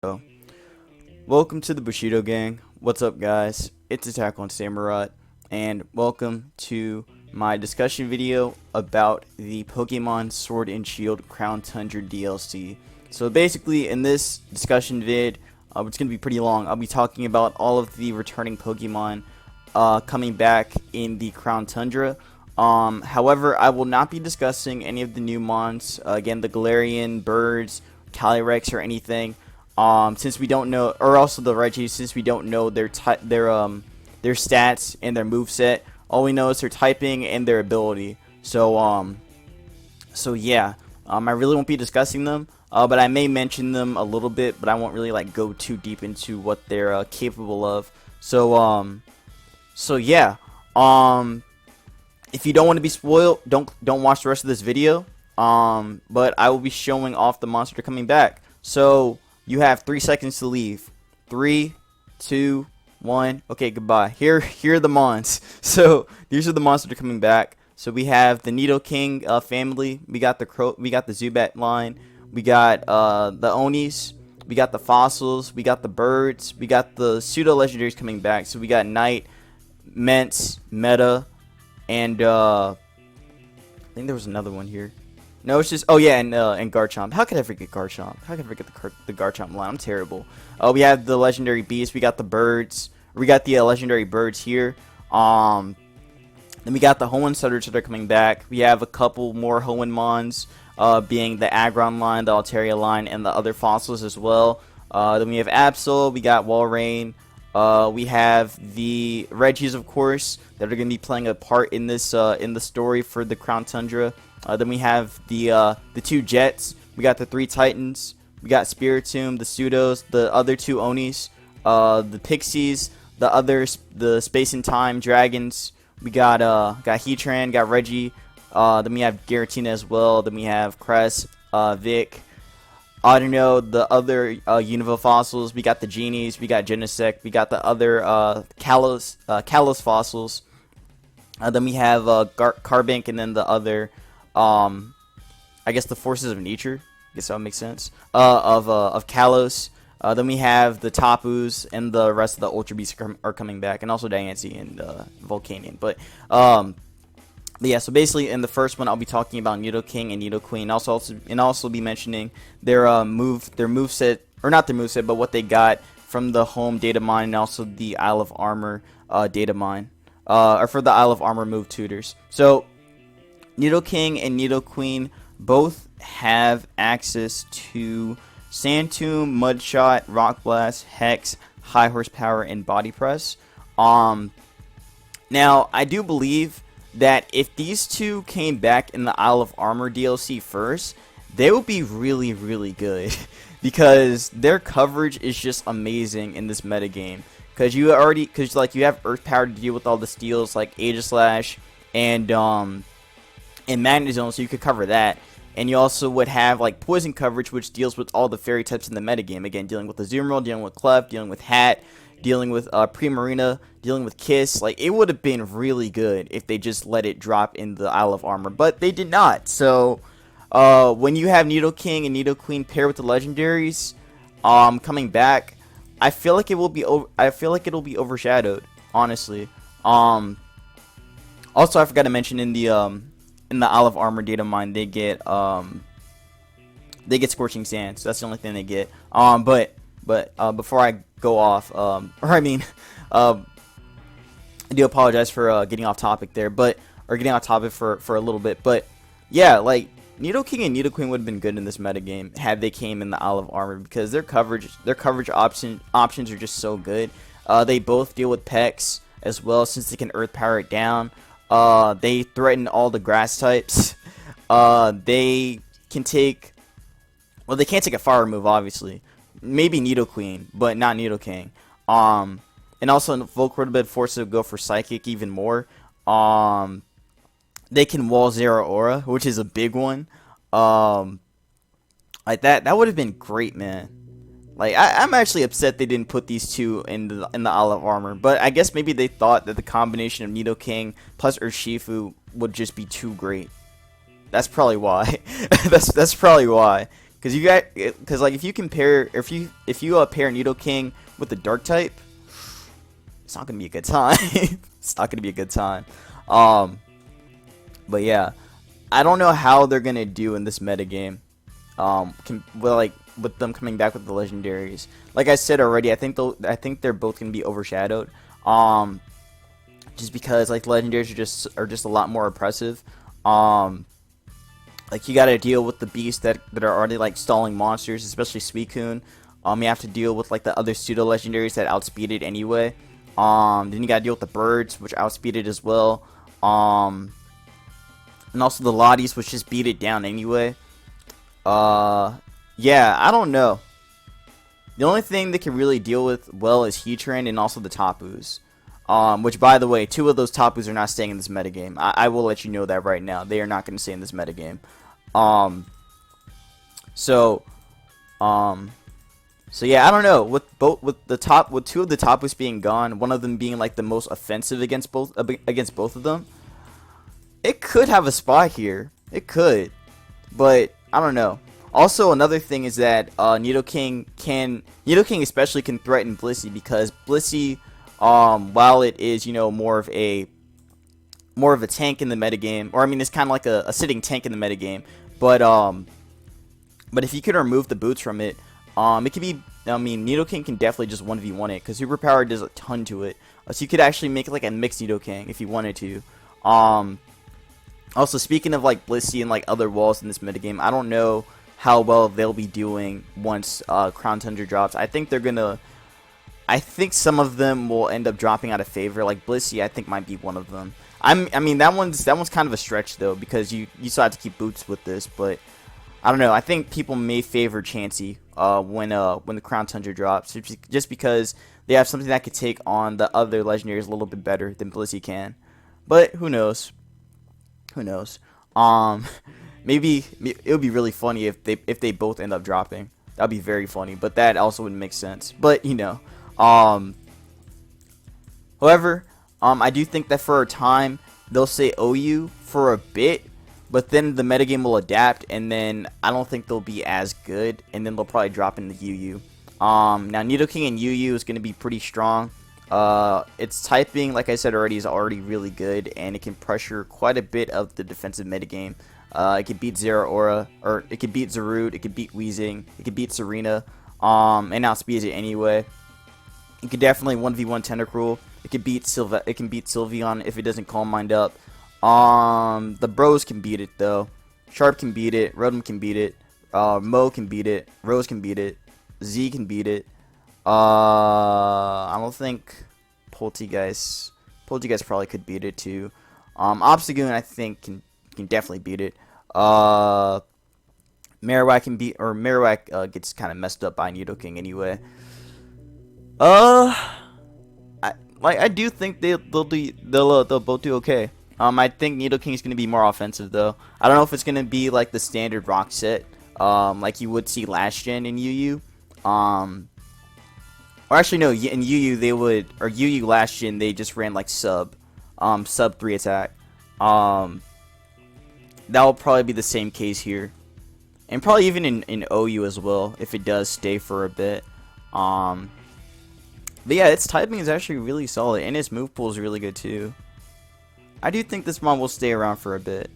So, welcome to the Bushido Gang. What's up, guys? It's Attack on Samurai, and welcome to my discussion video about the Pokemon Sword and Shield Crown Tundra DLC. So basically, in this discussion vid, it's going to be pretty long, I'll be talking about all of the returning Pokemon coming back in the Crown Tundra. However, I will not be discussing any of the new mons, again, the Galarian, Birds, Calyrex, or anything. Since we don't know, or also the Regice, since we don't know their stats and their moveset, all we know is their typing and their ability. So yeah, I really won't be discussing them, but I may mention them a little bit, but I won't really go too deep into what they're capable of. So yeah, if you don't want to be spoiled, don't watch the rest of this video. But I will be showing off the monster coming back. So you have 3 seconds to leave. 3, 2, 1. Okay, goodbye. Here are the mons. So these are the monsters coming back. So we have the Nidoking family. We got the Zubat line. We got the Onis. We got the Fossils. We got the Birds. We got the pseudo legendaries coming back. So we got Knight, Mence, Meta, and I think there was another one here. No, it's just, oh yeah, and Garchomp. How could I forget Garchomp? How could I forget the Garchomp line? I'm terrible. We have the legendary beasts. We got the birds. We got the legendary birds here. Then we got the Hoenn Sutters that are coming back. We have a couple more Hoenn mons, being the Aggron line, the Altaria line, and the other fossils as well. Then we have Absol. We got Walrein. We have the Regice, of course, that are going to be playing a part in this in the story for the Crown Tundra. Then we have the 2 Jets. We got the 3 Titans. We got Spiritomb, the Pseudos, the other 2 Onis, the Pixies, the Space and Time Dragons. We got Heatran, got Reggie. Then we have Giratina as well. Then we have Cress, Vic. I don't know, the other Unova fossils. We got the Genies. We got Genesect. We got the other Kalos fossils. Then we have Carbink, and then the other, I guess the Forces of Nature. I guess that would make sense. Of Kalos. Then we have the Tapus, and the rest of the Ultra Beasts are coming back, and also Diancie and Volcanion. But yeah, so basically in the first one I'll be talking about Nidoking and Nidoqueen. Also be mentioning their moveset, or not their moveset, but what they got from the home data mine, and also the Isle of Armor data mine, or for the Isle of Armor move tutors. So Nidoking and Nidoqueen both have access to Sand Tomb, Mudshot, Rock Blast, Hex, High Horsepower, and Body Press. Now I do believe that if these 2 came back in the Isle of Armor DLC first, they would be really, really good. Because their coverage is just amazing in this metagame. Because you have Earth Power to deal with all the steals like Aegislash and Magnet Zone, so you could cover that. And you also would have Poison coverage, which deals with all the fairy types in the metagame. Again, dealing with Azumarill, dealing with Clef, dealing with Hat, dealing with Primarina, dealing with Kiss. It would have been really good if they just let it drop in the Isle of Armor, but they did not. So when you have Nidoking and Nidoqueen paired with the legendaries coming back, I feel like it'll be overshadowed, honestly. Also, I forgot to mention in the Isle of Armor data mine, they get Scorching Sands. So that's the only thing they get. But before I go off, I do apologize for getting off topic there, or getting off topic for a little bit. But yeah, Nidoking and Nidoqueen would have been good in this metagame had they came in the Isle of Armor, because their coverage options are just so good. They both deal with Pex as well, since they can Earth Power it down. They threaten all the grass types. They can take, well, they can't take a fire move, obviously. Maybe Nidoqueen, but not Nidoking. And also Volcarona forces to go for Psychic even more. They can wall Zero Aura, which is a big one. That would have been great, man. I'm actually upset they didn't put these 2 in the Isle of Armor, but I guess maybe they thought that the combination of Nidoking plus Urshifu would just be too great. That's probably why. that's probably why. Because you got, because like if you compare, if you pair Nidoking with the Dark type, it's not gonna be a good time. It's not gonna be a good time. But yeah, I don't know how they're gonna do in this metagame. With them coming back with the legendaries. Like I said already, I think they're both gonna be overshadowed. Just because like legendaries are just a lot more oppressive. Like you gotta deal with the beasts that are already like stalling monsters, especially Suicune. You have to deal with like the other pseudo legendaries that outspeed it anyway. Then you gotta deal with the birds, which outspeed it as well. And also the Lotties, which just beat it down anyway. Yeah, I don't know. The only thing they can really deal with well is Heatran and also the Tapus. Which, by the way, 2 of those Tapus are not staying in this metagame. I will let you know that right now. They are not going to stay in this metagame. So yeah, I don't know. With 2 of the Tapus being gone, one of them being like the most offensive against both of them, it could have a spot here. It could, but I don't know. Also, another thing is that Nidoking especially can threaten Blissey, because Blissey, while it is, you know, more of a tank in the metagame, or I mean, it's kind of like a sitting tank in the metagame, but if you could remove the boots from it, it could be, I mean, Nidoking can definitely just 1v1 it, because Superpower does a ton to it, so you could actually make it like a mixed Nidoking if you wanted to. Also, speaking of like Blissey and like other walls in this metagame, I don't know how well they'll be doing once Crown Tundra drops. I think some of them will end up dropping out of favor. Like Blissey, I think might be one of them. I mean that one's kind of a stretch though, because you still have to keep boots with this, but I don't know. I think people may favor Chansey when the Crown Tundra drops, just because they have something that could take on the other legendaries a little bit better than Blissey can. But who knows? Who knows? Maybe it would be really funny if they both end up dropping. That'd be very funny, but that also wouldn't make sense. But you know, however, I do think that for a time they'll say OU for a bit, but then the metagame will adapt, and then I don't think they'll be as good, and then they'll probably drop into UU. Now Nidoking and UU is going to be pretty strong. Its typing, like I said already, is already really good, and it can pressure quite a bit of the defensive metagame. It can beat Zeraora, or it can beat Zarude, it can beat Weezing, it can beat Serena, and outspeeds it anyway. It can definitely 1v1 Tentacruel. It can beat Sylveon if it doesn't Calm Mind up. The bros can beat it though. Sharp can beat it, Rotom can beat it, Mo can beat it, Rose can beat it, Z can beat it. I don't think Poltegeist probably could beat it too. Obstagoon I think can definitely beat it. Marowak can beat, or Marowak gets kind of messed up by Nidoking anyway. I do think they'll both do okay. I think Nidoking is going to be more offensive though. I don't know if it's going to be like the standard rock set, like you would see last gen in UU. Or actually no, in UU they would, or UU last gen they just ran like sub 3 attack. That will probably be the same case here, and probably even in OU as well if it does stay for a bit. But yeah, its typing is actually really solid, and its move pool is really good too. I do think this mon will stay around for a bit.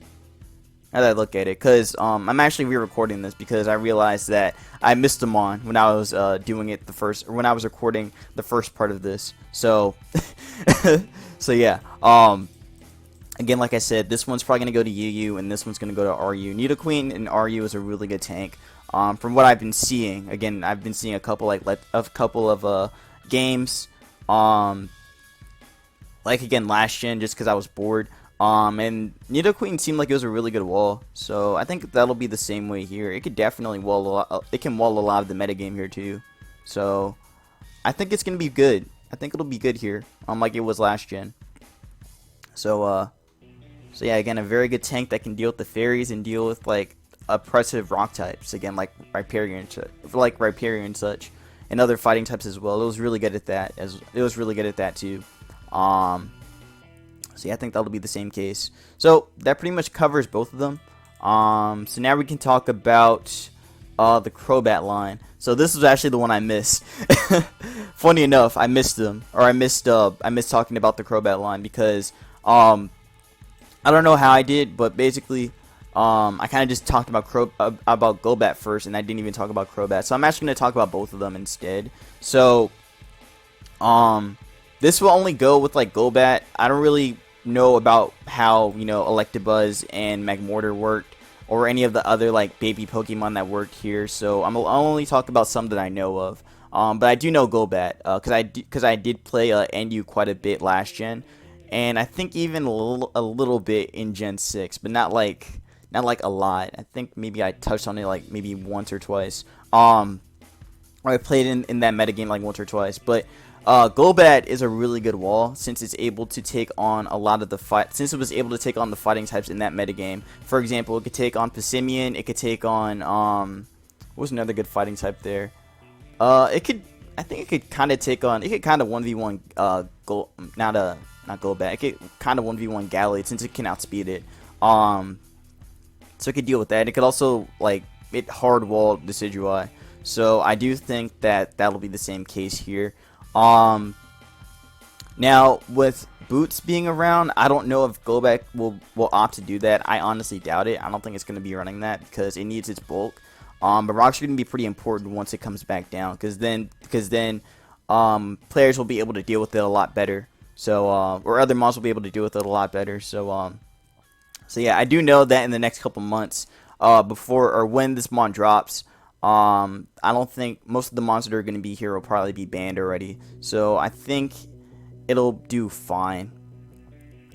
Now that I look at it, because I'm actually re-recording this because I realized that I missed a mon when I was doing it when I was recording the first part of this. So, so yeah. Again, like I said, this one's probably gonna go to UU, and this one's gonna go to RU. Nidoqueen and RU is a really good tank. From what I've been seeing, again, I've been seeing a couple of games. Like again last gen, just because I was bored. And Nidoqueen seemed like it was a really good wall, so I think that'll be the same way here. It could definitely wall a lot of the metagame here too. So I think it's gonna be good. I think it'll be good here, like it was last gen. So yeah, again, a very good tank that can deal with the fairies and deal with like oppressive rock types. Again, like Rhyperior and such, and other fighting types as well. It was really good at that. It was really good at that too. So yeah, I think that'll be the same case. So that pretty much covers both of them. So now we can talk about the Crobat line. So this was actually the one I missed. Funny enough, I missed them, or I missed talking about the Crobat line because I don't know how I did, but basically I kind of just talked about Golbat first, and I didn't even talk about Crobat. So I'm actually going to talk about both of them instead. So this will only go with like Golbat. I don't really know about how, you know, Electabuzz and Magmortar worked, or any of the other like baby Pokemon that worked here. So I'll only talk about some that I know of. But I do know Golbat because I did play NU quite a bit last gen, and I think even a little bit in Gen 6, but not like a lot. I think maybe I touched on it like maybe once or twice. Or I played in that metagame like once or twice. But Golbat is a really good wall since it's able to take on a lot of the since it was able to take on the fighting types in that metagame. For example, it could take on Passimian, it could take on what was another good fighting type there? I think it could kind of take on, it could kind of 1v1 not Golbat. It could kind of 1v1 Gallade since it can outspeed it. So it could deal with that. It could also like it hard wall Decidueye. So I do think that that'll be the same case here. Now with Boots being around, I don't know if Golbat will opt to do that. I honestly doubt it. I don't think it's going to be running that because it needs its bulk. But rocks are going to be pretty important once it comes back down, because then players will be able to deal with it a lot better. So or other mons will be able to deal with it a lot better. So yeah, I do know that in the next couple months, before or when this mon drops, I don't think most of the mons that are going to be here will probably be banned already. So I think it'll do fine.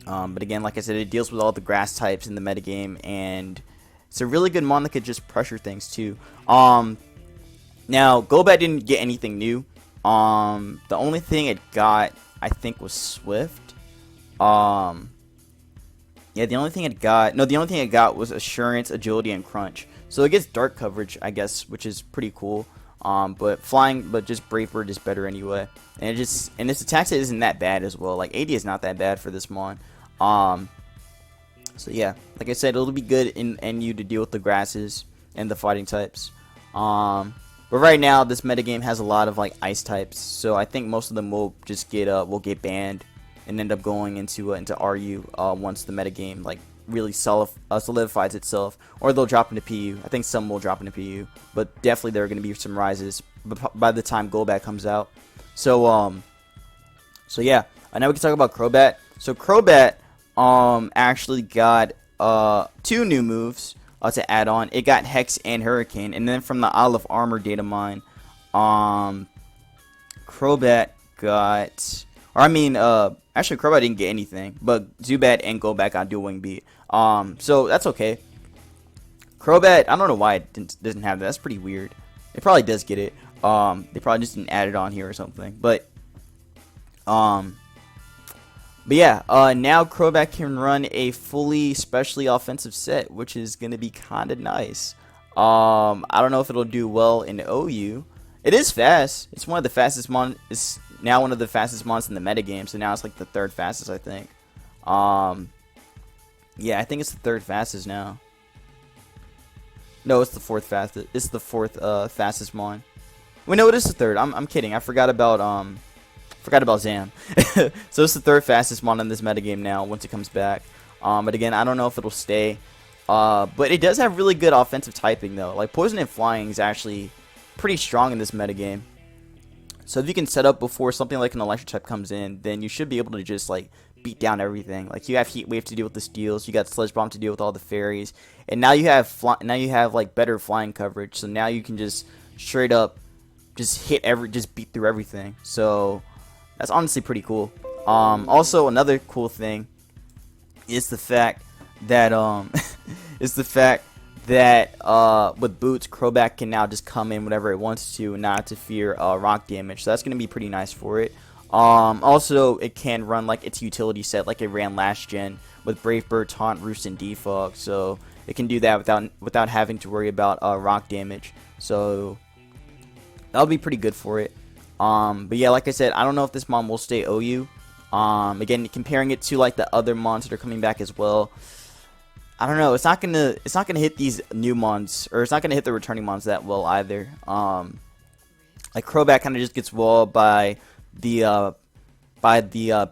But again, like I said, it deals with all the grass types in the metagame, and it's a really good mon that could just pressure things too. Now Golbat didn't get anything new. The only thing it got, I think, was Swift. Yeah, the only thing it got was Assurance, Agility, and Crunch. So it gets Dark coverage, I guess, which is pretty cool. But just Brave Bird is better anyway. And its attack set isn't that bad as well. Like 80 is not that bad for this mon. So yeah, like I said, it'll be good in NU to deal with the grasses and the fighting types. But right now, this metagame has a lot of like ice types, so I think most of them will just get banned and end up going into RU once the metagame like really solidifies itself, or they'll drop into PU. I think some will drop into PU, but definitely there are going to be some rises by the time Golbat comes out. So yeah, now we can talk about Crobat. So Crobat actually got 2 new moves to add on. It got Hex and Hurricane, and then from the Isle of Armor data mine, Crobat got, actually Crobat didn't get anything, but Zubat and Golbat got Dual Wing Beat. So that's okay. Crobat, I don't know why it doesn't have that. That's pretty weird. It probably does get it. They probably just didn't add it on here or something. But yeah, now Crobat can run a fully specially offensive set, which is going to be kind of nice. I don't know if it'll do well in OU. It is fast. It's one of the fastest It's now one of the fastest mons in the metagame, so now it's like the 3rd fastest, I think. Yeah, I think it's the 3rd fastest now. No, it's the 4th fastest. It's the 4th fastest mon. Wait, no, it is the 3rd. I'm kidding. I forgot about Zam. So it's the 3rd fastest mon in this metagame now once it comes back. But again, I don't know if it'll stay. But it does have really good offensive typing though. Like Poison and Flying is actually pretty strong in this metagame. So if you can set up before something like an Electric type comes in, then you should be able to just like beat down everything. Like you have Heat Wave to deal with the steals, you got Sledge Bomb to deal with all the fairies, and now you have like better flying coverage. So now you can just straight up just beat through everything. So that's honestly pretty cool. Also another cool thing is the fact that with Boots, Crobat can now just come in whenever it wants to and not have to fear rock damage. So that's going to be pretty nice for it. Also, it can run like its utility set like it ran last gen with Brave Bird, Taunt, Roost, and Defog. So it can do that without having to worry about rock damage. So that'll be pretty good for it. But yeah, like I said, I don't know if this mon will stay OU. Again, comparing it to like the other mons that are coming back as well, I don't know. It's not gonna hit these new mons, or it's not gonna hit the returning mons that well either. Like Crobat kind of just gets walled by the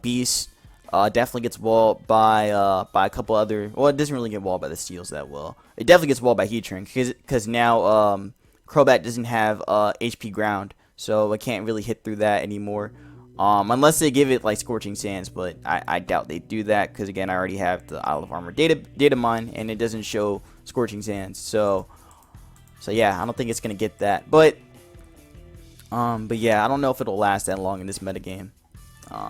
beast. Definitely gets walled by a couple other. Well, it doesn't really get walled by the steels that well. It definitely gets walled by Heatran because now Crobat doesn't have HP ground, so it can't really hit through that anymore. Unless they give it like Scorching Sands, but I doubt they do that because again I already have the Isle of Armor data mine and it doesn't show Scorching Sands. So yeah, I don't think it's gonna get that. But yeah, I don't know if it'll last that long in this metagame.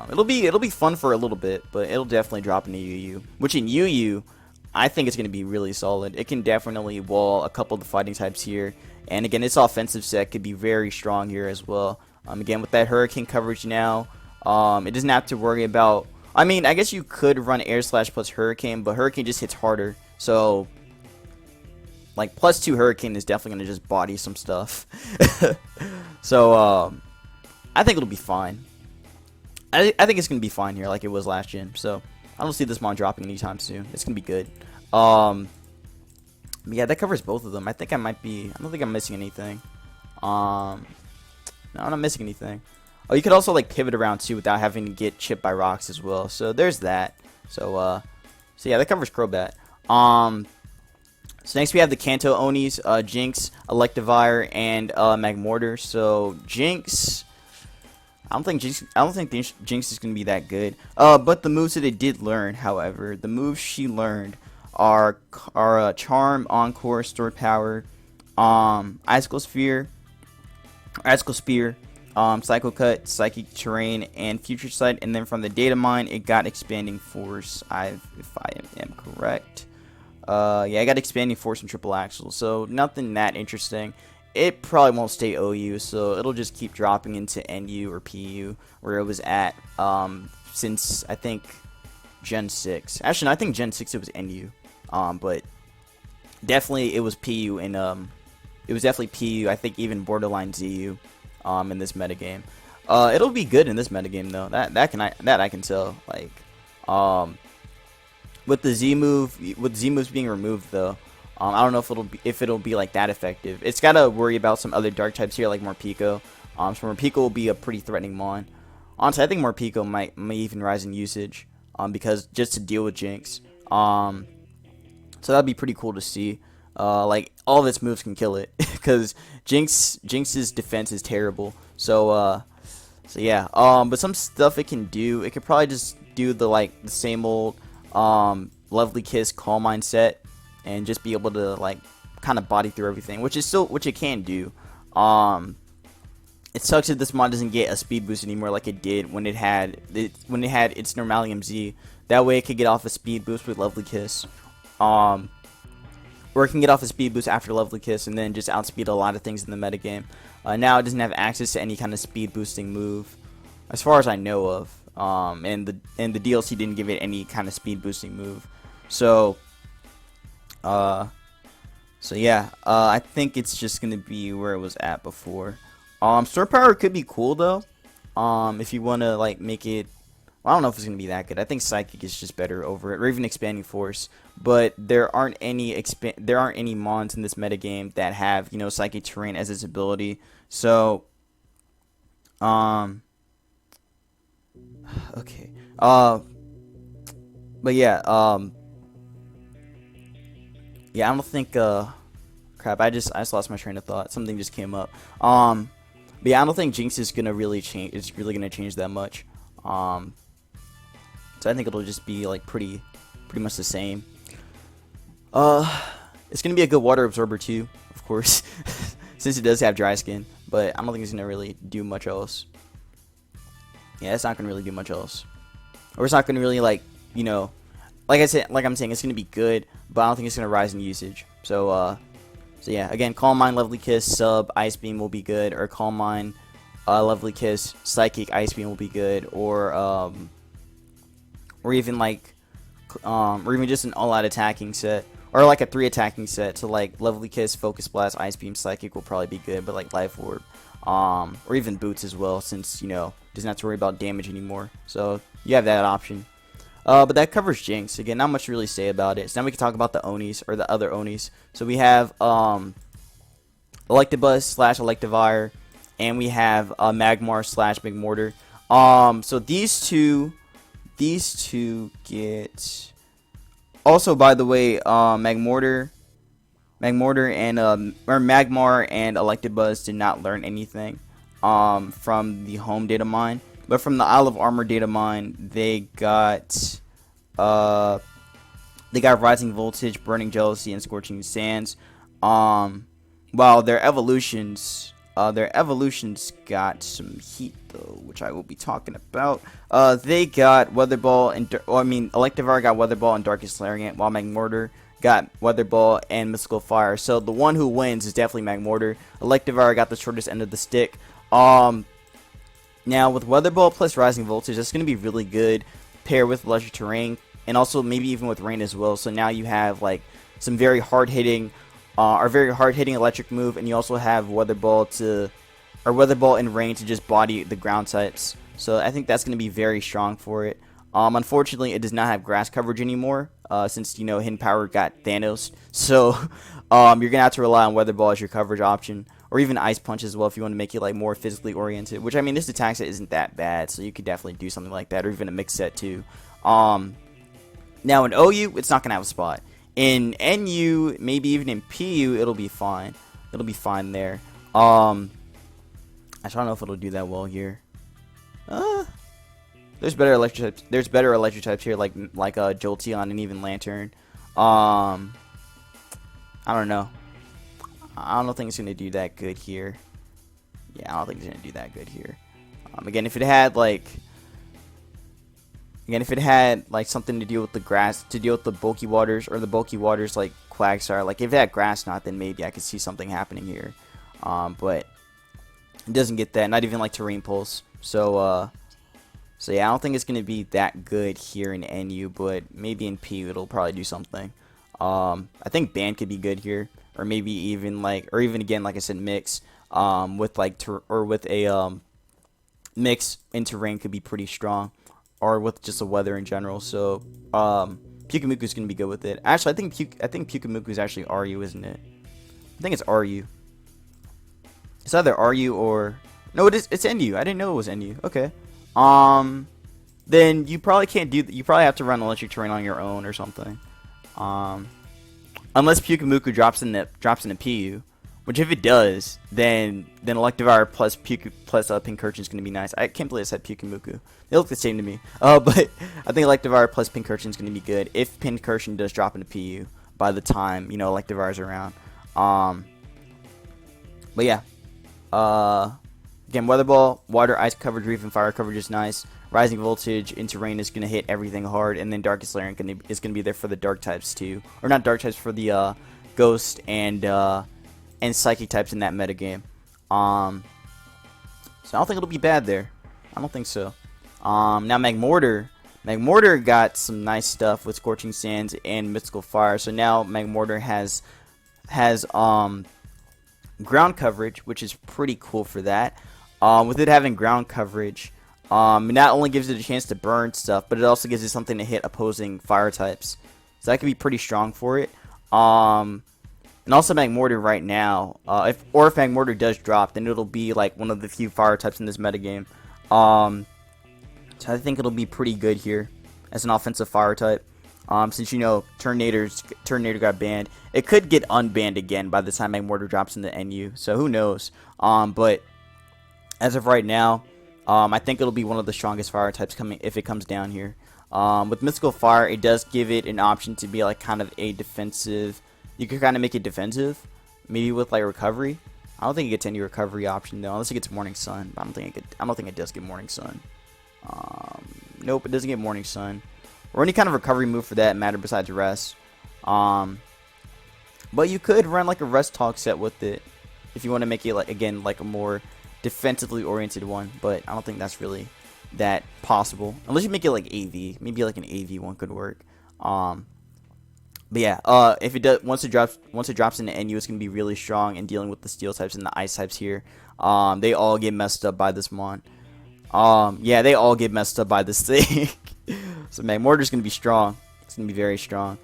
It'll be fun for a little bit, but it'll definitely drop into UU. Which in UU, I think it's gonna be really solid. It can definitely wall a couple of the fighting types here, and again, its offensive set could be very strong here as well. Again, with that Hurricane coverage now, it doesn't have to worry about. I mean, I guess you could run Air Slash plus Hurricane, but Hurricane just hits harder. So, like, +2 Hurricane is definitely going to just body some stuff. So, I think it'll be fine. I think it's going to be fine here, like it was last gen. So, I don't see this mon dropping anytime soon. It's going to be good. Yeah, that covers both of them. I think I might be. I don't think I'm missing anything. No, I'm not missing anything. Oh, you could also like pivot around too without having to get chipped by rocks as well. So there's that. So yeah, that covers Crobat. So next we have the Kanto Onis, Jynx, Electivire, and Magmortar. So Jynx, I don't think Jynx is gonna be that good. But the moves that it did learn, however, the moves she learned are Charm, Encore, Stored Power, Icicle Spear, Psycho Cut, Psychic Terrain, and Future Sight. And then from the data mine, it got Expanding Force. If I am correct. Yeah, I got Expanding Force and Triple Axle. So nothing that interesting. It probably won't stay OU, so it'll just keep dropping into NU or PU where it was at since I think Gen 6. Actually, no, I think Gen 6 it was NU. But definitely it was PU and it was definitely PU. I think even borderline ZU in this metagame. It'll be good in this metagame though. That I can tell. Like with the Z moves being removed though. I don't know if it'll be like that effective. It's got to worry about some other dark types here like Morpeko. So Morpeko will be a pretty threatening mon. Honestly, I think Morpeko might even rise in usage because just to deal with Jynx. So that'd be pretty cool to see. Like all of its moves can kill it because Jynx's defense is terrible. So yeah. But some stuff it can do. It could probably just do the same old Lovely Kiss Calm Mind set and just be able to like kind of body through everything, which it can do. It sucks that this mod doesn't get a speed boost anymore like it did when it had its Normalium Z. That way it could get off a speed boost with Lovely Kiss. Or it can get off a speed boost after Lovely Kiss and then just outspeed a lot of things in the metagame. Now it doesn't have access to any kind of speed boosting move, as far as I know of. And the DLC didn't give it any kind of speed boosting move. So yeah, I think it's just gonna be where it was at before. Store Power could be cool though. If you wanna like make it. Well, I don't know if it's gonna be that good. I think Psychic is just better over it, or even Expanding Force. But there aren't any mons in this metagame that have Psychic Terrain as its ability. So, okay. But yeah. Yeah, I don't think. Crap! I just lost my train of thought. Something just came up. But yeah, I don't think Jynx is gonna really change. It's really gonna change that much. So I think it'll just be like pretty much the same. It's gonna be a good water absorber too, of course, since it does have dry skin. But I don't think it's gonna really do much else. Yeah, it's not gonna really do much else, or it's not gonna really like I'm saying, it's gonna be good, but I don't think it's gonna rise in usage. So yeah, again, Calm Mind, Lovely Kiss, Sub, Ice Beam will be good, or Calm Mind, Lovely Kiss, Psychic, Ice Beam will be good, or even just an all-out attacking set, or like a 3 attacking set. So like Lovely Kiss, Focus Blast, Ice Beam, Psychic will probably be good, but like Life Orb, or even Boots as well, since doesn't have to worry about damage anymore. So you have that option. But that covers Jynx. Again, not much to really say about it. So now we can talk about the Onis, or the other Onis. So we have Electabuzz slash Electivire, and we have Magmar slash Magmortar. So these two get. Also, by the way, Magmar and Magmar and Electabuzz did not learn anything from the home data mine, but from the Isle of Armor data mine, they got Rising Voltage, Burning Jealousy, and Scorching Sands. While their evolutions got some heat though, which I will be talking about. They got Weather Ball and Electivire got Weather Ball and Darkest Lariat, while Magmortar got Weather Ball and Mystical Fire. So the one who wins is definitely Magmortar. Electivire got the shortest end of the stick. Now with Weather Ball plus Rising Voltage, that's going to be really good paired with Electric Terrain, and also maybe even with Rain as well. So now you have like some very hard hitting electric move, and you also have Weather Ball and Rain to just body the ground types. So I think that's going to be very strong for it. Unfortunately, it does not have grass coverage anymore, since Hidden Power got Thanos. So you're going to have to rely on Weather Ball as your coverage option, or even Ice Punch as well if you want to make it like more physically oriented. Which, I mean, this attack set isn't that bad, so you could definitely do something like that, or even a mix set too. Now in OU, it's not going to have a spot. In NU, maybe even in PU, it'll be fine. It'll be fine there. I don't know if it'll do that well here. There's better electric types. There's better electric types here, like Jolteon and even Lantern. I don't know. I don't think it's gonna do that good here. Yeah, I don't think it's gonna do that good here. Again, if it had like something to deal with the grass, to deal with the bulky waters, or the bulky waters like Quagsire, like if it had grass knot, then maybe I could see something happening here. But it doesn't get that, not even like Terrain Pulse. So yeah, I don't think it's gonna be that good here in NU, but maybe in PU it'll probably do something. I think Band could be good here, or maybe even again, like I said, mix with a mix into Rain could be pretty strong. Or with just the weather in general. So Pyukumuku's gonna be good with it. Actually, I think Pyukumuku is actually RU, isn't it? I think it's RU. It's either RU or no, it's NU. I didn't know it was NU. Okay. Then you probably can't do. You probably have to run Electric Terrain on your own or something. Unless Pyukumuku drops in the PU. Which, if it does, then Electivire plus Pincurchin is going to be nice. I can't believe I said Pyukumuku. They look the same to me. But I think Electivire plus Pincurchin is going to be good if Pincurchin does drop into PU by the time Electivire's around. But yeah. Again, Weather Ball, Water, Ice coverage, Reef, and Fire coverage is nice. Rising Voltage into Rain is going to hit everything hard, and then Darkest Lariat is going to be there for the Dark types too, or not Dark types, for the Ghost and Psychic types in that metagame. So I don't think it'll be bad there. I don't think so. Now Magmortar got some nice stuff with Scorching Sands and Mystical Fire. So now Magmortar has ground coverage, which is pretty cool for that. With it having ground coverage, it not only gives it a chance to burn stuff, but it also gives it something to hit opposing fire types. So that could be pretty strong for it. And also Magmortar right now, if Magmortar does drop, then it'll be like one of the few fire types in this metagame. So I think it'll be pretty good here as an offensive fire type. Since Tornado got banned, it could get unbanned again by the time Magmortar drops into NU. So who knows? But as of right now, I think it'll be one of the strongest fire types coming if it comes down here. With Mystical Fire, it does give it an option to be like kind of a defensive. You could kind of make it defensive, maybe with like recovery. I don't think it gets any recovery option though, unless it gets Morning Sun. But I don't think it does get Morning Sun. Nope, it doesn't get Morning Sun, or any kind of recovery move for that matter besides Rest. But you could run like a Rest Talk set with it if you want to make it like a more defensively oriented one. But I don't think that's really that possible unless you make it like AV. Maybe like an AV one could work. But yeah, if it does, once it drops into NU, it's gonna be really strong in dealing with the Steel types and the Ice types here. They all get messed up by this mon. Yeah, they all get messed up by this thing. So Magmortar's gonna be strong. It's gonna be very strong.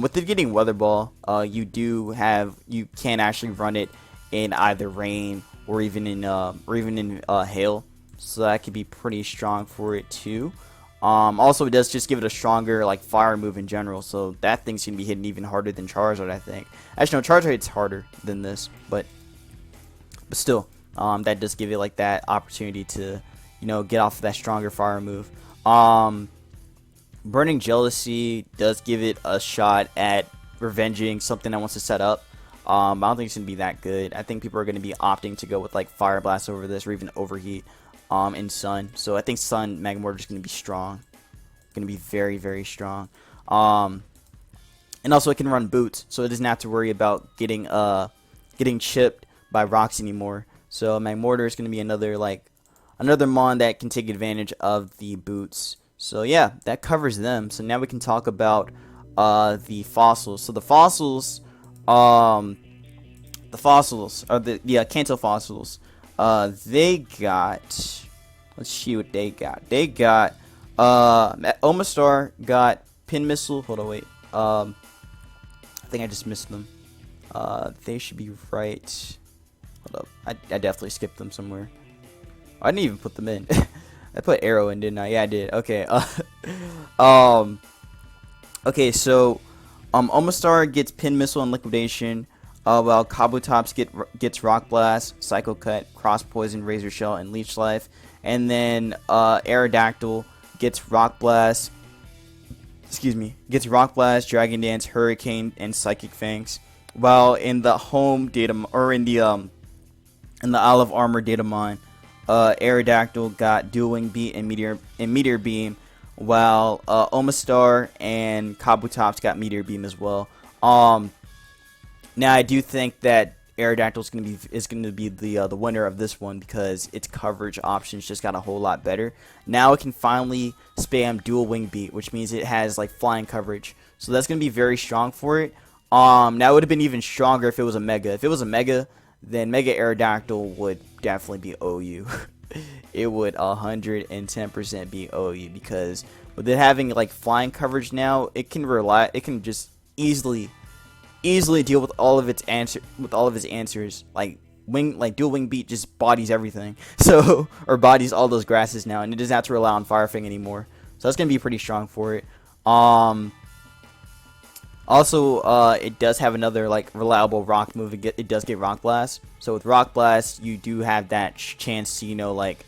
With it getting Weather Ball, you can actually run it in either rain or even in hail. So that could be pretty strong for it too. Also, it does just give it a stronger like fire move in general, so that thing's gonna be hitting even harder than Charizard, I think. Actually, no, Charizard hits harder than this, but still, that does give it like that opportunity to, you know, get off of that stronger fire move. Burning Jealousy does give it a shot at revenging something that wants to set up. I don't think it's gonna be that good. I think people are gonna be opting to go with like Fire Blast over this, or even Overheat. In Sun. So I think Sun Magmortar is going to be strong. Going to be very, very strong. And also it can run Boots, so it doesn't have to worry about getting chipped by rocks anymore. So Magmortar is going to be another mon that can take advantage of the Boots. So yeah, that covers them. So now we can talk about the fossils. So the fossils are the Kanto Fossils. They got, let's see what they got. They got, Omastar got Pin Missile. Hold on, wait. I think I just missed them. They should be right. Hold up. I definitely skipped them somewhere. I didn't even put them in. I put Arrow in, didn't I? Yeah, I did. Okay. Okay, so, Omastar gets Pin Missile and Liquidation. While Kabutops gets Rock Blast, Psycho Cut, Cross Poison, Razor Shell, and Leech Life. And then Aerodactyl gets Rock Blast, Dragon Dance, Hurricane, and Psychic Fangs. While in the home data, or in the Isle of Armor Datamon, Aerodactyl got Dual Wing Beat and Meteor Beam, while Omastar and Kabutops got Meteor Beam as well. Now I do think that Aerodactyl is gonna be the winner of this one, because its coverage options just got a whole lot better. Now it can finally spam Dual Wing Beat, which means it has like flying coverage. So that's gonna be very strong for it. Now it would have been even stronger if it was a Mega. If it was a Mega, then Mega Aerodactyl would definitely be OU. It would 110% be OU, because with it having like flying coverage now, it can just easily deal with all of its answers. Like Dual Wing Beat just bodies everything. So, or bodies all those grasses now, and it doesn't have to rely on Fire Fang anymore. So that's gonna be pretty strong for it. Also, it does have another like reliable rock move. It does get Rock Blast. So with Rock Blast, you do have that chance to, you know, like,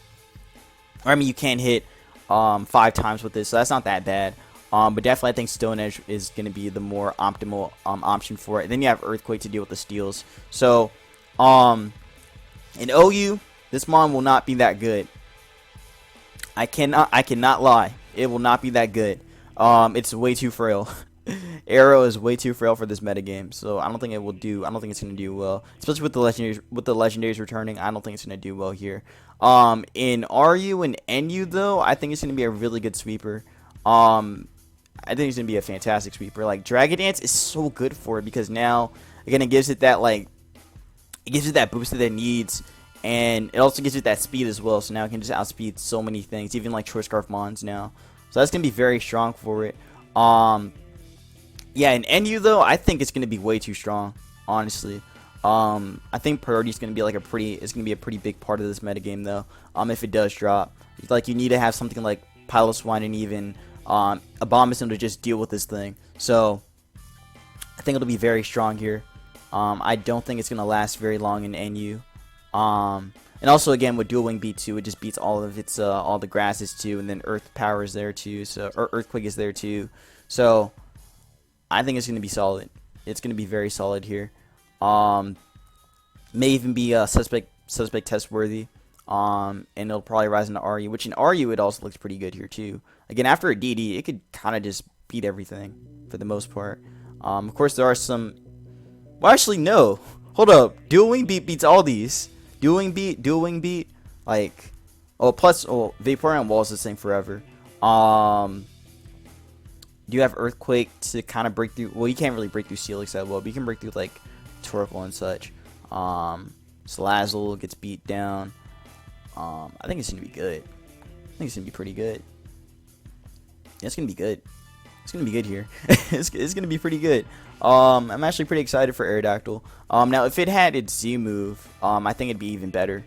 or I mean, you can hit 5 times with this, so that's not that bad. But definitely I think Stone Edge is going to be the more optimal option for it. Then you have Earthquake to deal with the steals. So, in OU, this mon will not be that good. I cannot lie. It will not be that good. It's way too frail. Arrow is way too frail for this metagame, so I don't think it's going to do well, especially with the legendaries returning. I don't think it's going to do well here. In RU and NU though, I think it's going to be a really good sweeper. I think it's going to be a fantastic sweeper. Like, Dragon Dance is so good for it, because now, again, it gives it that boost that it needs, and it also gives it that speed as well, so now it can just outspeed so many things, even like Choice Scarf Mons now. So that's going to be very strong for it. Yeah, in NU though, I think it's going to be way too strong, honestly. I think priority is going to be like a pretty big part of this metagame though. If it does drop, like, you need to have something like Piloswine and even Abomasnow to just deal with this thing. So I think it'll be very strong here. I don't think it's gonna last very long in NU. And also, again, with Dual Wing Beat too, it just beats all of its all the grasses too, and then Earth Power is there too, so, or Earthquake is there too. So I think it's gonna be solid. It's gonna be very solid here. May even be suspect test worthy. And it'll probably rise into RU, which in RU it also looks pretty good here too. Again, after a DD, it could kind of just beat everything for the most part. Of course, there are some. Well, actually, no. Hold up. Dual Wing Beat beats all these. Dual Wing Beat. Like, plus Vaporeon Wall is the same forever. Do you have Earthquake to kind of break through? Well, you can't really break through Steelix that well, but you can break through like Torkoal and such. Salazzle gets beat down. I think it's gonna be good. I think it's gonna be pretty good. It's gonna be good. It's gonna be good here. It's gonna be pretty good. I'm actually pretty excited for Aerodactyl. Now if it had its Z move, I think it'd be even better.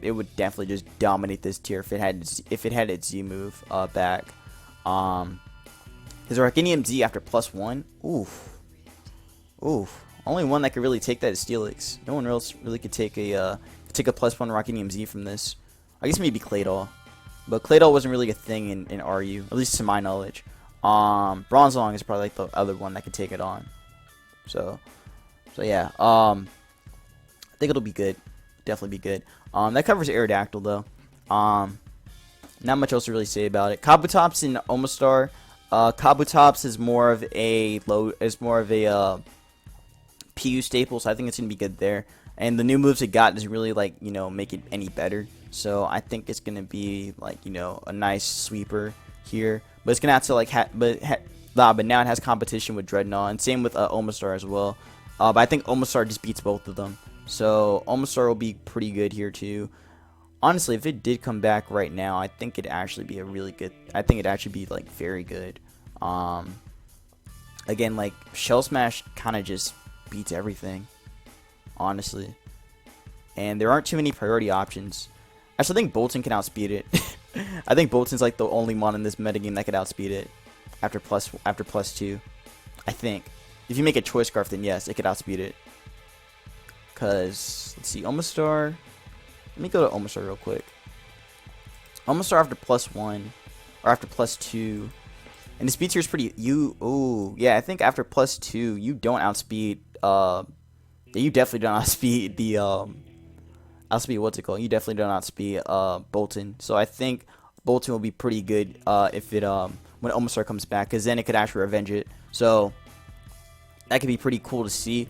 It would definitely just dominate this tier if it had its Z move back. His Arcanium Z after +1. Oof. Only one that could really take that is Steelix. No one else really could take a +1 Arcanium Z from this. I guess maybe Claydol. But Claydol wasn't really a thing in RU, at least to my knowledge. Bronzong is probably like the other one that could take it on. So yeah. I think it'll be good. Definitely be good. That covers Aerodactyl though. Not much else to really say about it. Kabutops and Omastar. Kabutops is more of a PU staple, so I think it's gonna be good there. And the new moves it got doesn't really like make it any better. So I think it's gonna be like a nice sweeper here. But it's gonna have to like but now it has competition with Dreadnought, and same with Omastar as well. But I think Omastar just beats both of them. So Omastar will be pretty good here too. Honestly, if it did come back right now, I think it'd actually be like very good. Again, like Shell Smash kind of just beats everything, honestly. And there aren't too many priority options. Actually, I think Bolton can outspeed it. I think Bolton's like the only mon in this metagame that could outspeed it after +2. I think. If you make a choice scarf, then yes, it could outspeed it. Cause let's see, Omastar. Let me go to Omastar real quick. Omastar after +1 or after +2, and the speed tier is pretty. Yeah, I think after +2, you don't outspeed. You definitely don't outspeed the outspeed what's it called? You definitely don't outspeed Bolton. So I think Bolton will be pretty good if it when Omastar comes back, because then it could actually revenge it. So that could be pretty cool to see.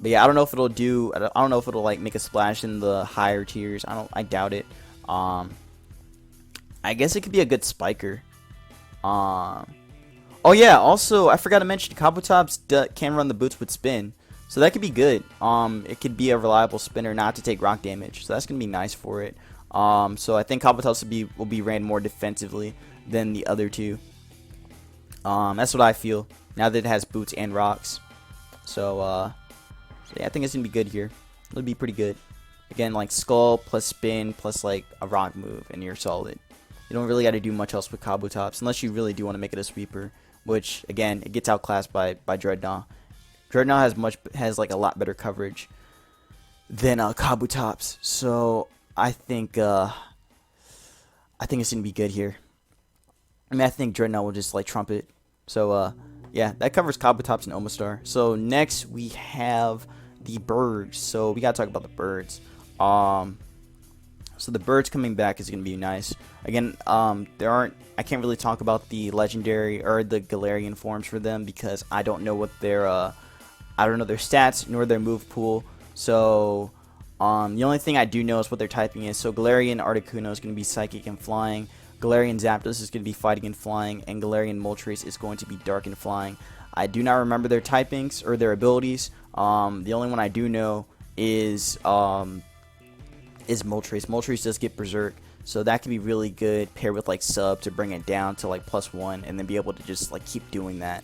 But yeah, I don't know if it'll do. I don't know if it'll like make a splash in the higher tiers. I doubt it. I guess it could be a good spiker. Oh yeah. Also, I forgot to mention Kabutops can run the boots with spin, so that could be good. It could be a reliable spinner, not to take rock damage. So that's gonna be nice for it. So I think Kabutops will be ran more defensively than the other two. That's what I feel now that it has boots and rocks. So yeah, I think it's gonna be good here. It'll be pretty good. Again, like Skull plus spin plus like a rock move, and you're solid. You don't really got to do much else with Kabutops unless you really do want to make it a sweeper. Which again, it gets outclassed by Dreadnought. Dreadnought has like a lot better coverage than Kabutops. So I think it's gonna be good here. I mean, I think Dreadnought will just like trump it. So yeah, that covers Kabutops and Omastar. So next we have the birds. So we gotta talk about the birds. So the birds coming back is gonna be nice. Again, I can't really talk about the legendary or the Galarian forms for them because I don't know what their their stats nor their move pool. So the only thing I do know is what their typing is. So Galarian Articuno is gonna be psychic and flying. Galarian Zapdos is going to be fighting and flying, and Galarian Moltres is going to be dark and flying. I do not remember their typings or their abilities. The only one I do know is Moltres. Moltres does get Berserk, so that can be really good paired with like Sub to bring it down to like +1, and then be able to just like keep doing that.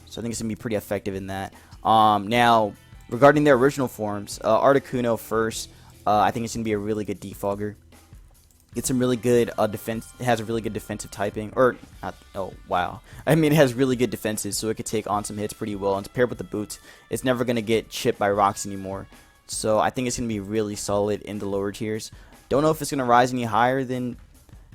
So I think it's going to be pretty effective in that. Now, regarding their original forms, Articuno first, I think it's going to be a really good defogger. Get some really good defense. It has a really good defensive typing, or not. Oh wow! I mean, it has really good defenses, so it could take on some hits pretty well. And paired with the boots, it's never gonna get chipped by rocks anymore. So I think it's gonna be really solid in the lower tiers. Don't know if it's gonna rise any higher than.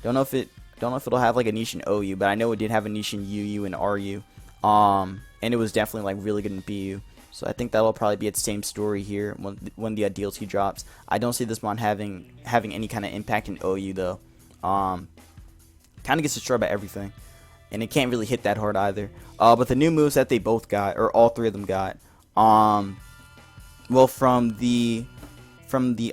Don't know if it'll have like a niche in OU, but I know it did have a niche in UU and RU. And it was definitely like really good in BU. So I think that'll probably be its same story here when the DLC drops. I don't see this mon having any kind of impact in OU though. Kind of gets destroyed by everything, and it can't really hit that hard either. But the new moves that they both got, or all three of them got, well, from the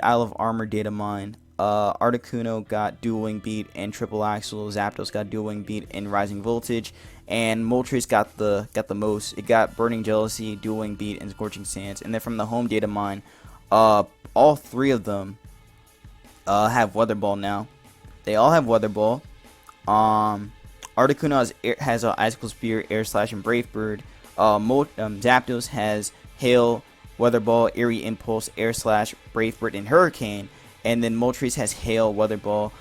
Isle of Armor data mine, Articuno got Dual Wing Beat and Triple Axle. Zapdos got Dual Wing Beat and Rising Voltage. And Moltres got the most. It got Burning Jealousy, Dual Wing Beat, and Scorching Sands. And then from the home data mine, all three of them have Weather Ball now. They all have Weather Ball. Articuno has Icicle Spear, Air Slash, and Brave Bird. Zapdos has Hail, Weather Ball, Eerie Impulse, Air Slash, Brave Bird, and Hurricane. And then Moltres has Hail, Weather Ball,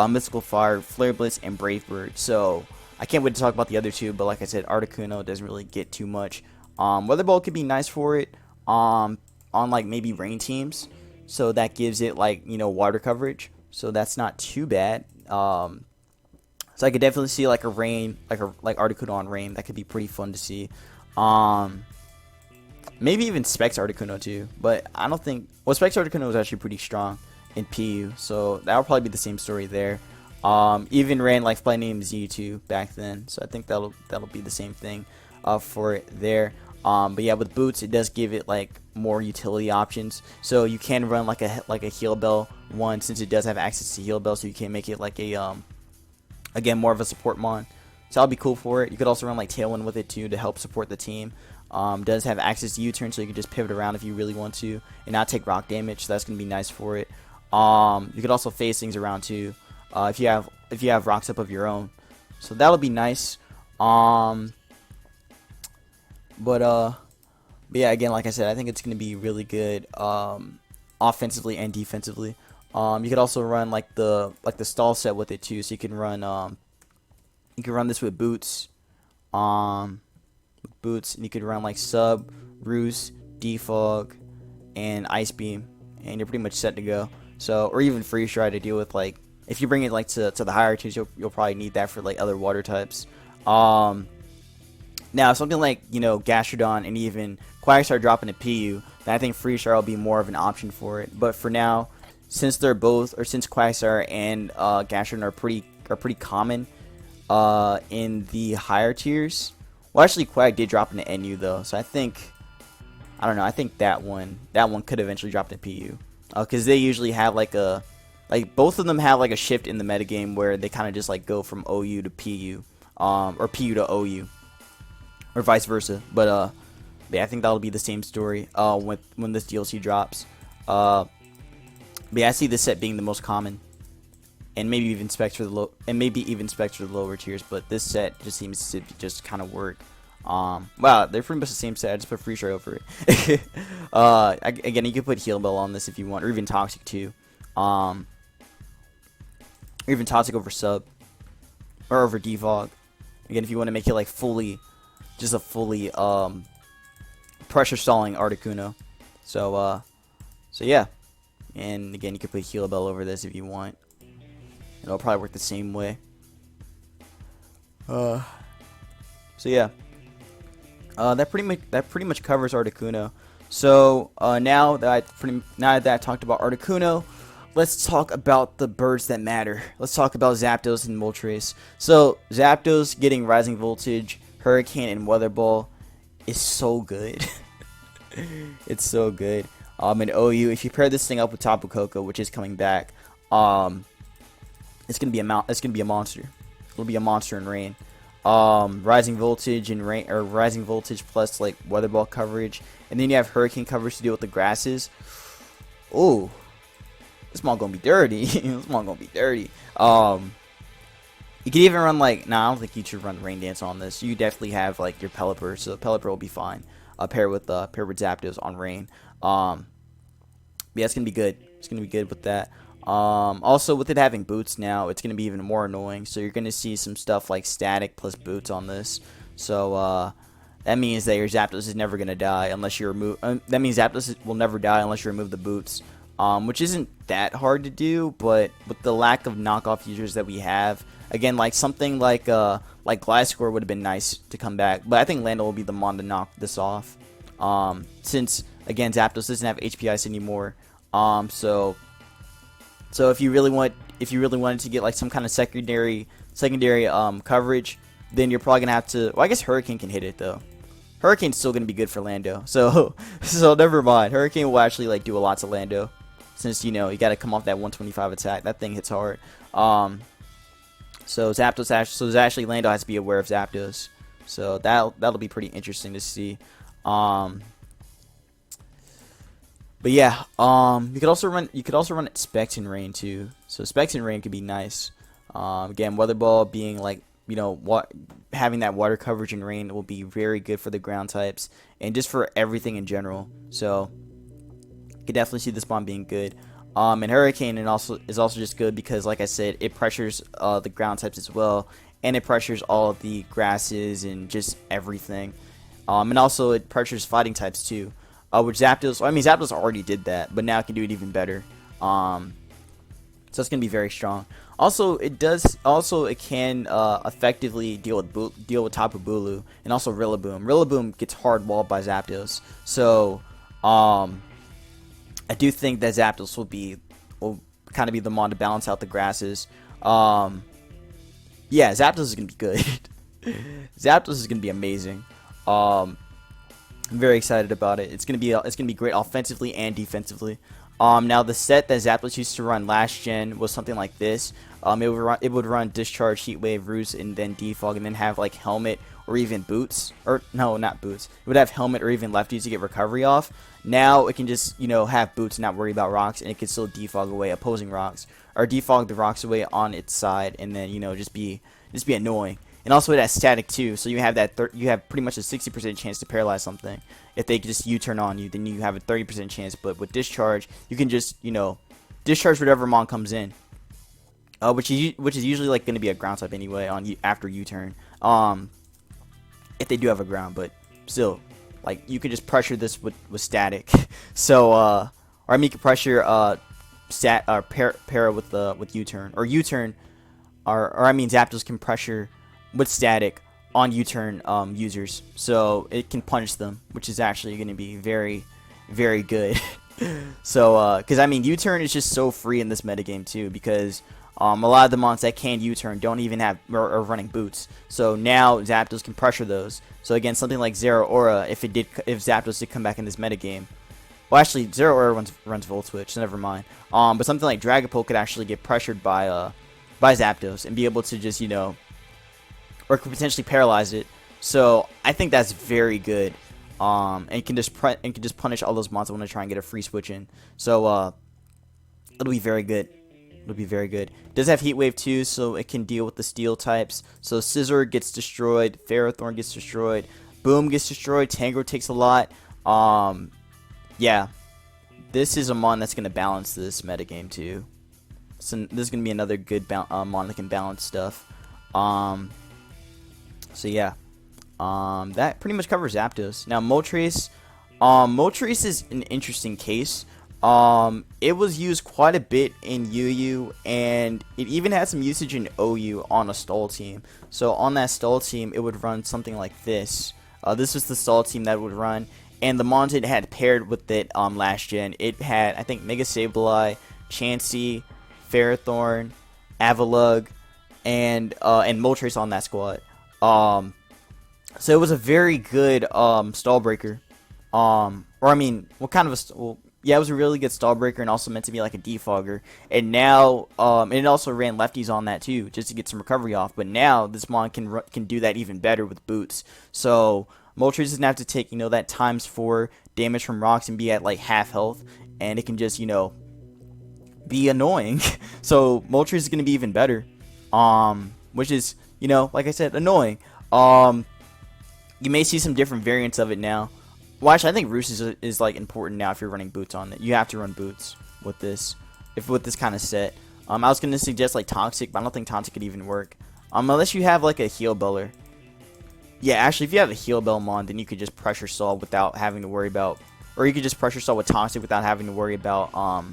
Mystical Fire, Flare Blitz, and Brave Bird. So I can't wait to talk about the other two, but like I said, Articuno doesn't really get too much. Weather Ball could be nice for it on like maybe rain teams, so that gives it like, you know, water coverage. So that's not too bad. So I could definitely see like a rain, like Articuno on rain. That could be pretty fun to see. Maybe even Specs Articuno too, but I don't think. Well, Specs Articuno was actually pretty strong in PU, so that will probably be the same story there. Even ran like Flying Z2 back then, so I think that'll be the same thing for it there. But yeah, with boots, it does give it like more utility options. So you can run like a Heal Bell one, since it does have access to Heal Bell, so you can make it like a again, more of a support mon. So that'll be cool for it. You could also run like Tailwind with it too to help support the team. Does have access to U-turn, so you can just pivot around if you really want to and not take rock damage. So that's gonna be nice for it. You could also phase things around too, if you have rocks up of your own. So that'll be nice. But yeah, again, like I said, I think it's gonna be really good, offensively and defensively. You could also run like the stall set with it too, so you can run this with boots, and you could run like Sub, Roost, Defog, and Ice Beam, and you're pretty much set to go. So, or even Freeze Dry to deal with, like, if you bring it like to the higher tiers, you'll probably need that for like other water types. Now something like, you know, Gastrodon and even Quagsire dropping a PU, then I think Freeze Dry will be more of an option for it. But for now, since they're both, or since Quagsire and Gastrodon are pretty common in the higher tiers. Well, actually, Quag did drop into NU though, so I think that one could eventually drop to PU, because they usually have like both of them have like a shift in the metagame where they kind of just like go from OU to PU, or PU to OU, or vice versa. But yeah, I think that'll be the same story when this DLC drops. But yeah, I see this set being the most common, and maybe even specs for the lower tiers. But this set just seems to just kind of work. Wow, they're pretty much the same set. I just put Freeze Dry over it. Again, you could put Heal Bell on this if you want, or even Toxic too. Or even Toxic over Sub, or over Defog. Again, if you want to make it like fully pressure stalling Articuno. So yeah. And again, you could put Heal Bell over this if you want. It'll probably work the same way. So yeah. That pretty much covers Articuno. So now that I talked about Articuno, let's talk about the birds that matter. Let's talk about Zapdos and Moltres. So Zapdos getting Rising Voltage, Hurricane, and Weather Ball is so good. It's so good. And OU, if you pair this thing up with Tapu Koko, which is coming back, it's gonna be a monster. It'll be a monster in rain. Rising Voltage and rain, or Rising Voltage plus like Weather Ball coverage, and then you have Hurricane coverage to deal with the grasses. Oh, this mall gonna be dirty. This mall gonna be dirty. You can even run like, I don't think you should run Rain Dance on this. You definitely have like your Pelipper, so Pelipper will be fine. Pair with Zapdos on rain. Yeah, it's gonna be good. It's gonna be good with that. Also, with it having boots now, it's gonna be even more annoying. So you're gonna see some stuff like static plus boots on this. So that means that your Zapdos is never gonna die unless you remove. That means Zapdos will never die unless you remove the boots, which isn't that hard to do. But with the lack of knockoff users that we have, again, like something like Gliscor would have been nice to come back. But I think Lando will be the mon to knock this off. Since again Zapdos doesn't have HP Ice anymore. So if you really wanted to get like some kind of secondary coverage, then you're probably gonna have to. Well, I guess Hurricane can hit it though. Hurricane's still gonna be good for Lando. So never mind. Hurricane will actually like do a lot to Lando, since you got to come off that 125 attack. That thing hits hard. So actually Lando has to be aware of Zapdos. So that'll be pretty interesting to see. But yeah, you could also run Specs in Rain too. So Specs in Rain could be nice. Again, Weather Ball being like, you know, what having that water coverage in rain will be very good for the ground types and just for everything in general. So you can definitely see this spawn being good. And Hurricane is also just good because, like I said, it pressures the ground types as well, and it pressures all of the grasses and just everything. And also it pressures fighting types too. Which Zapdos, I mean Zapdos already did that, but now it can do it even better. So it's gonna be very strong. Also, it can effectively deal with Tapu Bulu and also Rillaboom. Rillaboom gets hard walled by Zapdos, so I do think that Zapdos will kind of be the mon to balance out the grasses. Yeah, Zapdos is gonna be good. Zapdos is gonna be amazing. I'm very excited about it. It's gonna be great offensively and defensively. Now the set that Zapdos used to run last gen was something like this. It would run Discharge, Heat Wave, Roost, and then Defog, and then have like Helmet or even Boots, or no, not Boots. It would have Helmet or even Lefties to get recovery off. Now it can just, you know, have Boots and not worry about rocks, and it can still defog away opposing rocks, or defog the rocks away on its side, and then, you know, just be annoying. And also it has static too, so you have you have pretty much a 60% chance to paralyze something. If they just U-turn on you, then you have a 30% chance. But with Discharge, you can just, you know, discharge whatever mon comes in, which is usually like going to be a ground type anyway after U-turn. If they do have a ground, but still, like, you can just pressure this with static. So or I mean, you can pressure para with U-turn, or U-turn, or I mean Zapdos can pressure with static on U-turn users, so it can punish them, which is actually going to be very, very good. So because I mean U-turn is just so free in this metagame too, because a lot of the mons that can U-turn don't even have or running boots. So now Zapdos can pressure those. So again, something like Zeraora, if Zapdos did come back in this metagame, well, actually Zeraora runs Volt Switch, so never mind. But something like Dragapult could actually get pressured by Zapdos and be able to just, you know, or could potentially paralyze it. So I think that's very good. And can just punish all those monsters when they try and get a free switch in. So it'll be very good. It'll be very good. It does have Heat Wave too, so it can deal with the steel types. So Scizor gets destroyed, Ferrothorn gets destroyed, Boom gets destroyed, Tangrowth takes a lot. Yeah, this is a mon that's gonna balance this metagame too. So this is gonna be another good mon that can balance stuff. So yeah, that pretty much covers Zapdos. Now Moltres, Moltres is an interesting case. It was used quite a bit in UU, and it even had some usage in OU on a stall team. So on that stall team, it would run something like this. This was the stall team that would run, and the mons it had paired with it last gen. It had, I think, Mega Sableye, Chansey, Ferrothorn, Avalugg, and Moltres on that squad. So it was a very good stall breaker. Or I mean, what kind of a yeah, it was a really good stall breaker and also meant to be like a defogger. And now, and it also ran lefties on that too, just to get some recovery off. But now this mon can do that even better with boots. So Moltres doesn't have to take, you know, that ×4 damage from rocks and be at like half health, and it can just, you know, be annoying. So Moltres is gonna be even better, which is, you know, like I said, annoying. You may see some different variants of it now. Well, actually, I think Roost is like important now if you're running boots on it. You have to run boots with this, with this kind of set. I was gonna suggest like Toxic, but I don't think Toxic could even work. Unless you have like a Heal Beller. Yeah, actually, if you have a Heal Bell mon, then you could just pressure Saw without having to worry about, or you could just pressure Saw with Toxic without having to worry about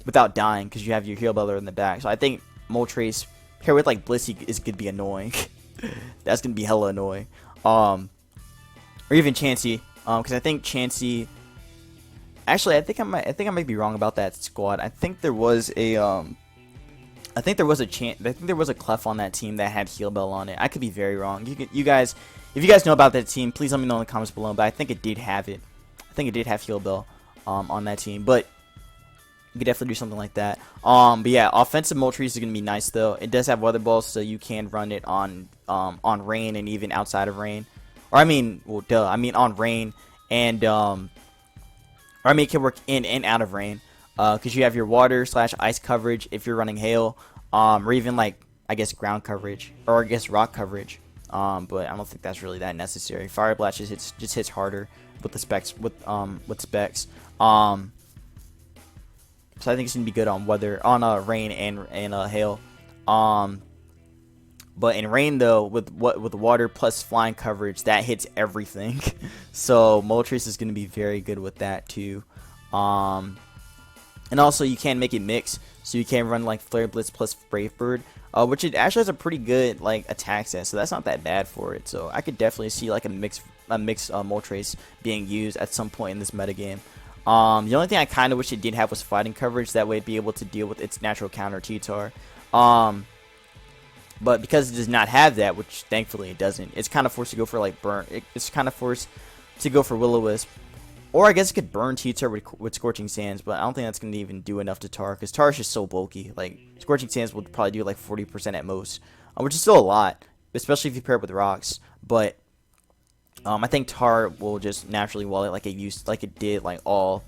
without dying, because you have your Heal Beller in the back. So I think Moltres paired with like Blissey is gonna be annoying. That's gonna be hella annoying. Or even Chansey. Because I think Chansey. Actually, I think I might be wrong about that squad. I think there was a I think there was a Clef on that team that had Heal Bell on it. I could be very wrong. You guys, if you guys know about that team, please let me know in the comments below. But I think it did have it. I think it did have Heal Bell on that team. But you could definitely do something like that. But yeah, offensive Moltres is gonna be nice though. It does have Weather Balls, so you can run it on rain and even outside of rain. Or I mean, well, on rain and or I mean, it can work in and out of rain. because you have your water slash ice coverage if you're running hail, or even like I guess ground coverage or I guess rock coverage. But I don't think that's really that necessary. Fire Blast just hits harder with the specs with specs. So I think it's gonna be good on weather on rain and hail. But in rain though, with water plus flying coverage, that hits everything. So Moltres is gonna be very good with that too. And also you can make it mix, so you can run like Flare Blitz plus Brave Bird, which it actually has a pretty good like attack set, so that's not that bad for it. So I could definitely see like a mix Moltres being used at some point in this metagame. The only thing I kind of wish it did have was fighting coverage. That way it'd be able to deal with its natural counter T-Tar. But because it does not have that, which thankfully it doesn't, it's kind of forced to go for like burn. It's kind of forced to go for Will-O-Wisp. Or I guess it could burn T-Tar with Scorching Sands, but I don't think that's going to even do enough to Tar, because Tar is just so bulky. Like, Scorching Sands would probably do like 40% at most, which is still a lot, especially if you pair it with rocks. But I think Tar will just naturally wall it like it did like all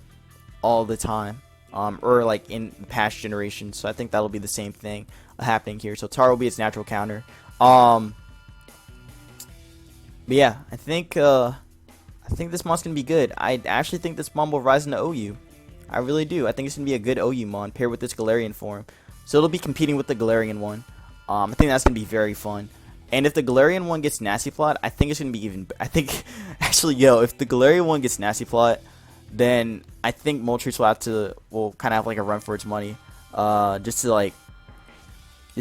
the time, or like in past generations. So I think that'll be the same thing happening here. So Tar will be its natural counter. But yeah, I think this mon's gonna be good. I actually think this mon will rise into OU. I really do. I think it's gonna be a good OU mon paired with this Galarian form. So it'll be competing with the Galarian one. I think that's gonna be very fun. And if the Galarian one gets Nasty Plot, I think it's gonna be even. I think actually, if the Galarian one gets Nasty Plot, then I think Moltres will kind of have like a run for its money, just to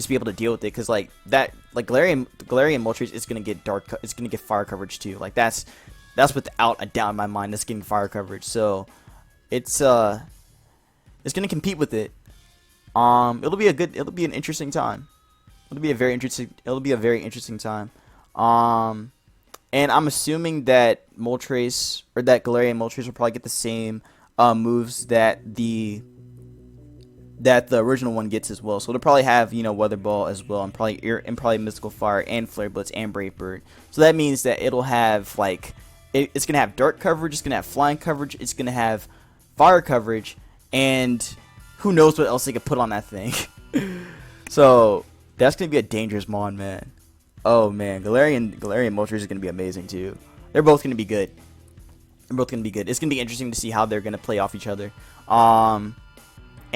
be able to deal with it, because like Galarian Moltres is gonna get it's gonna get fire coverage too. Like that's without a doubt in my mind. That's getting fire coverage, so it's gonna compete with it. It'll be an interesting time. It'll be a very interesting time. And I'm assuming that Moltres or that Galarian Moltres will probably get the same moves that the original one gets as well. So it'll probably have Weather Ball as well, and probably Mystical Fire and Flare Blitz and Brave Bird. So that means that it'll have it's gonna have Dark coverage, it's gonna have Flying coverage, it's gonna have Fire coverage, and who knows what else they could put on that thing. So that's gonna be a dangerous mon, man. Oh man, Galarian Moltres is gonna be amazing too. They're both gonna be good. It's gonna be interesting to see how they're gonna play off each other. And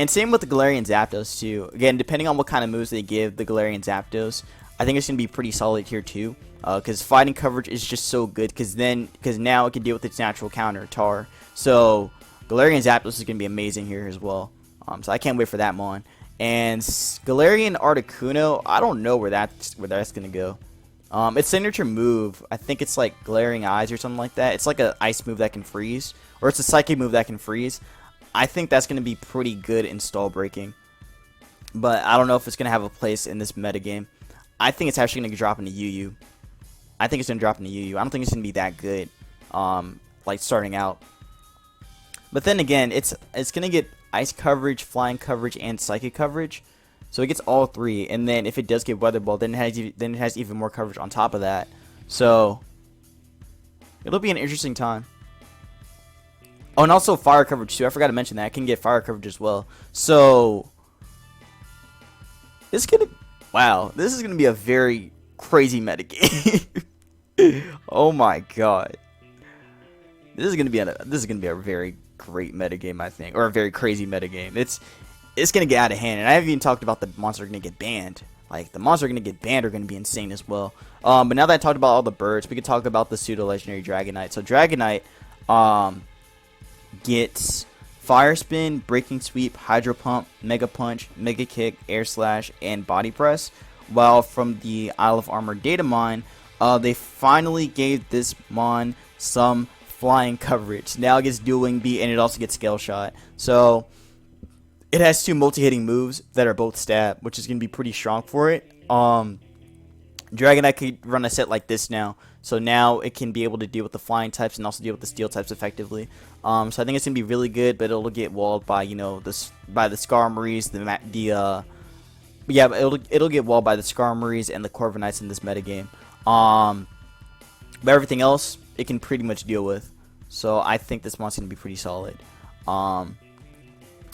same with the Galarian Zapdos too. Again, depending on what kind of moves they give the Galarian Zapdos, I think it's gonna be pretty solid here too. Because fighting coverage is just so good. Because now it can deal with its natural counter Tar. So Galarian Zapdos is gonna be amazing here as well. So I can't wait for that mon. And Galarian Articuno, I don't know where that's gonna go. Its signature move, I think it's like Glaring Eyes or something like that. It's like an ice move that can freeze, or it's a psychic move that can freeze. I think that's gonna be pretty good in stall breaking, but I don't know if it's gonna have a place in this metagame. I think it's actually gonna drop into UU. I think it's gonna drop into UU. I don't think it's gonna be that good, like starting out. But then again, it's gonna get ice coverage, flying coverage, and psychic coverage, so it gets all three. And then if it does get Weather Ball, then it has even more coverage on top of that. So it'll be an interesting time. Oh, and also fire coverage too. I forgot to mention that. I can get fire coverage as well. So this is gonna be a very crazy metagame. Oh my god. This is gonna be a very great metagame, I think, or a very crazy metagame. It's gonna get out of hand, and I haven't even talked about the monster gonna get banned. Like, the monster gonna get banned are gonna be insane as well. But now that I talked about all the birds, we can talk about the pseudo legendary Dragonite. So Dragonite gets Fire Spin, Breaking Sweep, Hydro Pump, Mega Punch, Mega Kick, Air Slash, and Body Press. While from the Isle of Armor data mine, they finally gave this mon some flying coverage. Now it gets Dual Wing Beat, and it also gets Scale Shot. So it has two multi-hitting moves that are both stab, which is going to be pretty strong for it. Dragonite could run a set like this now. So now it can be able to deal with the flying types and also deal with the steel types effectively. So I think it's going to be really good, but it'll get walled by, by the Skarmories, it'll get walled by the Skarmories and the Corviknights in this metagame. But everything else, it can pretty much deal with. So I think this monster's going to be pretty solid.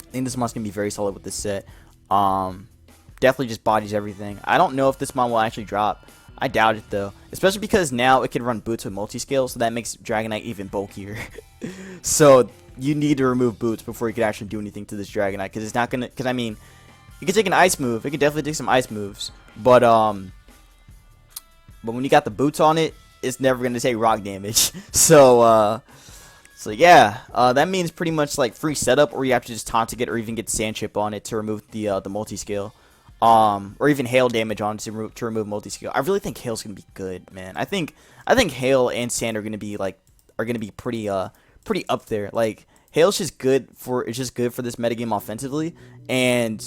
I think this mon's gonna be very solid with this set. Definitely just bodies everything. I don't know if this mon will actually drop. I doubt it though, especially because now it can run boots with multi-scale, so that makes Dragonite even bulkier. So you need to remove boots before you can actually do anything to this Dragonite, because it's not gonna. Because I mean, it can take an ice move. It can definitely take some ice moves, but when you got the boots on it, it's never gonna take rock damage. So yeah, that means pretty much like free setup, or you have to just taunt to get, or even get sand chip on it to remove the multi-scale. Or even hail damage on to remove multi-scale. I really think hail's gonna be good, man. I think hail and sand are gonna be pretty up there. Like hail's just good for this metagame offensively, and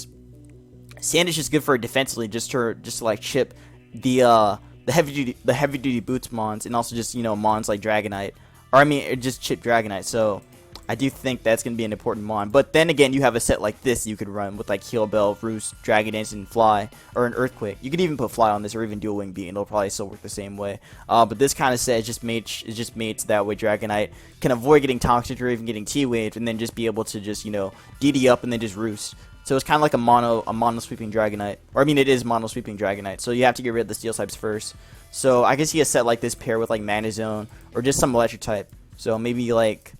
sand is just good for it defensively, just to like chip the heavy duty boots mons, and also just mons like Dragonite, or I mean just chip Dragonite. So I do think that's going to be an important mon. But then again, you have a set like this you could run with like Heal Bell, Roost, Dragon Dance, and Fly, or an Earthquake. You could even put Fly on this, or even Dual Wing Beat, and it'll probably still work the same way. But this kind of set is just made so that way Dragonite can avoid getting Toxic or even getting T-Waved, and then just be able to just DD up and then just Roost. So it's kind of like a mono sweeping Dragonite, or I mean it is mono sweeping Dragonite. So you have to get rid of the Steel types first. So I can see a set like this pair with like Mana Zone or just some Electric type. So maybe like.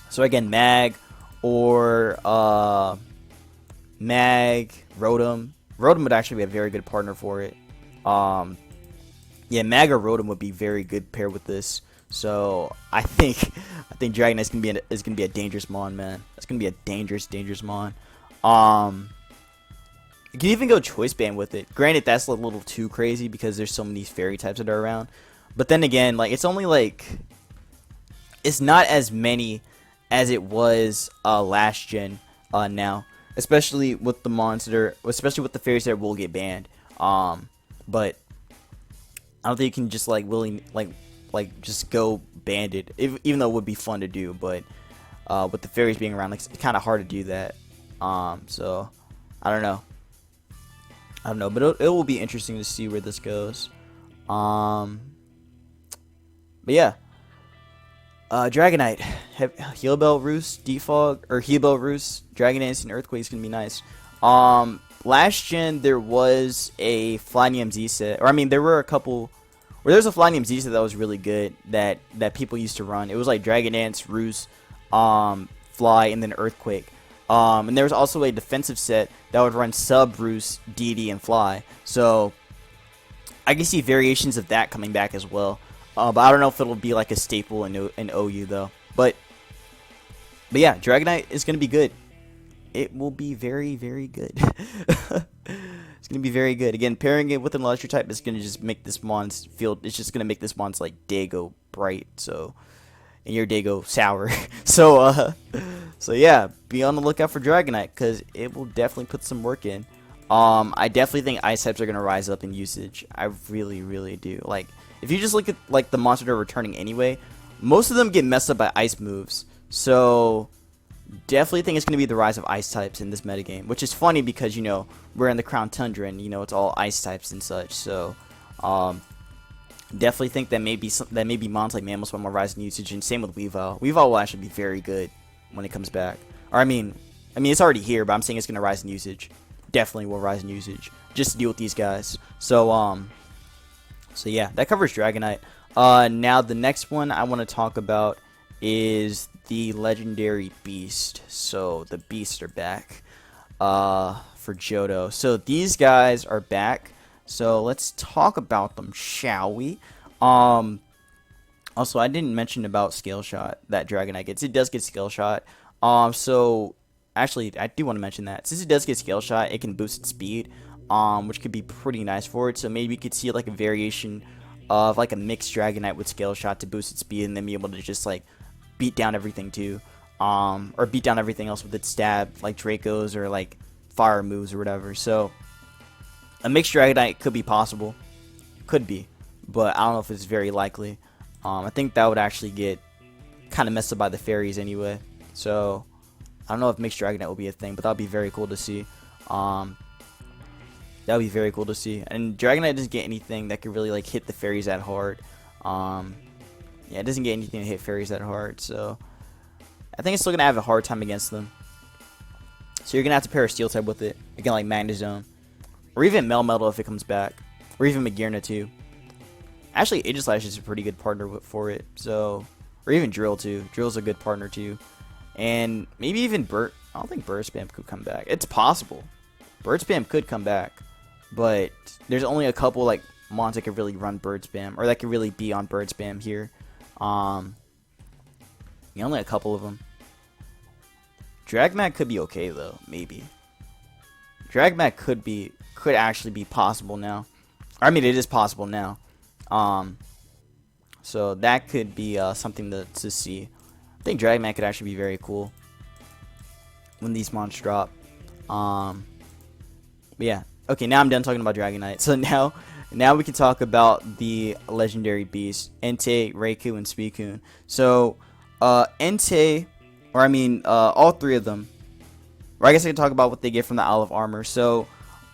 So again, Mag or Mag, Rotom. Rotom would actually be a very good partner for it. Yeah, Mag or Rotom would be very good pair with this. So I think Dragonite is gonna be a dangerous mon, man. It's gonna be a dangerous mon. You can even go Choice Band with it. Granted, that's a little too crazy because there's so many fairy types that are around. But then again, like it's only like it's not as many as it was last gen now, especially with the monster, especially with the fairies that will get banned. But I don't think you can just like just go banded, even though it would be fun to do. But with the fairies being around, like, it's kind of hard to do that. So I don't know, but it will be interesting to see where this goes. But yeah. Dragonite, Heal Bell, Roost, Defog, or Heal Bell, Roost, Dragon Dance, and Earthquake is gonna be nice. Last gen there was a Flynium Z set, or I mean there were a couple, where there's a Flynium Z set that was really good that people used to run. It was like Dragon Dance, Roost, Fly, and then Earthquake. And there was also a defensive set that would run Sub, Roost, DD, and Fly. So I can see variations of that coming back as well. But I don't know if it'll be like a staple in OU though. But yeah, Dragonite is gonna be good. It will be very, very good. It's gonna be very good. Again, pairing it with an Electric type is gonna just make this mon's field. It's just gonna make this mon's like day go bright. So, and your day go sour. So yeah, be on the lookout for Dragonite because it will definitely put some work in. I definitely think Ice types are gonna rise up in usage. I really, really do. Like. If you just look at like the monsters that are returning anyway, most of them get messed up by ice moves. So definitely think it's going to be the rise of ice types in this metagame, which is funny because we're in the Crown Tundra and it's all ice types and such. So definitely think that maybe mons like Mamoswine will rise in usage, and same with Weavile. Weavile will actually be very good when it comes back. Or I mean it's already here, but I'm saying it's going to rise in usage. Definitely will rise in usage just to deal with these guys. So yeah, that covers Dragonite. Now the next one I want to talk about is the legendary beast. So the beasts are back for Johto. So these guys are back. So let's talk about them, shall we? Also, I didn't mention about Scale Shot that Dragonite gets. It does get Scale Shot. So actually, I do want to mention that since it does get Scale Shot, it can boost its speed. Which could be pretty nice for it. So maybe you could see like a variation of like a mixed Dragonite with Scale Shot to boost its speed, and then be able to just like beat down everything too, or beat down everything else with its stab, like Dracos or like fire moves or whatever. So a mixed Dragonite could be possible, could be, but I don't know if it's very likely. I think that would actually get kind of messed up by the fairies anyway. So I don't know if mixed Dragonite will be a thing, but that would be very cool to see. That would be very cool to see. And Dragonite doesn't get anything that could really like hit the fairies that hard. Yeah, it doesn't get anything to hit fairies that hard. So I think it's still gonna have a hard time against them. So you're gonna have to pair a Steel type with it. Again, like Magnezone, or even Melmetal if it comes back, or even Magearna too. Actually, Aegislash is a pretty good partner for it. So, or even Drill too. Drill's a good partner too, and maybe even Bird. I don't think Bird Spam could come back. It's possible. Bird Spam could come back, but there's only a couple like mons that could really run Bird Spam, or that could really be on Bird Spam here. Yeah, only a couple of them. Dragmat could be okay though, maybe. Dragmat could actually be possible now. I mean, it is possible now. So that could be something to see. I think Dragmat could actually be very cool when these mons drop. But yeah. Okay, now I'm done talking about Dragonite. So now we can talk about the legendary beasts, Entei, Raikou, and Suicune. So Entei, or I mean all three of them. Or I guess I can talk about what they get from the Isle of Armor. So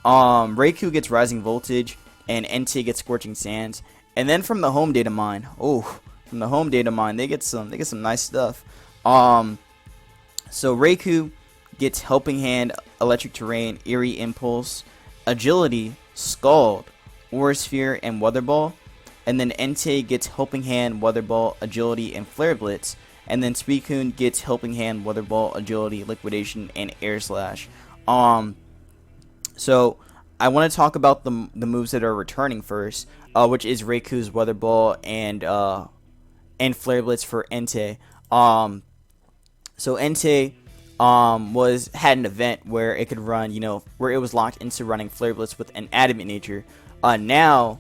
Raikou gets Rising Voltage, and Entei gets Scorching Sands. And then from the home data mine, from the home data mine, they get some nice stuff. So Raikou gets Helping Hand, Electric Terrain, Eerie Impulse, Agility, Scald, Aura Sphere, and Weather Ball. And then Entei gets Helping Hand, Weather Ball, Agility, and Flare Blitz. And then Suicune gets Helping Hand, Weather Ball, Agility, Liquidation, and Air Slash. So I want to talk about the moves that are returning first, which is Raikou's Weather Ball and Flare Blitz for Entei. So Entei had an event where it could run, where it was locked into running Flare Blitz with an Adamant nature. Now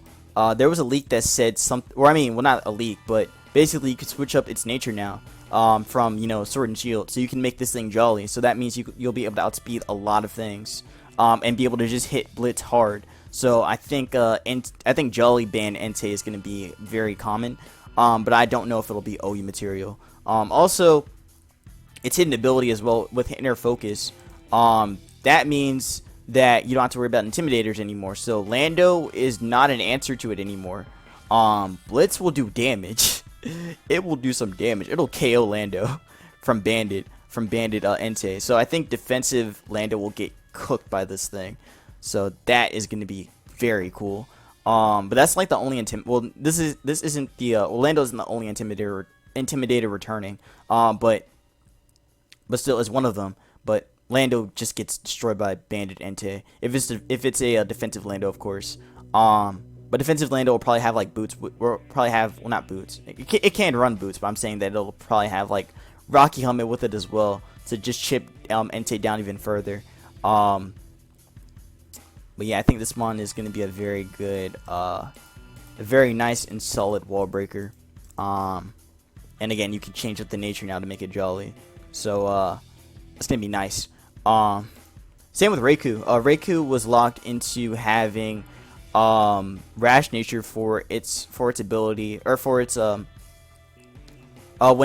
there was a leak that said something, or I mean, well, not a leak, but basically you could switch up its nature now. From Sword and Shield, so you can make this thing Jolly. So that means you'll be able to outspeed a lot of things, and be able to just hit Blitz hard. So I think Jolly banned Entei is going to be very common, but I don't know if it'll be OU material. Also, its hidden ability as well with Inner Focus. That means that you don't have to worry about Intimidators anymore. So Lando is not an answer to it anymore. Blitz will do damage. It will do some damage. It'll KO Lando from Bandit Entei. So I think defensive Lando will get cooked by this thing. So that is going to be very cool. But that's like the only well, this isn't the Lando isn't the only intimidator returning. But still is one of them. But Lando just gets destroyed by Bandit Entei. If it's a defensive Lando, of course. But defensive Lando will probably have like boots, or probably have, well, not boots. It can run boots, but I'm saying that it'll probably have like Rocky Helmet with it as well to just chip Entei down even further. But yeah, I think this mon is going to be a very good, a very nice and solid wall breaker. And again, you can change up the nature now to make it Jolly. So it's going to be nice. Same with Raikou. Raikou was locked into having Rash nature for its ability, or for its when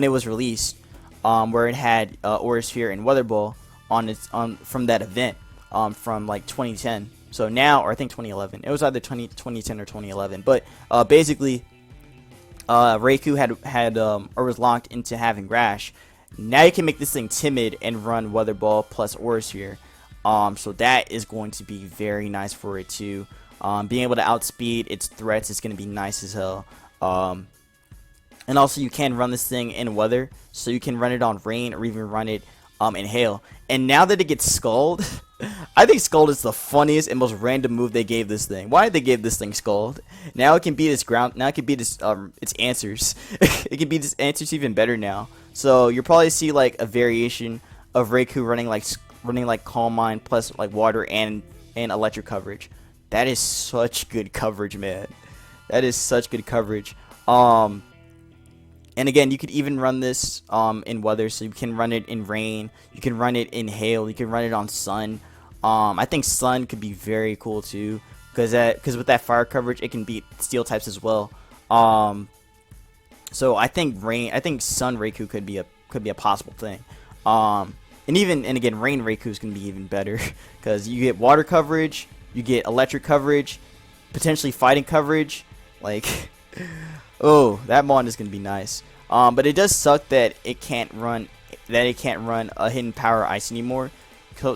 it was released, where it had Aura Sphere and Weather Ball from that event from like 2010. So now, or I think 2011. It was either 2010 or 2011. But basically, Raikou had or was locked into having Rash. Now you can make this thing timid and run Weather Ball plus Aura Sphere. So that is going to be very nice for it too. Being able to outspeed its threats is going to be nice as hell. And also you can run this thing in weather, so you can run it on rain or even run it in hail. And now that it gets Scald, I think Scald is the funniest and most random move they gave this thing. Why did they give this thing Scald? Now it can beat its ground. Now it can beat its answers. It can beat its answers even better now. So you'll probably see like a variation of Raikou running like Calm Mind plus like water and electric coverage. That is such good coverage, man. That is such good coverage. And again, you could even run this in weather, so you can run it in rain, you can run it in hail, you can run it on sun. I think sun could be very cool too, because with that fire coverage, it can beat steel types as well. So I think sun Raikou could be a possible thing. And again, rain Raikou is gonna be even better because you get water coverage. You get electric coverage, potentially fighting coverage. Like, oh, that mon is gonna be nice. But it does suck that it can't run a hidden power ice anymore.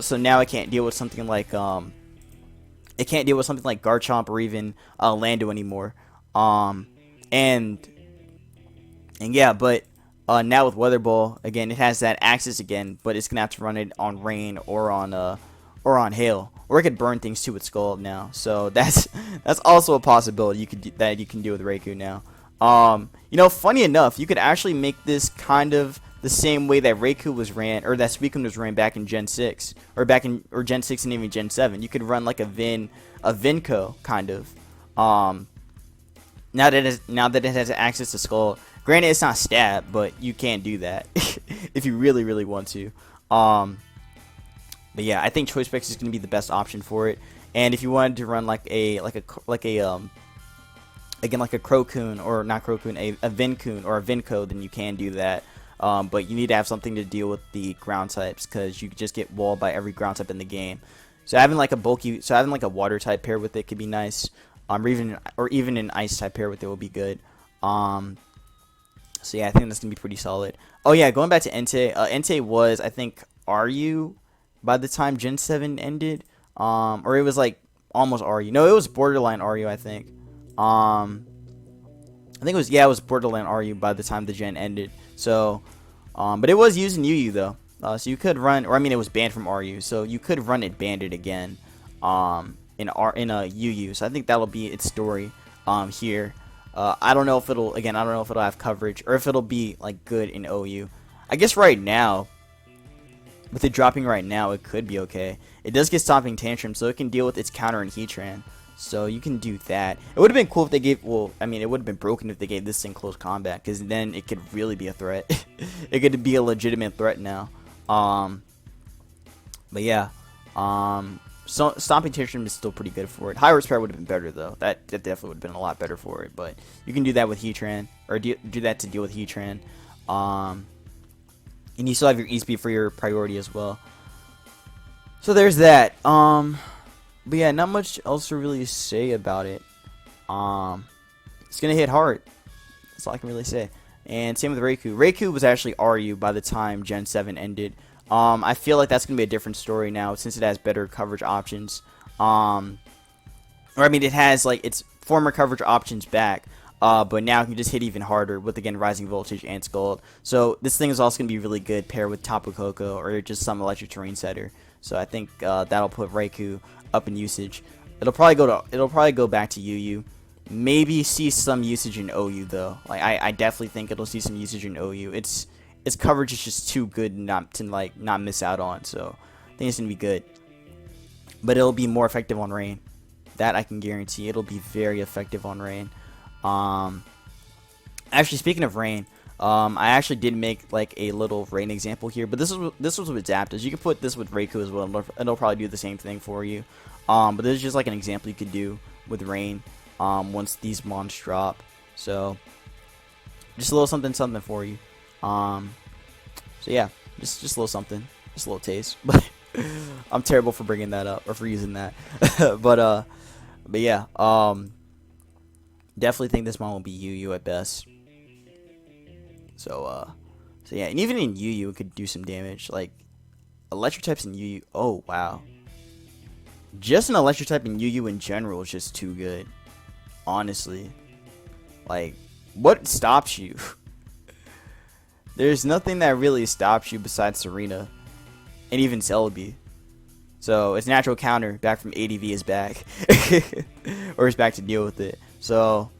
So now it can't deal with something like Garchomp or even Lando anymore. And yeah, but now with Weather Ball again, it has that access again, but it's gonna have to run it on Rain or on Hail, or it could burn things too with Scald now. So that's also a possibility you can do with Raikou now. You know, funny enough, you could actually make this kind of the same way that Raikou was ran, or that Suicune was ran back in Gen 6, or Gen 6 and even Gen 7. You could run like a Vinco kind of. Now that it has access to Scald. Granted, it's not stat, but you can do that if you really, really want to. But yeah, I think Choice Specs is going to be the best option for it. And if you wanted to run like a Crocoon, or not Crocoon, a Vincoon or a Vinco, then you can do that. But you need to have something to deal with the ground types, because you just get walled by every ground type in the game. So having like a water type pair with it could be nice. Or even an ice type pair with it will be good. So yeah, I think that's gonna be pretty solid. Oh yeah, going back to Entei. Entei was, I think, RU by the time Gen 7 ended. Or it was like almost RU. No, it was borderline RU, I think. I think it was borderline RU by the time the gen ended. So, but it was used in UU though. So you could run, or I mean, it was banned from RU, so you could run it banded again. In a UU. So I think that'll be its story. Here. I don't know if it'll have coverage, or if it'll be like good in OU. I guess right now, with it dropping right now, it could be okay. It does get Stomping Tantrum, so it can deal with its counter and Heatran. So you can do that. It would have been cool if they gave, well, I mean, it would have been broken if they gave this thing close combat, because then it could really be a threat. It could be a legitimate threat now. But yeah. So Stomping Tantrum is still pretty good for it. High Horsepower would have been better though. That definitely would have been a lot better for it. But you can do that with Heatran, or do that to deal with Heatran. And you still have your E-Speed for your priority as well. So there's that. But yeah, not much else to really say about it. It's gonna hit hard. That's all I can really say. And same with Raikou. Raikou was actually RU by the time Gen 7 ended. I feel like that's going to be a different story now, since it has better coverage options. Or I mean, it has like its former coverage options back, but now it can just hit even harder with, again, Rising Voltage and Scald. So this thing is also going to be really good paired with Tapu Koko or just some electric terrain setter. So I think that'll put Raikou up in usage. It'll probably go back to UU. Maybe see some usage in OU though. Like I definitely think it'll see some usage in OU. Its coverage is just too good not miss out on. So I think it's gonna be good. But it'll be more effective on Rain. That I can guarantee. It'll be very effective on Rain. Actually, speaking of Rain, I actually did make like a little Rain example here, but this was with Zapdos. You can put this with Raikou as well, and it'll probably do the same thing for you. But this is just like an example you could do with Rain once these mons drop. So just a little something for you. So yeah, just a little something, just a little taste. But I'm terrible for bringing that up or for using that. but yeah, definitely think this mon will be UU at best. So yeah, and even in UU it could do some damage. Like electric types in UU. Oh wow, just an electric type in UU in general is just too good. Honestly, like what stops you? There's nothing that really stops you besides Serena, and even Celebi. So its natural counter back from ADV is back, or is back to deal with it. So,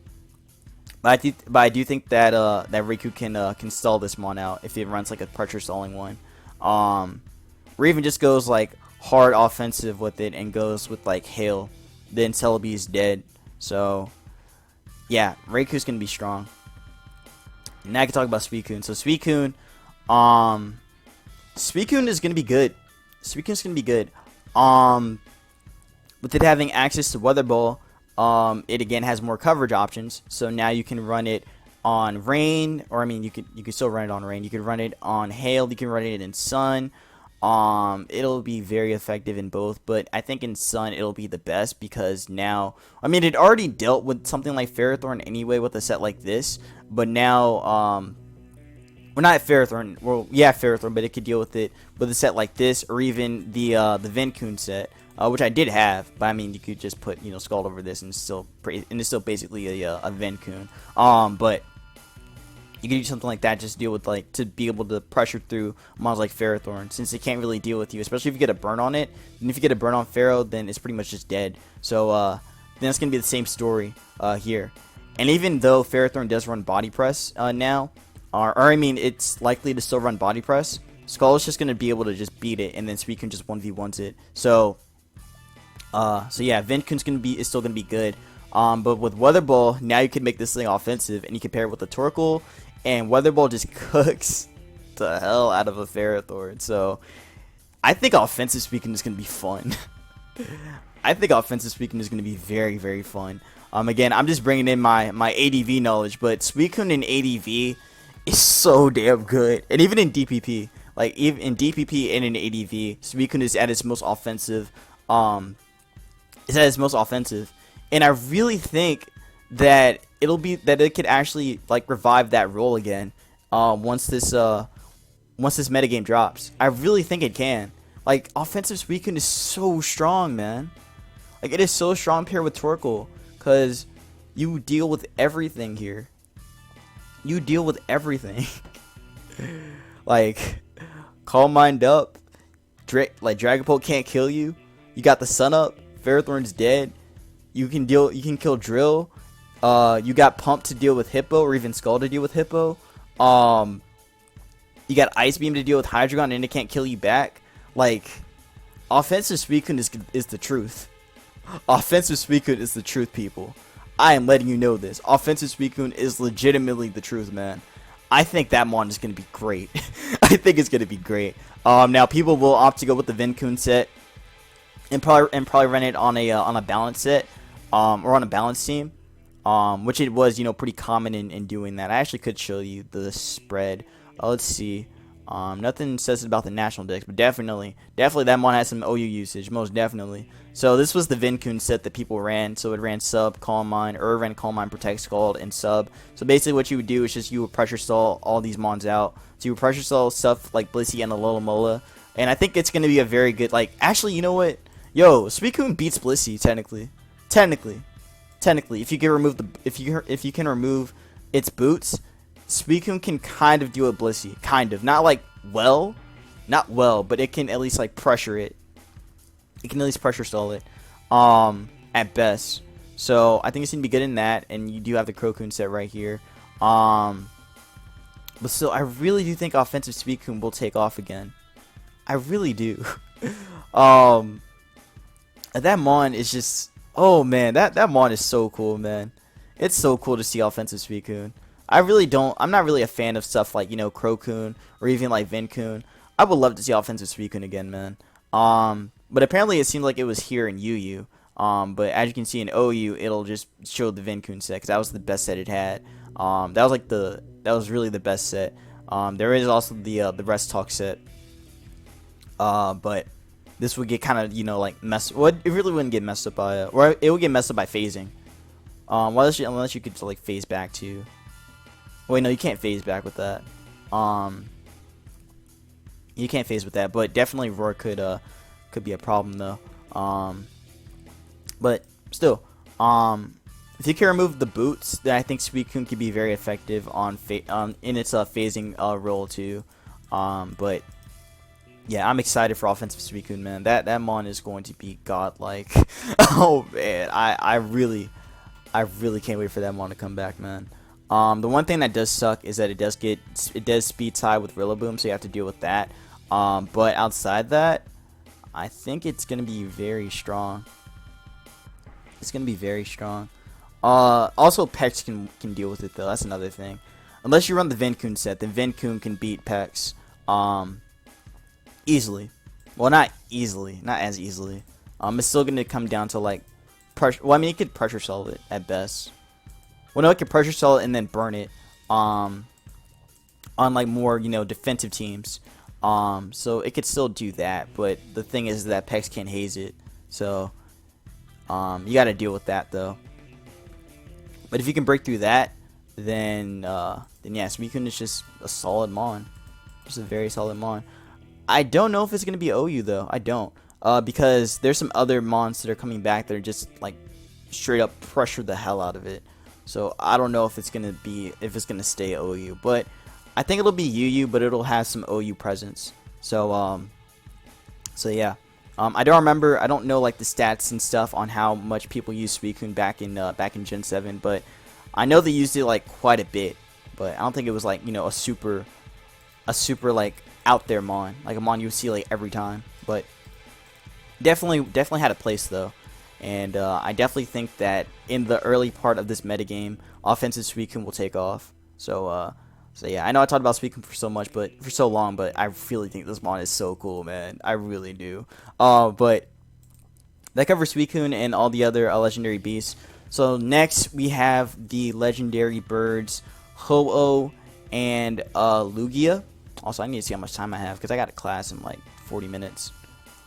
but I do think that that Raikou can stall this mon out if it runs like a pressure stalling one, or even just goes like hard offensive with it and goes with like Hail. Then Celebi is dead. So yeah, Raikou's gonna be strong. Now I can talk about Suicune. So Suicune is gonna be good. Suicune's gonna be good. With it having access to Weather Ball, it again has more coverage options. So now you can run it on Rain, or I mean you can still run it on Rain. You can run it on Hail. You can run it in Sun. It'll be very effective in both, but I think in Sun it'll be the best because now, I mean, it already dealt with something like Ferrothorn anyway with a set like this, but now, Well, not Ferrothorn. Well, yeah, Ferrothorn, but it could deal with it with a set like this, or even the Vincoon set, which I did have. But I mean, you could just put Scald over this, and it's still basically a Vincoon. But you could do something like that, just deal with to be able to pressure through mons like Ferrothorn, since it can't really deal with you, especially if you get a burn on it. And if you get a burn on Ferro, then it's pretty much just dead. So then it's gonna be the same story here. And even though Ferrothorn does run Body Press now. Or I mean, it's likely to still run Body Press. Skull is just going to be able to just beat it, and then Suicune just 1v1s it. So yeah, Vincoon's is still going to be good. But with Weather Ball, now you can make this thing offensive, and you can pair it with the Torkoal, and Weather Ball just cooks the hell out of a Ferrothorn. So I think offensive Suicune is going to be fun. I think offensive Suicune is going to be very, very fun. Again, I'm just bringing in my ADV knowledge, but Suicune in ADV is so damn good. And even in DPP, even in DPP and in ADV, Suicune is at its most offensive. And I really think that it could actually revive that role again once this metagame drops. I really think it can. Offensive Suicune is so strong, man. It is so strong paired with Torkoal, because you deal with everything here. You deal with everything. Calm Mind up. Dragapult can't kill you. You got the Sun up. Ferrothorn's dead. You can kill Drill. You got Pump to deal with Hippo, or even Skull to deal with Hippo. You got Ice Beam to deal with Hydreigon, and it can't kill you back. Offensive Suicune is the truth. Offensive Suicune is the truth, people. I am letting you know this. Offensive Suicune is legitimately the truth, man. I think that mon is going to be great. I think it's going to be great. Now people will opt to go with the Vincoon set and probably run it on a balance set, or on a balance team, which it was pretty common in doing that. I actually could show you the spread. Let's see. Nothing says about the national decks, but definitely that mon has some OU usage, most definitely. So this was the Vincoon set that people ran. So it ran Sub, Calm Mind, or it ran Calm Mind, Protect, Scald, and Sub. So basically what you would do is just you would pressure stall all these mons out. So you would pressure stall stuff like Blissey and the Alomomola. And I think it's going to be a very good, actually, you know what? Yo, Suicune beats Blissey, technically. Technically. If you can remove if you can remove its boots, Suicune can kind of deal with Blissey. Kind of. Not well, but it can at least pressure it. It can at least pressure stall it. At best. So I think it's gonna be good in that, and you do have the Crocoon set right here. But still, I really do think offensive Suicune will take off again. I really do. That mon is just, oh man, that mon is so cool, man. It's so cool to see offensive Suicune. I'm not really a fan of stuff like, Crocoon or even Vincoon. I would love to see offensive Suicune again, man. But apparently it seemed like it was here in UU. But as you can see in OU, it'll just show the Vincoon set, because that was the best set it had. That was really the best set. There is also the Rest Talk set. But this would get kind of, messed. Well, it really wouldn't get messed up by, or it would get messed up by phasing. Unless you could phase back to. Wait, no, you can't phase back with that. You can't phase with that, but definitely Roar could be a problem though. But still, if you can remove the boots, then I think Suicune could be very effective in its phasing role too. But yeah, I'm excited for offensive Suicune, man. That mon is going to be godlike. Oh man, I really can't wait for that mon to come back, man. The one thing that does suck is that it does speed tie with Rillaboom, so you have to deal with that. But outside that, I think it's gonna be very strong. It's gonna be very strong. Also Pex can deal with it though. That's another thing. Unless you run the Vincoon set, then Vincoon can beat Pex easily. Well, not easily, not as easily. It's still gonna come down to pressure. Well, I mean, it could pressure solve it at best. Well, no, it could pressure solve it and then burn it. On more defensive teams. So it could still do that, but the thing is that Pex can't haze it. So you got to deal with that though. But if you can break through that, then yeah, Suicune is just a solid mon. Just a very solid mon. I don't know if it's gonna be OU though. I don't. Because there's some other mons that are coming back that are just like straight up pressure the hell out of it. So I don't know if it's gonna stay OU, but I think it'll be UU, but it'll have some OU presence. So yeah. I don't remember. I don't know like the stats and stuff on how much people use Suicune back in Gen 7, but I know they used it like quite a bit. But I don't think it was like, you know, a super like out there mon, like a mon you would see like every time. But definitely had a place though, and I definitely think that in the early part of this metagame, offensive Suicune will take off. So yeah, I know I talked about Suicune for so long, but I really think this mon is so cool, man. I really do. But that covers Suicune and all the other legendary beasts. So next we have the legendary birds, Ho-Oh and Lugia. Also, I need to see how much time I have because I got a class in like 40 minutes.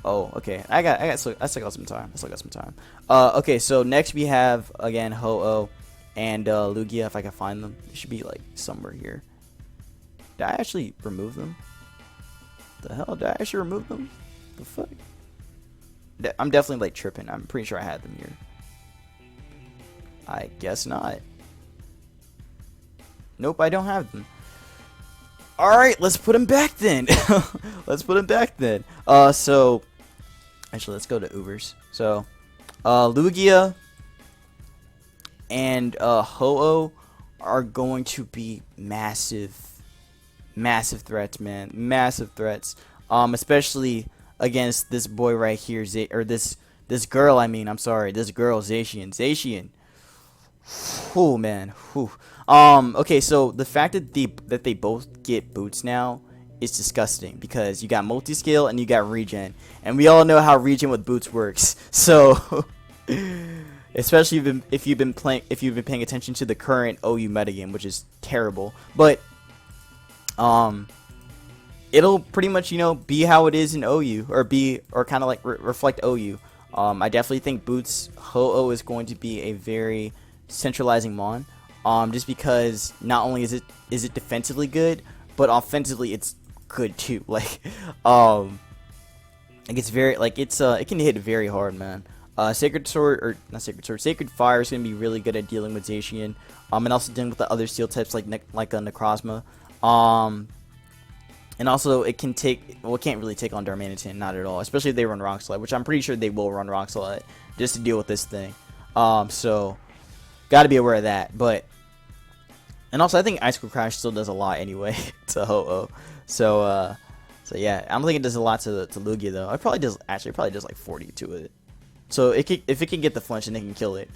Oh, okay. I still got some time. Okay, so next we have again Ho-Oh and Lugia. If I can find them, they should be like somewhere here. Did I actually remove them? The hell? Did I actually remove them? The fuck? I'm definitely like tripping. I'm pretty sure I had them here. I guess not. Nope, I don't have them. Alright, let's put them back then. So actually, let's go to Ubers. So Lugia and Ho-Oh are going to be massive threats, man. Massive threats. Especially against this boy right here, this girl. I mean, I'm sorry, this girl, Zacian. Whew, man. Whew. Okay, so the fact that they both get boots now is disgusting because you got multi-scale and you got regen, and we all know how regen with boots works. So especially if you've been paying attention to the current OU metagame, which is terrible, but it'll pretty much, you know, be how it is in OU, or kind of like reflect OU. I definitely think boots Ho-Oh is going to be a very centralizing mon, just because not only is it defensively good, but offensively it's good too. Like it's very it can hit very hard, man. Sacred Fire is gonna be really good at dealing with Zacian, and also dealing with the other steel types like Necrozma. And also it can't really take on Darmanitan, not at all, especially if they run Rock Slide, which I'm pretty sure they will run Rock Slide just to deal with this thing. So got to be aware of that. And also I think Ice Cold Crash still does a lot anyway to Ho-Oh. So yeah, I don't think it does a lot to Lugia though. It probably does like 40 to it. So if it can get the flinch, then it can kill it.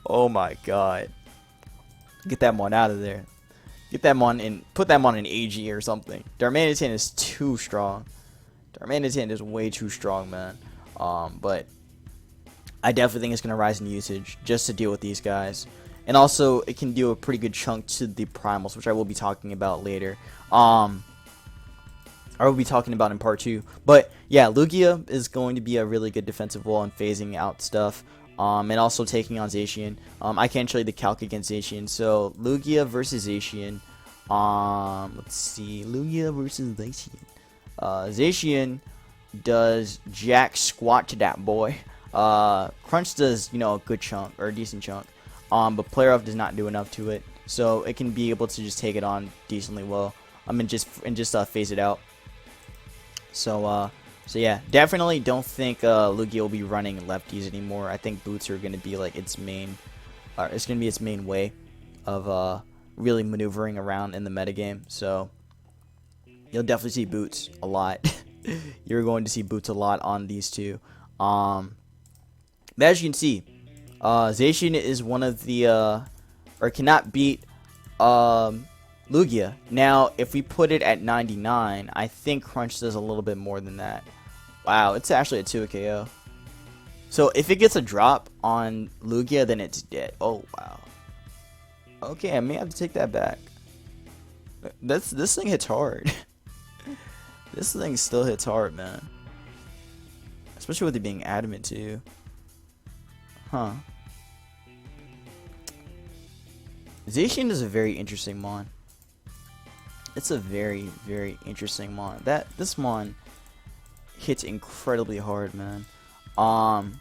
Oh my god. Get that mon out of there. Get that mon and put that mon in AG or something. Darmanitan is too strong. Darmanitan is way too strong, man. But I definitely think it's going to rise in usage just to deal with these guys. And also, it can do a pretty good chunk to the primals, which I will be talking about later. I will be talking about in part 2. But yeah, Lugia is going to be a really good defensive wall and phasing out stuff. And also taking on Zacian. I can't show you the calc against Zacian. So Lugia versus Zacian. Let's see. Lugia versus Zacian. Zacian does jack squat to that boy. Crunch does, you know, a good chunk or a decent chunk. But Player Off does not do enough to it. So it can be able to just take it on decently well. And just phase it out. So yeah, definitely don't think Lugia will be running lefties anymore. I think boots are going to be like its main way of really maneuvering around in the metagame. So you'll definitely see boots a lot. You're going to see boots a lot on these two. But as you can see, Zacian is one of the or cannot beat Lugia. Now, if we put it at 99, I think Crunch does a little bit more than that. Wow, it's actually a 2 KO. So if it gets a drop on Lugia, then it's dead. Oh wow. Okay, I may have to take that back. This thing hits hard. This thing still hits hard, man. Especially with it being adamant too. Huh. Zacian is a very interesting mon. It's a very, very interesting mon. This mon hits incredibly hard, man. And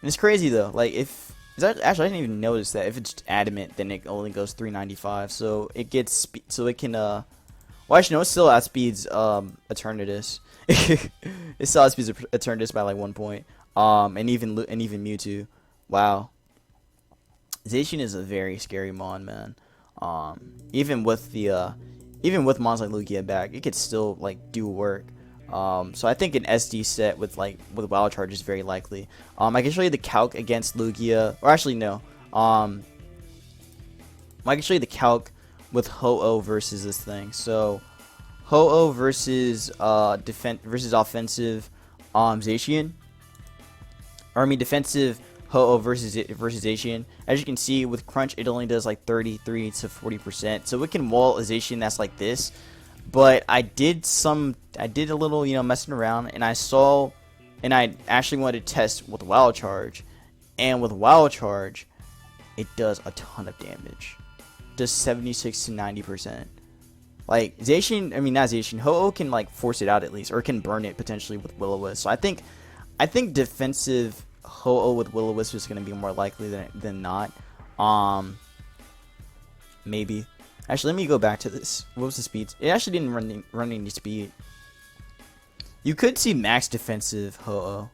it's crazy though. Like actually I didn't even notice that if it's adamant, then it only goes 395. So it gets so it can well, actually no, it still outspeeds Eternatus. It still outspeeds Eternatus by like 1 point. And even Mewtwo. Wow. Zacian is a very scary mon, man. Even with mons like Lugia back, it could still like do work. So I think an SD set with Wild Charge is very likely. I can show you the calc against Lugia, or actually no. I can show you the calc with Ho-Oh versus this thing. So Ho-Oh versus offensive Zacian. Or I mean defensive Ho-Oh versus Zacian. As you can see, with Crunch, it only does like 33 to 40%. So it can wall a Zacian that's like this. But I did a little, messing around, and I actually wanted to test with Wild Charge. And with Wild Charge, it does a ton of damage. It does 76 to 90%. Like, Zacian, I mean, not Zacian, Ho-Oh can, like, force it out at least, or can burn it potentially with Will-O-Wisp. So I think defensive Ho-Oh with Will-O-Wisp is going to be more likely than not. Maybe. Actually, let me go back to this. What was the speed? It actually didn't run any speed. You could see max defensive Ho-Oh,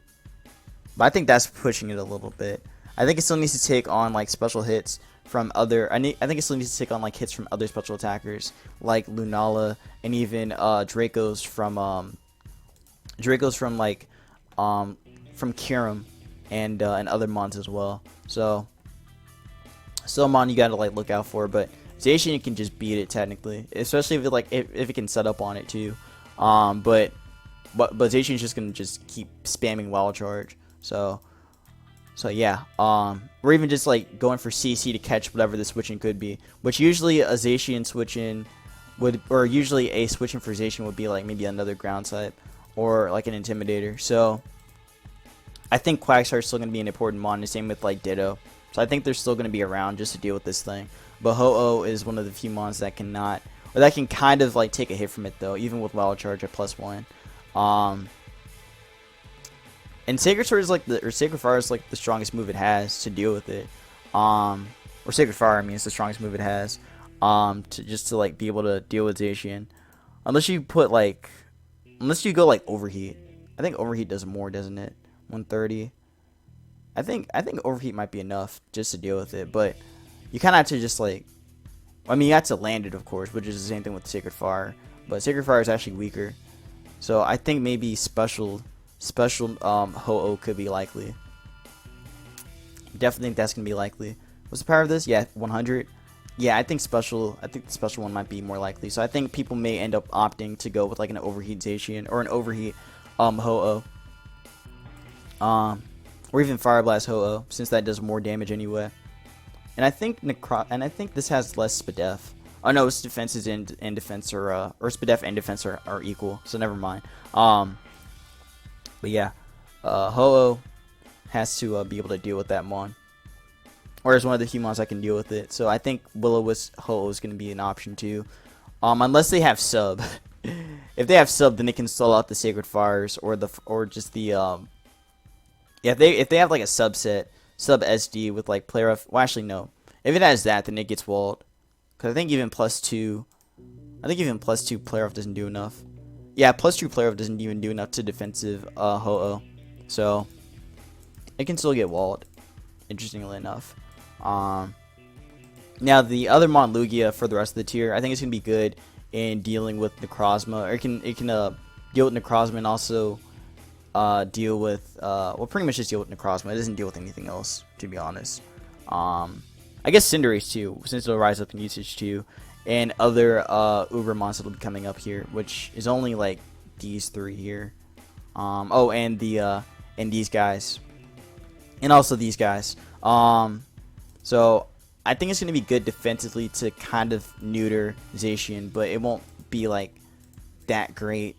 but I think that's pushing it a little bit. I think it still needs to take on like special hits from other. I think it still needs to take on like hits from other special attackers like Lunala and even Dracos from Kyurem and other mons as well. So still a mon you gotta like look out for, but Zacian can just beat it technically, especially if it can set up on it too. But Zacian's just gonna keep spamming Wild Charge. So yeah. We're even just like going for CC to catch whatever the switching could be, which usually a Zacian switching usually a switching for Zacian would be like maybe another ground type or like an Intimidator. So I think Quagsire is still gonna be an important mon. The same with like Ditto. So I think they're still gonna be around just to deal with this thing. But Ho-Oh is one of the few mons that cannot, or that can kind of like take a hit from it though, even with Wild Charge at +1. And Sacred Sword is Sacred Fire is like the strongest move it has to deal with it. Or Sacred Fire, I mean, it's the strongest move it has. To like be able to deal with Zacian, unless you go like Overheat. I think Overheat does more, doesn't it? 130. I think Overheat might be enough just to deal with it, but you kind of have to just like, I mean, you have to land it, of course, which is the same thing with Sacred Fire, but Sacred Fire is actually weaker. So I think maybe special Ho-Oh could be likely. Definitely think that's gonna be likely. What's the power of this? Yeah, 100. Yeah, I think the special one might be more likely. So I think people may end up opting to go with like an Overheat Zacian or an Overheat Ho-Oh. Or even Fire Blast Ho-Oh, since that does more damage anyway. And I think this has less SPDEF. Oh no, its defenses and defense or SPDEF and defense are equal, so never mind. But yeah, Ho-Oh has to be able to deal with that mon. Or as one of the few mons that can deal with it. So I think Will-O-Wisp Ho-Oh is going to be an option too. Unless they have sub. If they have sub, then they can stall out the Sacred Fires or just the yeah, if they have like a subset, sub SD with like player of, well actually no. If it has that, then it gets walled. Cause I think even +2 player off doesn't do enough. Yeah, +2 player off doesn't even do enough to defensive Ho-Oh. So it can still get walled, interestingly enough. Now the other mon Lugia for the rest of the tier, I think it's gonna be good in dealing with Necrozma, or it can deal with Necrozma and also deal with well, pretty much just deal with Necrozma. It doesn't deal with anything else, to be honest. I guess Cinderace too, since it'll rise up in usage too, and other Uber monsters will be coming up here, which is only like these three here. Oh, and these guys, and also these guys. So I think it's gonna be good defensively to kind of neuter Zacian, but it won't be like that great.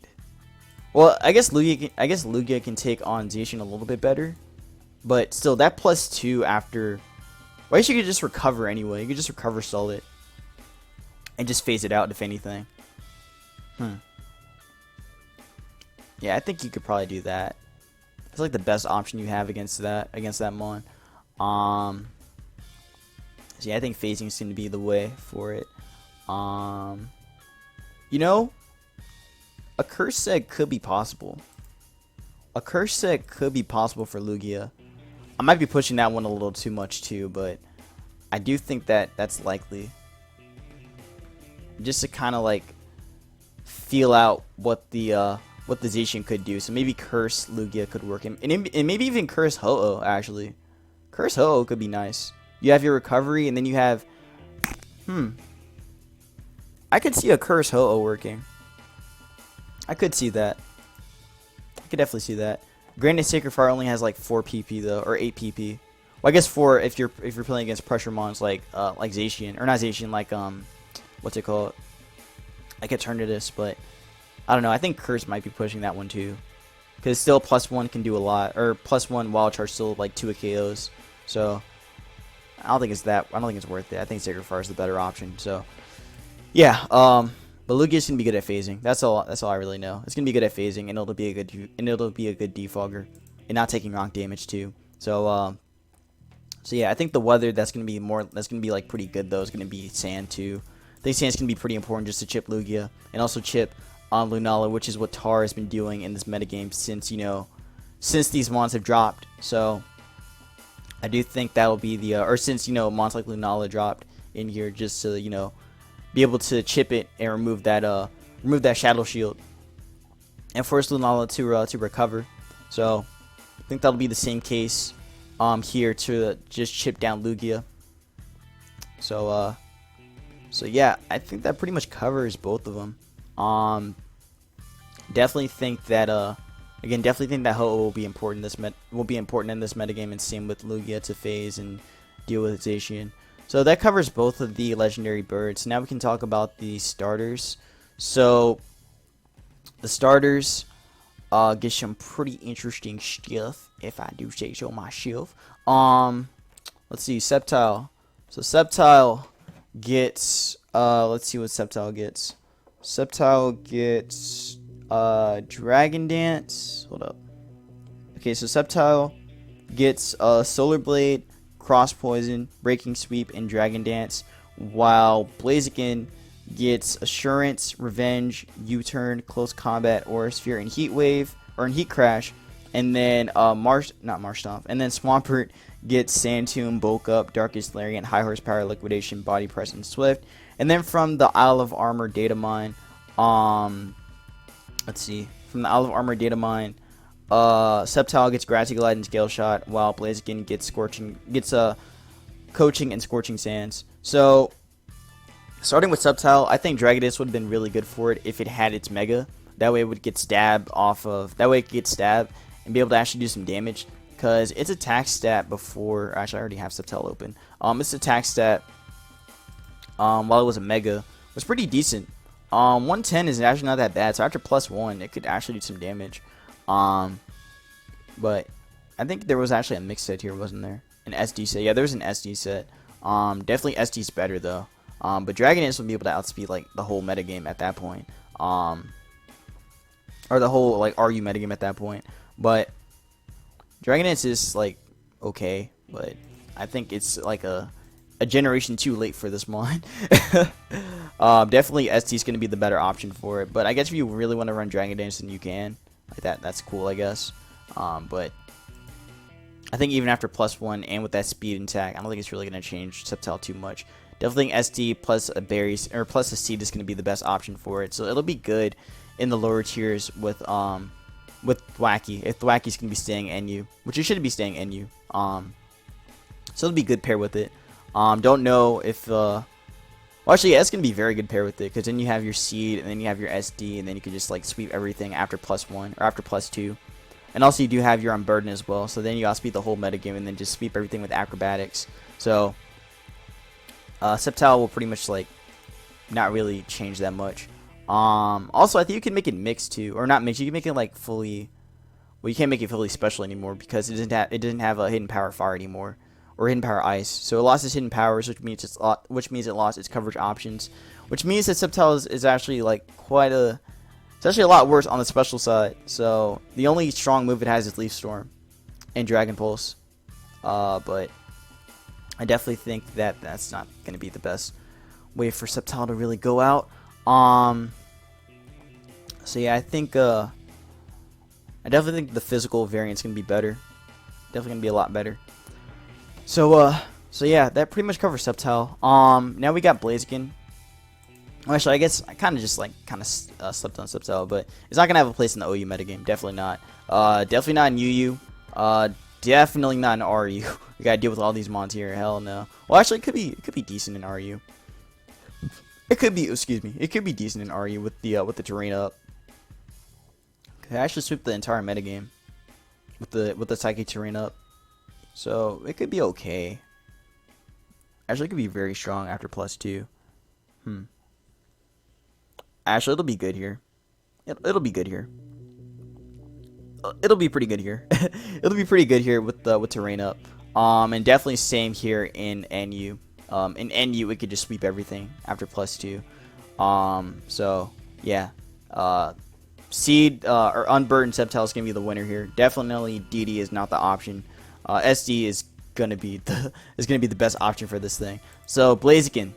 Well, I guess Lugia can take on Zacian a little bit better, but still that +2 after Or I guess you could just recover anyway. You could just recover Soul it. And just phase it out if anything. Yeah, I think you could probably do that. It's like the best option you have against that mon. So yeah, I think phasing is going to be the way for it. You know, a curse set could be possible. A curse set could be possible for Lugia. I might be pushing that one a little too much too, but I do think that that's likely. Just to kind of like feel out what the Zacian could do. So maybe Curse Lugia could work, and maybe even Curse Ho-Oh actually. Curse Ho-Oh could be nice. You have your recovery, and then you have I could see a Curse Ho-Oh working. I could see that. I could definitely see that. Granted, Sacred Fire only has like 4 PP though, or 8 PP. Well, I guess 4 if you're playing against pressure mons like Zacian, or not Zacian, like what's it called? Like Eternatus, but I don't know. I think Curse might be pushing that one too, because still +1 can do a lot, or +1 wild charge still like 2 KOs. So I don't think it's that. I don't think it's worth it. I think Sacred Fire is the better option. So yeah, but Lugia's gonna be good at phasing. That's all I really know. It's gonna be good at phasing, and it'll be a good defogger, and not taking rock damage too. So yeah, I think the weather that's gonna be like pretty good though is gonna be sand too. I think sand's gonna be pretty important just to chip Lugia, and also chip on Lunala, which is what Tar has been doing in this metagame since these mons have dropped. So I do think that'll be the or since mons like Lunala dropped in here, just to be able to chip it and remove that shadow shield, and force Lunala to recover. So I think that'll be the same case here to just chip down Lugia. So yeah, I think that pretty much covers both of them. Definitely think that Ho-Oh will be important in this metagame, and same with Lugia to phase and deal with Zacian. So that covers both of the legendary birds. Now we can talk about the starters. So the starters get some pretty interesting stuff, if I do say so myself. Let's see, Sceptile. So Sceptile gets let's see what Sceptile gets. Sceptile gets Dragon Dance. Hold up. Okay, so Sceptile gets Solar Blade, Cross Poison, Breaking Sweep, and Dragon Dance, while Blaziken gets Assurance, Revenge, U-Turn, Close Combat, Aura Sphere, and Heat Wave, or in Heat Crash, and then and then Swampert gets Sand Tomb, Bulk Up, Darkest Lariat, High Horsepower, Liquidation, Body Press, and Swift. And then from the Isle of Armor data mine, let's see, from the Isle of Armor data mine, Sceptile gets Grassy Glide and Scale Shot, while Blaziken gets Coaching and Scorching Sands. So starting with Sceptile, I think Dragonite would have been really good for it if it had its Mega. That way it would get stabbed that way it could get stabbed and be able to actually do some damage, because its attack stat before, actually I already have Sceptile open. Its attack stat while it was a Mega was pretty decent. 110 is actually not that bad, so after +1 it could actually do some damage. But I think there was actually a mix set here, wasn't there? An SD set. Yeah, there's an SD set. Definitely SD's better though. But Dragonite would be able to outspeed like the whole metagame at that point. Or the whole like RU metagame at that point. But Dragonite is like okay, but I think it's like a generation too late for this mon. Definitely ST is going to be the better option for it, but I guess if you really want to run Dragon Dance, then you can. Like that's cool, I guess. But I think even after +1 and with that speed and attack, I don't think it's really going to change Sceptile too much. Definitely SD plus a berries or plus a seed is going to be the best option for it. So it'll be good in the lower tiers with Thwacky, if Thwacky's going to be staying NU, which it should be staying NU. So it'll be good pair with it. Don't know if well, actually, yeah, it's gonna be very good pair with it, because then you have your seed, and then you have your SD, and then you can just like sweep everything after +1 or after +2, and also you do have your Unburden as well. So then you outspeed the whole metagame, and then just sweep everything with acrobatics. So Sceptile will pretty much like not really change that much. Also, I think you can make it mixed too, or not mixed. You can make it like fully. Well, you can't make it fully special anymore because it doesn't have a hidden power fire anymore. or Hidden Power Ice. So it lost its hidden powers, which means it lost its coverage options, which means that Sceptile is actually like it's actually a lot worse on the special side. So the only strong move it has is Leaf Storm and Dragon Pulse. But I definitely think that that's not going to be the best way for Sceptile to really go out. So yeah, I definitely think the physical variant's going to be better. Definitely going to be a lot better. So yeah, that pretty much covers Sceptile. Now we got Blaziken. Actually, I guess I kind of slept on Sceptile, but it's not gonna have a place in the OU metagame. Definitely not. Definitely not in UU. Definitely not in RU. We gotta deal with all these mons here. Hell no. Well, actually, it could be decent in RU. It could be. Excuse me. It could be decent in RU with the terrain up. Could actually sweep the entire metagame with the psychic terrain up. So it could be okay. Actually, it could be very strong after +2. Actually, it'll be good here. It'll be good here. It'll be pretty good here. It'll be pretty good here with terrain up. And definitely same here in NU. In NU, it could just sweep everything after +2. So yeah. Seed or Unburdened Sceptile is gonna be the winner here. Definitely DD is not the option. SD is gonna be the best option for this thing. So Blaziken.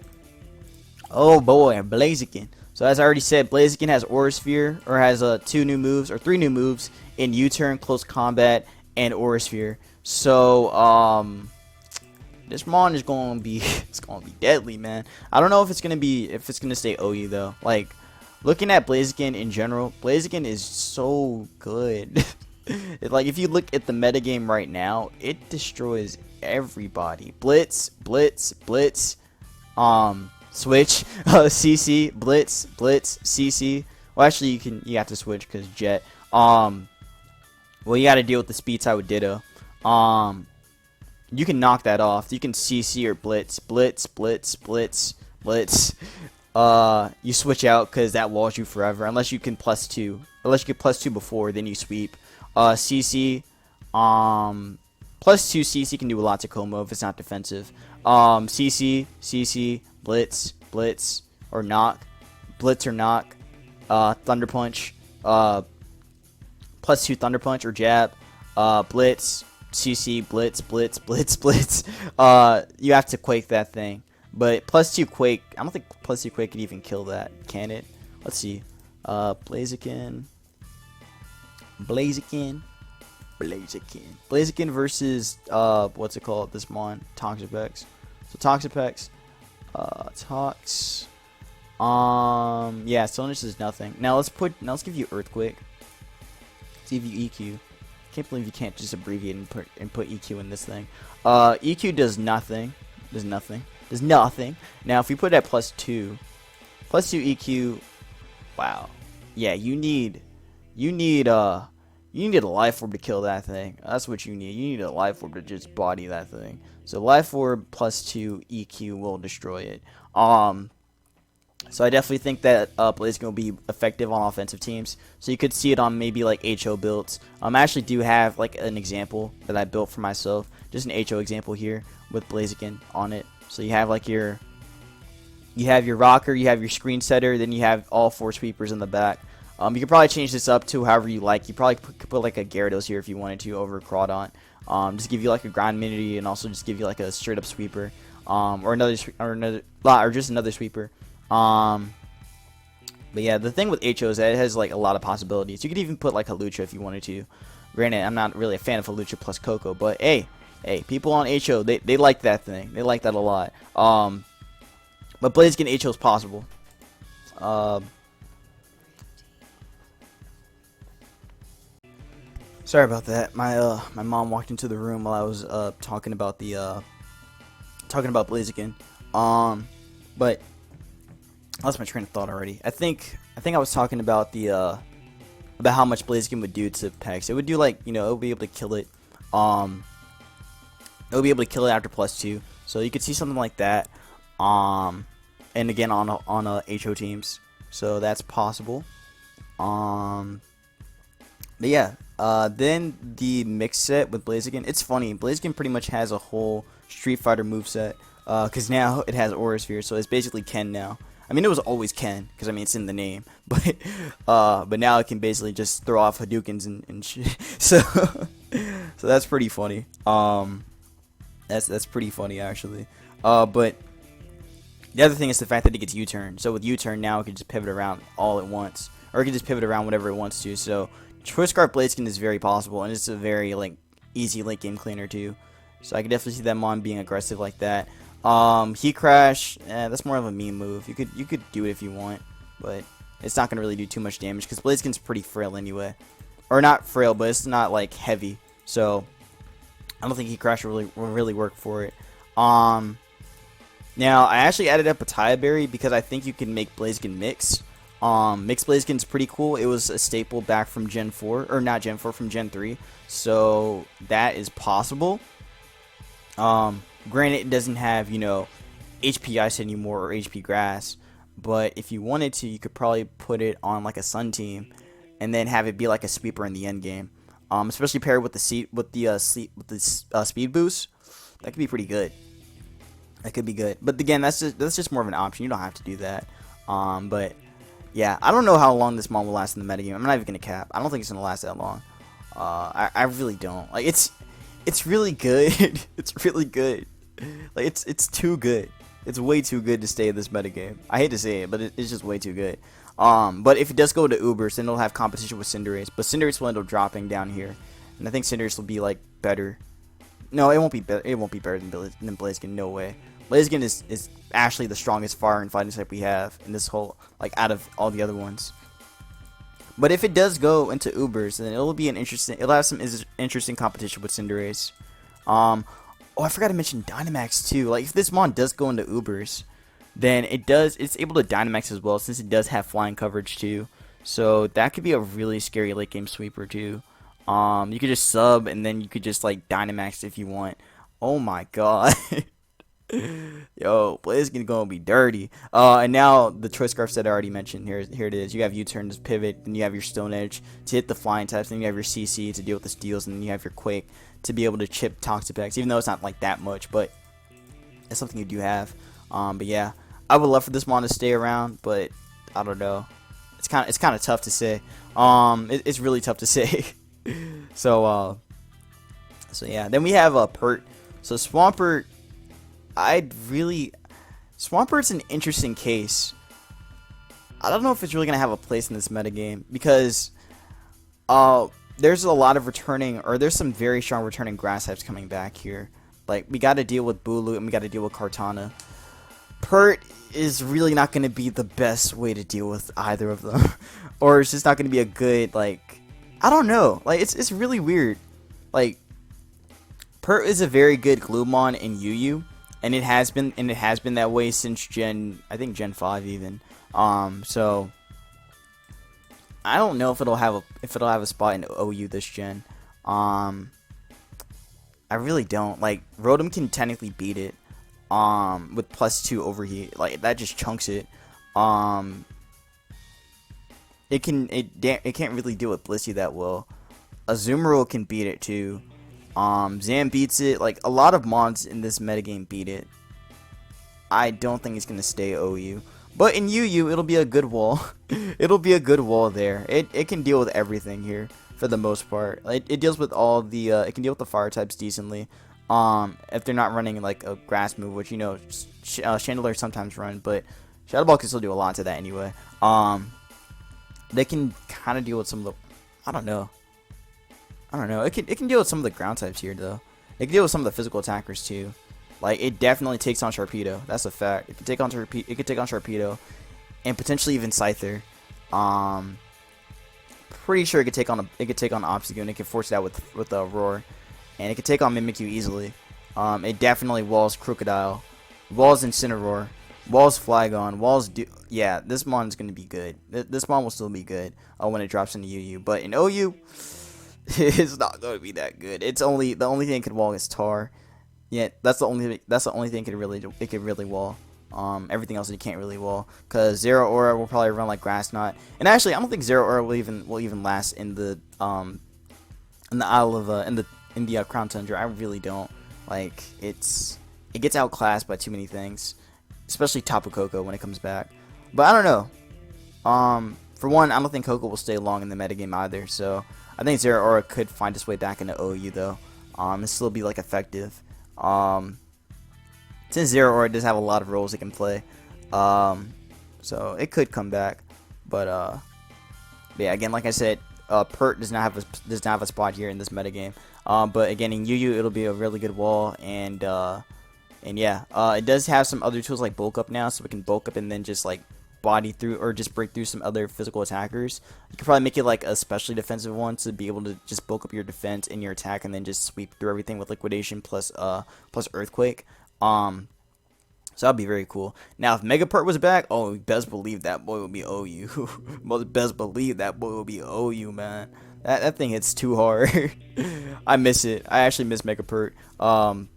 Oh boy, Blaziken. So as I already said, Blaziken has Aura Sphere, or has 3 new moves in U-turn, Close Combat, and Aura Sphere. So this mon is gonna be deadly, man. I don't know if it's gonna stay OU though. Like, looking at Blaziken in general, Blaziken is so good. Like, if you look at the metagame right now, it destroys everybody. Blitz, switch, CC, blitz, CC. Well, actually, you have to switch because Jet. Well, you got to deal with the speed side with Ditto. You can knock that off. You can CC or blitz. You switch out because that walls you forever, unless you can +2. Unless you get +2 before, then you sweep. CC, +2 CC can do a lot to Como if it's not defensive. CC, blitz, or knock, Thunder Punch, +2 Thunder Punch or jab, blitz, CC, blitz. You have to Quake that thing, but +2 Quake. I don't think +2 Quake can even kill that, can it? Let's see. Blaziken versus what's it called? This mon, Toxapex. So Toxapex, yeah, Stillness is nothing. Now let's give you Earthquake. Let's give you EQ. Can't believe you can't just abbreviate and put EQ in this thing. EQ does nothing. Does nothing. Now if we put it at +2 EQ, wow. Yeah, you need a Life Orb to kill that thing. That's what you need. You need a Life Orb to just body that thing. So Life Orb +2 EQ will destroy it. So I definitely think that Blaziken will be effective on offensive teams. So you could see it on maybe like HO builds. I actually do have like an example that I built for myself. Just an HO example here with Blaziken on it. So you have like your rocker, you have your screen setter, then you have all 4 sweepers in the back. You could probably change this up to however you like. You probably could put like a Gyarados here if you wanted to over Crawdaunt. Just give you like a grind minity and also just give you like a straight up sweeper, or just another sweeper. But yeah, the thing with HO is that it has like a lot of possibilities. You could even put like Halucha if you wanted to. Granted, I'm not really a fan of Halucha plus Coco, but hey, people on HO they like that thing. They like that a lot. But Blaziken HO is possible. Sorry about that. My mom walked into the room while I was talking about Blaziken. But I lost my train of thought already. I think I was talking about about how much Blaziken would do to Pex. It would do like, it would be able to kill it. It would be able to kill it after +2. So you could see something like that. And again on HO teams. So that's possible. But yeah, Then the mix set with Blaziken. It's funny. Blaziken pretty much has a whole Street Fighter moveset. Because now it has Aura Sphere, so it's basically Ken now. I mean, it was always Ken, because I mean it's in the name. But now it can basically just throw off Hadoukens and shit. So that's pretty funny. That's pretty funny actually. But the other thing is the fact that it gets U-turn. So with U-turn now, it can just pivot around all at once, or it can just pivot around whatever it wants to. So Choice Scarf Blaziken is very possible, and it's a very like easy late game cleaner too. So I can definitely see that mon being aggressive like that. Heat Crash, that's more of a meme move. You could do it if you want, but it's not gonna really do too much damage because Blaziken's pretty frail anyway, or not frail, but it's not like heavy. So I don't think Heat Crash will really work for it. Now I actually added up a Taya Berry because I think you can make Blaziken mix. Mixed Blaziken's pretty cool. It was a staple back from Gen 4, or not Gen 4, from Gen 3. So that is possible. Granted, it doesn't have, you know, HP Ice anymore or HP Grass, but if you wanted to, you could probably put it on like a Sun team, and then have it be like a sweeper in the end game. Especially paired with the speed boost, that could be pretty good. That could be good, but again, that's just more of an option. You don't have to do that. But yeah, I don't know how long this mon will last in the metagame. I'm not even gonna cap. I don't think it's gonna last that long. I really don't. Like it's really good. It's really good. Like it's too good. It's way too good to stay in this metagame. I hate to say it, but it's just way too good. But if it does go to Ubers, then it'll have competition with Cinderace. But Cinderace will end up dropping down here, and I think Cinderace will be like better. No, it won't be better. It won't be better than Blaziken. No way. Blaziken is actually the strongest fire and fighting type we have in this whole, like, out of all the other ones. But if it does go into Ubers, then it'll be it'll have some interesting competition with Cinderace. Oh, I forgot to mention Dynamax too. Like, if this mon does go into Ubers, then it's able to Dynamax as well, since it does have flying coverage too. So that could be a really scary late game sweeper too. You could just sub, and then you could just like Dynamax if you want. Oh my god. Yo, Blaziken gonna be dirty. And now the Choice Scarf set I already mentioned. Here it is. You have U-turn to pivot, then you have your Stone Edge to hit the flying types, then you have your CC to deal with the steals, and then you have your Quake to be able to chip Toxapex, even though it's not like that much, but it's something you do have. But yeah, I would love for this mon to stay around, but I don't know. It's kind of tough to say. It's really tough to say. So yeah. Then we have Pert. So Swampert. Swampert's an interesting case. I don't know if it's really gonna have a place in this metagame because there's a lot of returning, or there's some very strong returning grass types coming back here. Like, we got to deal with Bulu and we got to deal with Kartana. Pert is really not gonna be the best way to deal with either of them, or it's just not gonna be a good, like, I don't know. Like, it's really weird. Like, Pert is a very good Glumon in UU. And it has been that way since I think Gen 5 even. So I don't know if it'll have a spot in OU this gen. I really don't. Like, Rotom can technically beat it. With +2 overheat, like that just chunks it. It can't really deal with Blissey that well. Azumarill can beat it too. Zam beats it. Like, a lot of mons in this metagame beat it. I don't think it's gonna stay OU, but in UU it'll be a good wall. It'll be a good wall there. It can deal with everything here for the most part. It deals with all the it can deal with the fire types decently. If they're not running like a grass move, which, you know, Chandelure sometimes run, but Shadow Ball can still do a lot to that anyway. They can kind of deal with some of the, I don't know. It can deal with some of the ground types here though. It can deal with some of the physical attackers too. Like, it definitely takes on Sharpedo. That's a fact. It can take on Sharpedo, and potentially even Scyther. Pretty sure it could take on Obstagoon. It can force it out with a Roar, and it could take on Mimikyu easily. It definitely walls Crocodile, walls Incineroar, walls Flygon, yeah. This mon is gonna be good. This mon will still be good when it drops into UU, but in OU, it's not gonna be that good. The only thing it could wall is Tar. Yeah, that's the only thing it could really wall. Everything else it can't really wall, because Zero Aura will probably run like Grass Knot. And actually, I don't think Zero Aura will even last in the in the Isle of in the Crown Tundra. I really don't. Like, it gets outclassed by too many things, especially Tapu Koko when it comes back. But I don't know. For one, I don't think Koko will stay long in the metagame either. So I think Zeraora could find its way back into OU though. And still be like effective. Since Zeraora does have a lot of roles it can play, so it could come back. But yeah, again, like I said, Pert does not have a spot here in this metagame. But again, in UU it'll be a really good wall, and yeah, it does have some other tools like bulk up now, so we can bulk up and then just like body through or just break through some other physical attackers. You could probably make it like a specially defensive one to be able to just bulk up your defense and your attack, and then just sweep through everything with liquidation plus earthquake. So that'd be very cool. Now, if Megapert was back, oh, best believe that boy would be OU. Best believe that boy will be OU, man. That thing hits too hard. I miss it. I actually miss Megapert. One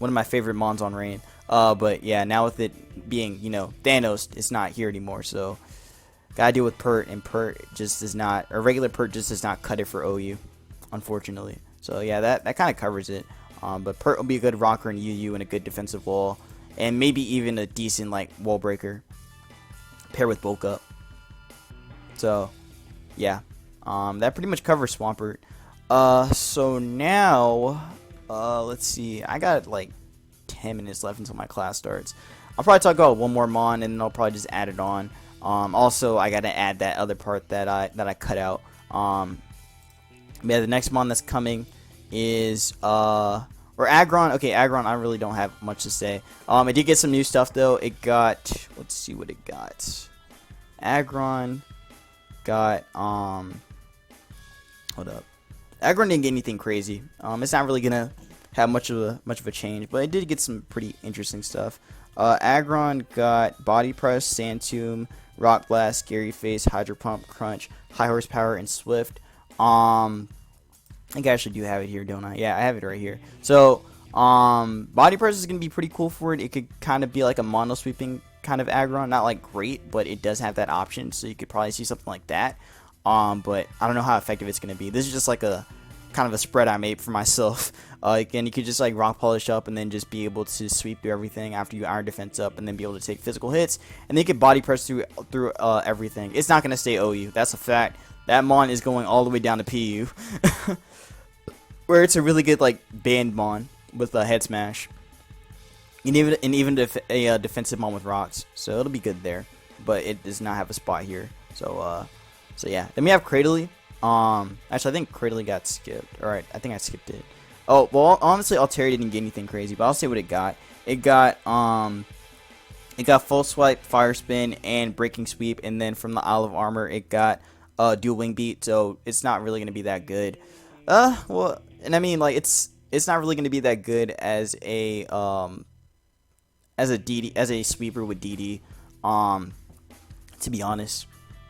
of my favorite mons on Rain. But yeah, now with it being, you know, Thanos, it's not here anymore. So gotta deal with Pert, and Pert just does not, or regular Pert just does not cut it for OU, unfortunately. So yeah, that kind of covers it. But Pert will be a good rocker in UU and a good defensive wall, and maybe even a decent like wall breaker paired with bulk up. So yeah, that pretty much covers Swampert. So now let's see, I got like 10 minutes left until my class starts. I'll probably talk about one more mon, and then I'll probably just add it on. Also, I gotta add that other part that I cut out. Yeah, the next mon that's coming is or Aggron. Okay, Aggron, I really don't have much to say. It did get some new stuff though. It got, let's see what it got. Aggron got hold up. Aggron didn't get anything crazy. It's not really gonna have much of a change, but it did get some pretty interesting stuff. Aggron got Body Press, Sand Tomb, Rock Blast, Scary Face, Hydro Pump, Crunch, High Horsepower, and Swift. I think I actually do have it here, don't I? Yeah, I have it right here. So, Body Press is going to be pretty cool for it. It could kind of be like a mono sweeping kind of Aggron. Not like great, but it does have that option, so you could probably see something like that. But I don't know how effective it's going to be. This is just like a kind of a spread I made for myself. Again, you could just like rock polish up and then just be able to sweep through everything after you iron defense up, and then be able to take physical hits, and then you can body press through everything. It's not going to stay OU. That's a fact. That mon is going all the way down to PU. Where it's a really good like band mon with a head smash, and even a defensive mon with rocks, so it'll be good there. But it does not have a spot here. So yeah. Then we have Cradily. Actually, I think Cradily got skipped. All right, I think I skipped it. Oh well, honestly, Altaria didn't get anything crazy, but I'll say what it got. It got Full Swipe, Fire Spin, and Breaking Sweep, and then from the Isle of Armor, it got Dual Wing Beat. So it's not really gonna be that good. Well, and I mean, like, it's not really going to be that good as a DD, as a sweeper with DD, to be honest.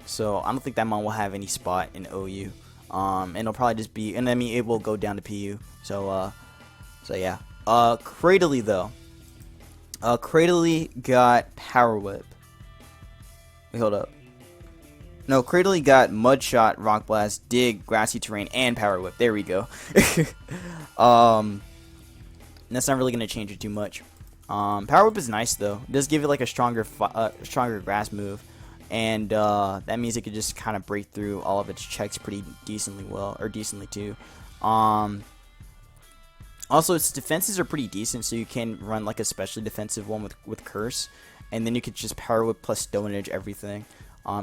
So I don't think that mon will have any spot in OU. And it'll probably just be, and I mean, it will go down to PU. So yeah. Cradily though. Cradily got Power Whip. Wait, hold up. No, Cradily got Mud Shot, Rock Blast, Dig, Grassy Terrain, and Power Whip. There we go. That's not really going to change it too much. Power Whip is nice, though. It does give it like a stronger grass move. And that means it could just kind of break through all of its checks pretty decently well, or decently too. Also, its defenses are pretty decent, so you can run like a specially defensive one with Curse. And then you could just Power Whip plus Stone Edge everything.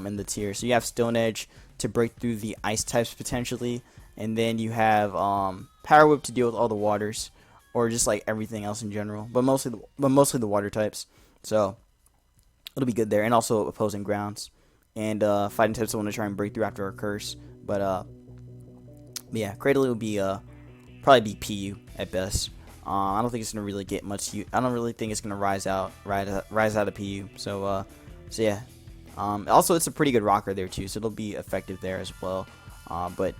In the tier, so you have Stone Edge to break through the ice types potentially, and then you have Power Whip to deal with all the waters, or just like everything else in general, but mostly the water types. So it'll be good there, and also opposing grounds and fighting types that want to try and break through after a curse. But yeah, Cradily will be probably be PU at best. I don't think it's gonna really get much. I don't really think it's gonna rise out of PU. So yeah. Also, it's a pretty good rocker there too, so it'll be effective there as well. But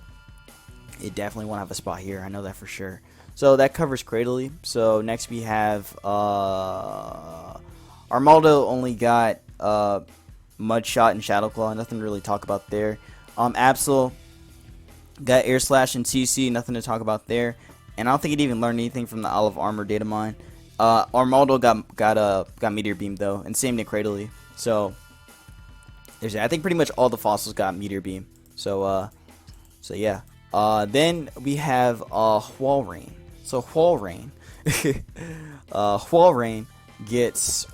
it definitely won't have a spot here. I know that for sure. So that covers Cradily. So next we have Armaldo. Only got Mud Shot and Shadow Claw. Nothing to really talk about there. Absol Got Air Slash and CC, nothing to talk about there. And I don't think it even learned anything from the Isle of Armor data mine. Armaldo got Meteor Beam though, and same to Cradily. So there's I think pretty much all the fossils got Meteor Beam. So yeah. Then we have Walrein. So Walrein, Walrein gets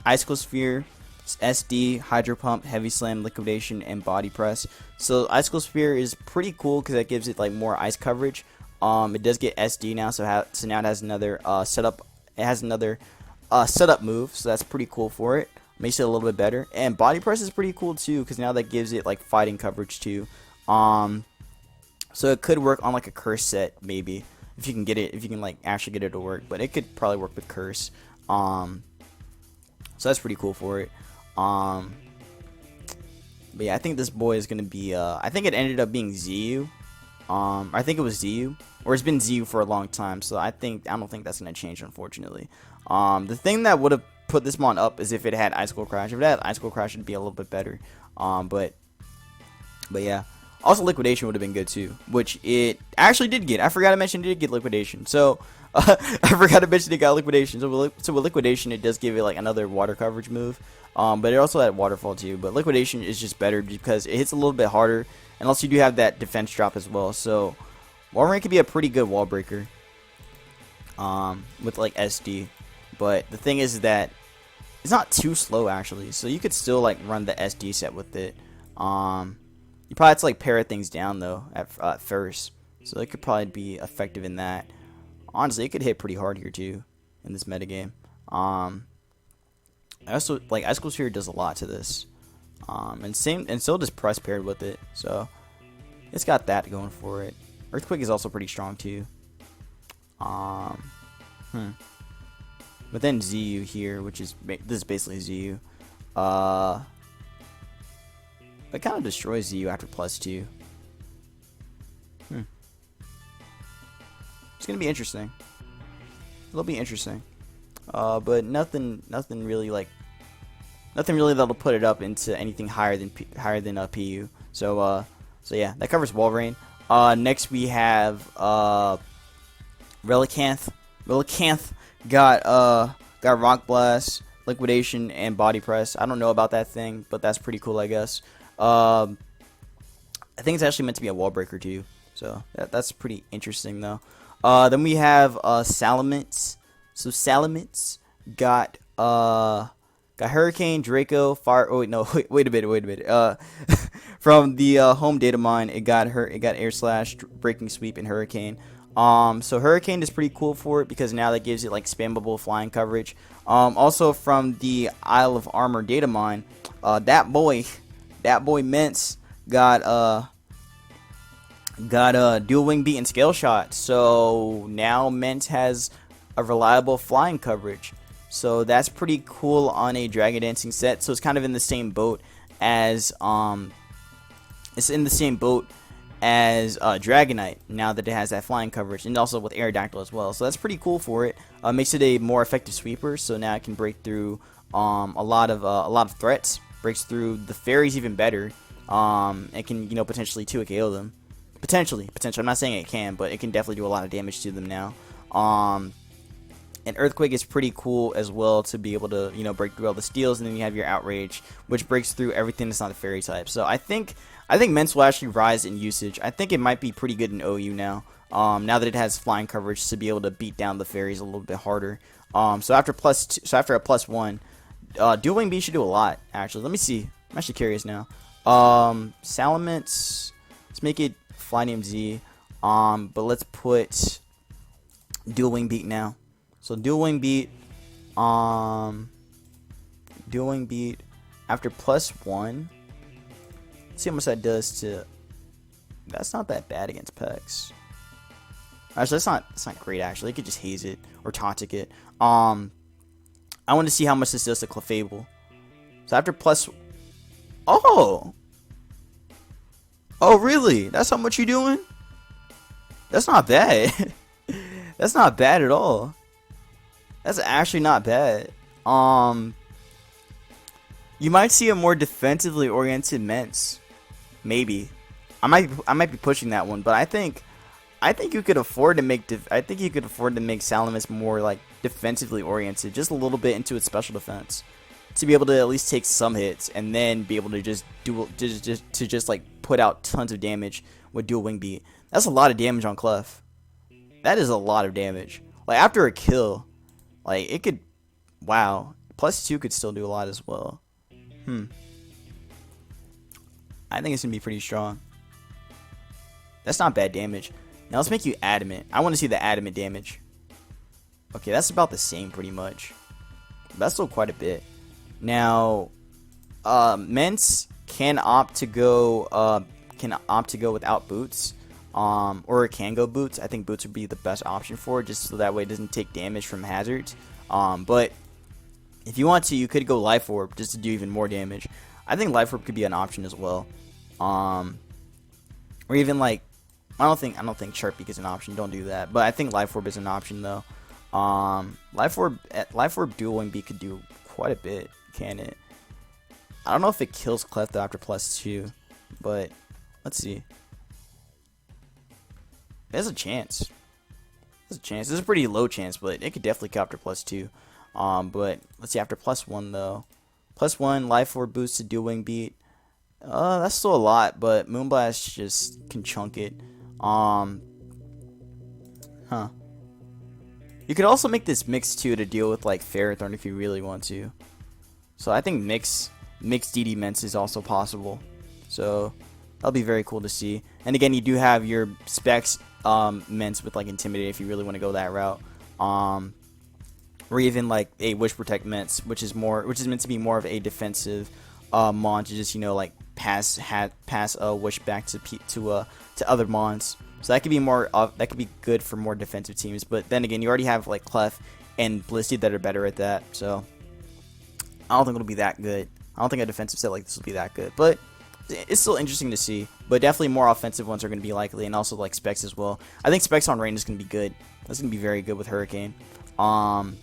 Icicle Sphere, SD, Hydro Pump, Heavy Slam, Liquidation, and Body Press. So Icicle Sphere is pretty cool because that gives it like more ice coverage. It does get SD now, so now it has another setup. It has another setup move, so that's pretty cool for it. Makes it a little bit better. And Body Press is pretty cool too, because now that gives it like fighting coverage too. So it could work on like a curse set maybe, if you can get it, if you can like actually get it to work. But it could probably work with curse. So that's pretty cool for it. But yeah, I think this boy is gonna be. I think it ended up being ZU. I think it was ZU, or it's been ZU for a long time. So I don't think that's gonna change, unfortunately. The thing that would have put this mon up is if it had Icicle Crash. If it had Icicle Crash, it'd be a little bit better. But yeah. Also, Liquidation would have been good too, which it actually did get. I forgot to mention it did get Liquidation. So I forgot to mention it got Liquidation. So with Liquidation, it does give it like another water coverage move. But it also had Waterfall too. But Liquidation is just better because it hits a little bit harder, and also you do have that defense drop as well. So Walrein could be a pretty good wall breaker with like SD. But the thing is that it's not too slow actually, so you could still like run the SD set with it. You probably have to like parrot things down though at first, so it could probably be effective in that. Honestly, it could hit pretty hard here too in this metagame. I also like Icicle Sphere does a lot to this, and so does Press paired with it, so it's got that going for it. Earthquake is also pretty strong too. But then ZU here, which is this is basically ZU. It kind of destroys ZU after +2. It's gonna be interesting. It'll be interesting. But nothing really that'll put it up into anything higher than PU. So yeah, that covers Walrein. Next we have Relicanth. Relicanth got Rock Blast, Liquidation, and Body Press. I don't know about that thing, but that's pretty cool, I guess. I think it's actually meant to be a wall breaker too, so that's pretty interesting though. Then we have Salamence. So Salamence got Hurricane, Draco, Fire. Oh wait, no, wait a minute. From the home data mine, it got Air Slash, Breaking Sweep, and Hurricane. So Hurricane is pretty cool for it because now that gives it like spammable flying coverage. Also from the Isle of Armor data mine, that boy Mence got Dual Wing Beat and Scale Shot. So now Mence has a reliable flying coverage. So that's pretty cool on a Dragon Dancing set. So it's kind of in the same boat as Dragonite, now that it has that flying coverage, and also with Aerodactyl as well. So that's pretty cool for it. Makes it a more effective sweeper. So now it can break through a lot of threats. Breaks through the fairies even better. It can potentially 2 KO them. Potentially. I'm not saying it can, but it can definitely do a lot of damage to them now. And Earthquake is pretty cool as well to be able to break through all the steals, and then you have your Outrage, which breaks through everything that's not a fairy type. So I think Mence will actually rise in usage. I think it might be pretty good in OU now. Now that it has flying coverage to be able to beat down the fairies a little bit harder. So after a +1, Dual Wing B should do a lot. Actually, let me see. I'm actually curious now. Salamence. Let's make it Fly Name Z. But let's put Dual Wing Beat now. So Dual Wing Beat. Dual Wing Beat after +1. Let's see how much that does to. That's not that bad against Pex. Actually, that's not great. Actually, it could just haze it or Taunt it. I want to see how much this does to Clefable. So after oh, really? That's how much you doing? That's not bad. That's not bad at all. That's actually not bad. You might see a more defensively oriented Mence, maybe. I might be pushing that one, but I think you could afford to make Salamence more like defensively oriented, just a little bit into its special defense, to be able to at least take some hits and then be able to just like put out tons of damage with dual wing beat. That's a lot of damage on Clef. That is a lot of damage. Like after a kill, like it could, wow, +2 could still do a lot as well. I think it's gonna be pretty strong. That's not bad damage. Now let's make you adamant. I want to see the adamant damage. Okay, that's about the same pretty much. That's still quite a bit. Now, Mence can opt to go without boots, or it can go boots. I think boots would be the best option for it, just so that way it doesn't take damage from hazards. But if you want to, you could go Life Orb just to do even more damage. I think Life Orb could be an option as well. Or even like, I don't think Sharpie is an option. Don't do that. But I think Life Orb is an option though. Life Orb Dual Wing Beat could do quite a bit, can it? I don't know if it kills Clef after +2, but let's see. There's a chance. There's a pretty low chance, but it could definitely kill after +2. But let's see, after +1 though. +1 Life Orb boost to Dual Wing Beat. That's still a lot, but Moonblast just can chunk it. You could also make this mix too to deal with like Ferrothorn if you really want to. So I think mix DD Mence is also possible. So that'll be very cool to see. And again, you do have your Specs Mence with like Intimidate if you really want to go that route. Or even like a Wish Protect Mence, which is meant to be more of a defensive mon to just, you know, like pass a Wish back to other mons. So that could be that could be good for more defensive teams. But then again, you already have like Clef and Blissey that are better at that. So I don't think it'll be that good. I don't think a defensive set like this will be that good. But it's still interesting to see. But definitely more offensive ones are going to be likely, and also like Specs as well. I think Specs on Rain is going to be good. That's going to be very good with Hurricane. And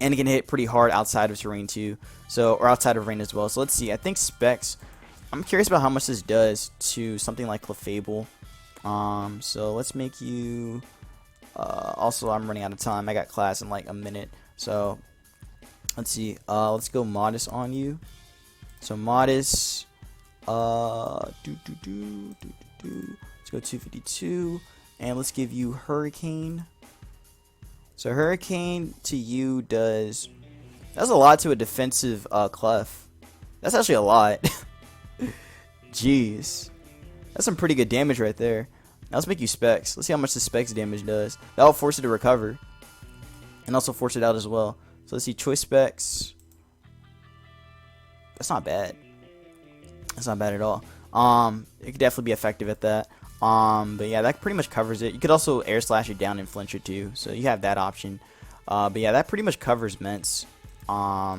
it can hit pretty hard outside of terrain too. So, or outside of rain as well. So let's see. I think Specs. I'm curious about how much this does to something like Clefable. So let's make you. Also, I'm running out of time. I got class in like a minute. So let's see. Let's go Modest on you. So Modest. Let's go 252, and let's give you Hurricane. So Hurricane to you does. That's a lot to a defensive Clef. That's actually a lot. Jeez. That's some pretty good damage right there. Now let's make you Specs. Let's see how much the Specs damage does. That'll force it to recover. And also force it out as well. So let's see. Choice Specs. That's not bad. That's not bad at all. It could definitely be effective at that. But yeah, that pretty much covers it. You could also Air Slash it down and flinch it too. So you have that option. But yeah, that pretty much covers Mence. For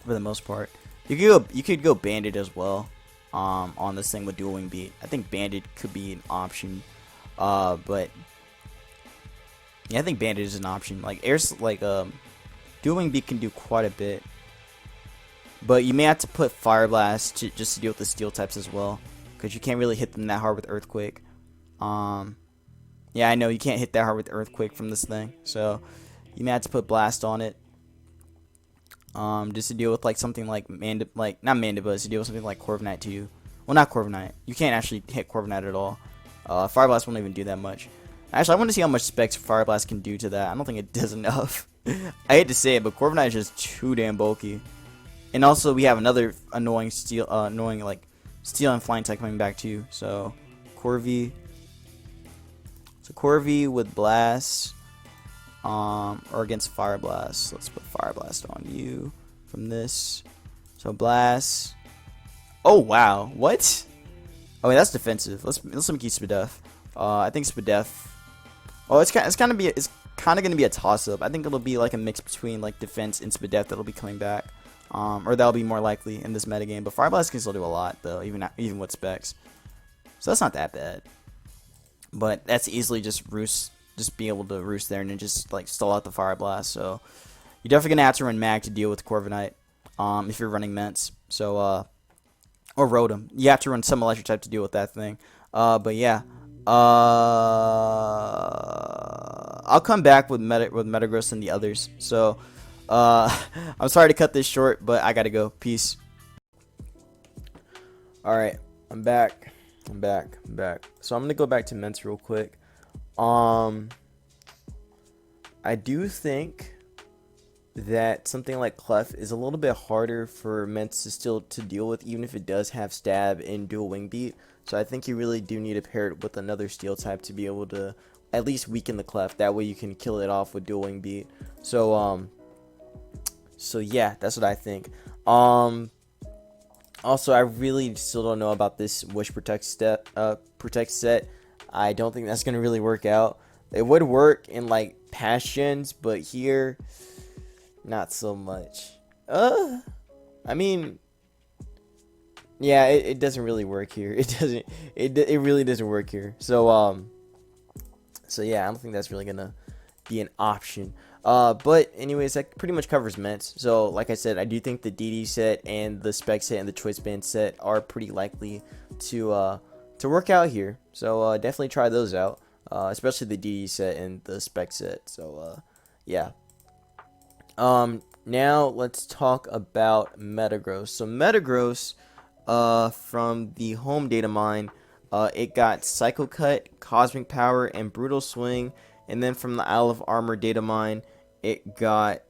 the most part. You could go Bandit as well. On this thing with Dual Wing Beat. I think Bandit could be an option. But yeah, I think Bandit is an option. Like Dual Wing Beat can do quite a bit. But you may have to put Fire Blast just to deal with the Steel types as well, because you can't really hit them that hard with Earthquake. Yeah, I know you can't hit that hard with Earthquake from this thing, so you may have to put Blast on it. Just to deal with like something like not Mandibuzz, to deal with something like Corviknight too. Well, not Corviknight. You can't actually hit Corviknight at all. Fire Blast won't even do that much. Actually, I want to see how much Specs Fire Blast can do to that. I don't think it does enough. I hate to say it, but Corviknight is just too damn bulky. And also, we have another annoying Steel and Flying type coming back too. So Corvi with Blast. Or against Fire Blast. Let's put Fire Blast on you from this. So Blast. Oh wow, what? Oh wait, that's defensive. Let's make you Spadef. I think Spadef. Oh, it's kind of gonna be a toss up. I think it'll be like a mix between like defense and Spadef that'll be coming back. Or that'll be more likely in this metagame. But Fire Blast can still do a lot though, even with Specs. So that's not that bad. But that's easily just be able to roost there and then just like stall out the Fire Blast. So you're definitely gonna have to run Mag to deal with Corviknight if you're running Mence. So or Rotom. You have to run some electric type to deal with that thing. But yeah. I'll come back with Metagross and the others. So, I'm sorry to cut this short, but I gotta go. Peace. All right, I'm back. I'm back. So I'm gonna go back to Ments real quick. I do think that something like Clef is a little bit harder for Ments to still to deal with, even if it does have Stab and Dual Wing Beat. So I think you really do need to pair it with another Steel type to be able to at least weaken the Clef. That way you can kill it off with Dual Wing Beat. So yeah, that's what I think. Also, I really still don't know about this Wish Protect set. I don't think that's gonna really work out. It would work in like past gens, but here, not so much. I mean, yeah, it doesn't really work here. It really doesn't work here. So yeah, I don't think that's really gonna be an option. But anyways, that pretty much covers Ments. So like I said, I do think the DD set and the Spec set and the Choice Band set are pretty likely to work out here. So definitely try those out, especially the DD set and the Spec set. So yeah. Now let's talk about Metagross. So Metagross, from the home data mine, it got Psycho Cut, Cosmic Power, and Brutal Swing. And then from the Isle of Armor data mine, it got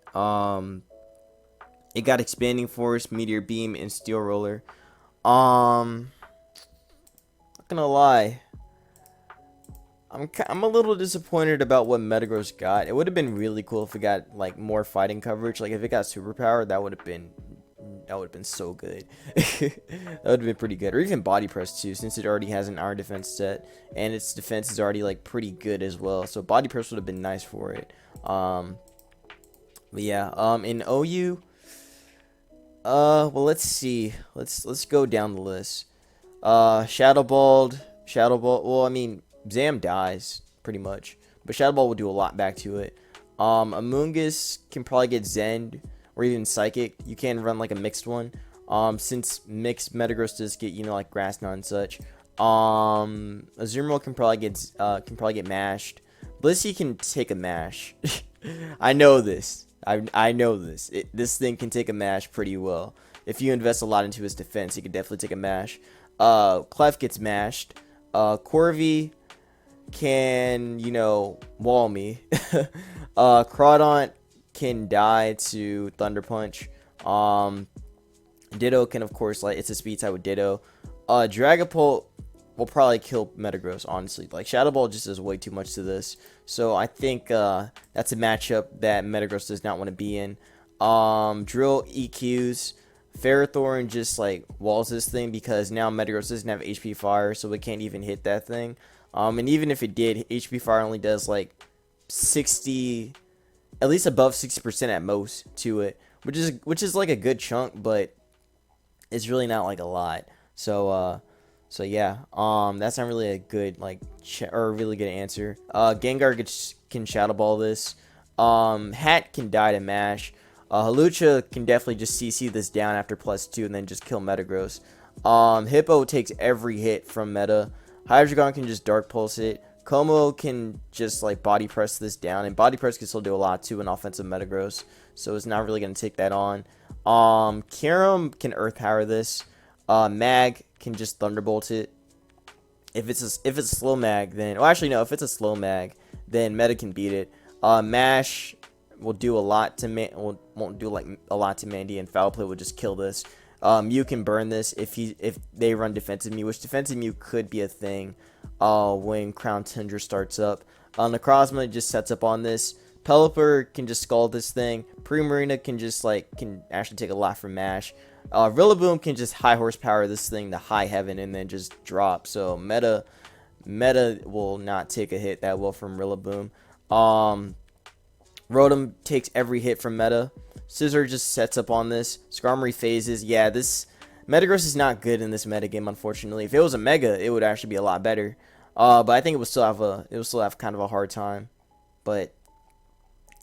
Expanding Force, Meteor Beam, and Steel Roller. Not gonna lie, I'm a little disappointed about what Metagross got. It would have been really cool if it got like more fighting coverage. Like if it got Superpower, that would have been so good. That would have been pretty good. Or even Body Press too, since it already has an Iron Defense set and its defense is already like pretty good as well. So Body Press would have been nice for it. But yeah, in OU, well, let's see. Let's go down the list. Shadow Ball. Well, I mean, Zam dies pretty much, but Shadow Ball will do a lot back to it. Amoonguss can probably get Zend or even Psychic. You can run like a mixed one. Since mixed Metagross does get, you know, like Grass Knot and such. Azumarill can probably get mashed. Blissey can take a mash. I know this. I know this. This thing can take a mash pretty well. If you invest a lot into his defense, he can definitely take a mash. Clef gets mashed. Corvi can, you know, wall me. Crawdaunt can die to Thunder Punch. Ditto can, of course, like, it's a speed type with Ditto. Dragapult will probably kill Metagross, honestly. Like, Shadow Ball just does way too much to this. So I think that's a matchup that Metagross does not want to be in. Drill EQs. Ferrothorn just like walls this thing because now Metagross doesn't have HP Fire, so it can't even hit that thing. And even if it did, HP Fire only does like 60, at least above 60% at most to it, which is like a good chunk, but it's really not like a lot. So yeah, that's not really a good like or a really good answer. Gengar can Shadow Ball this. Hat can die to mash. Hawlucha can definitely just CC this down after +2 and then just kill Metagross. Hippo takes every hit from Meta. Hydreigon can just Dark Pulse it. Como can just like Body Press this down, and Body Press can still do a lot too in offensive Metagross, so it's not really going to take that on. Kyurem can Earth Power this. Mag can just Thunderbolt it. If it's a slow Mag, then actually no, if it's a slow Mag, then Meta can beat it. Mash will do a lot to won't do like a lot to Mandy, and Foul Play will just kill this. Mew can burn this if they run defensive Mew, which defensive Mew could be a thing when Crown Tundra starts up. Necrozma just sets up on this. Pelipper can just Scald this thing. Primarina can actually take a lot from Mash. Rillaboom can just high horsepower this thing to high heaven and then just drop. So Meta will not take a hit that well from Rillaboom. Rotom takes every hit from Meta. Scizor just sets up on this. Skarmory phases. Yeah, this Metagross is not good in this metagame, unfortunately. If it was a Mega, it would actually be a lot better. But I think it would still have kind of a hard time. But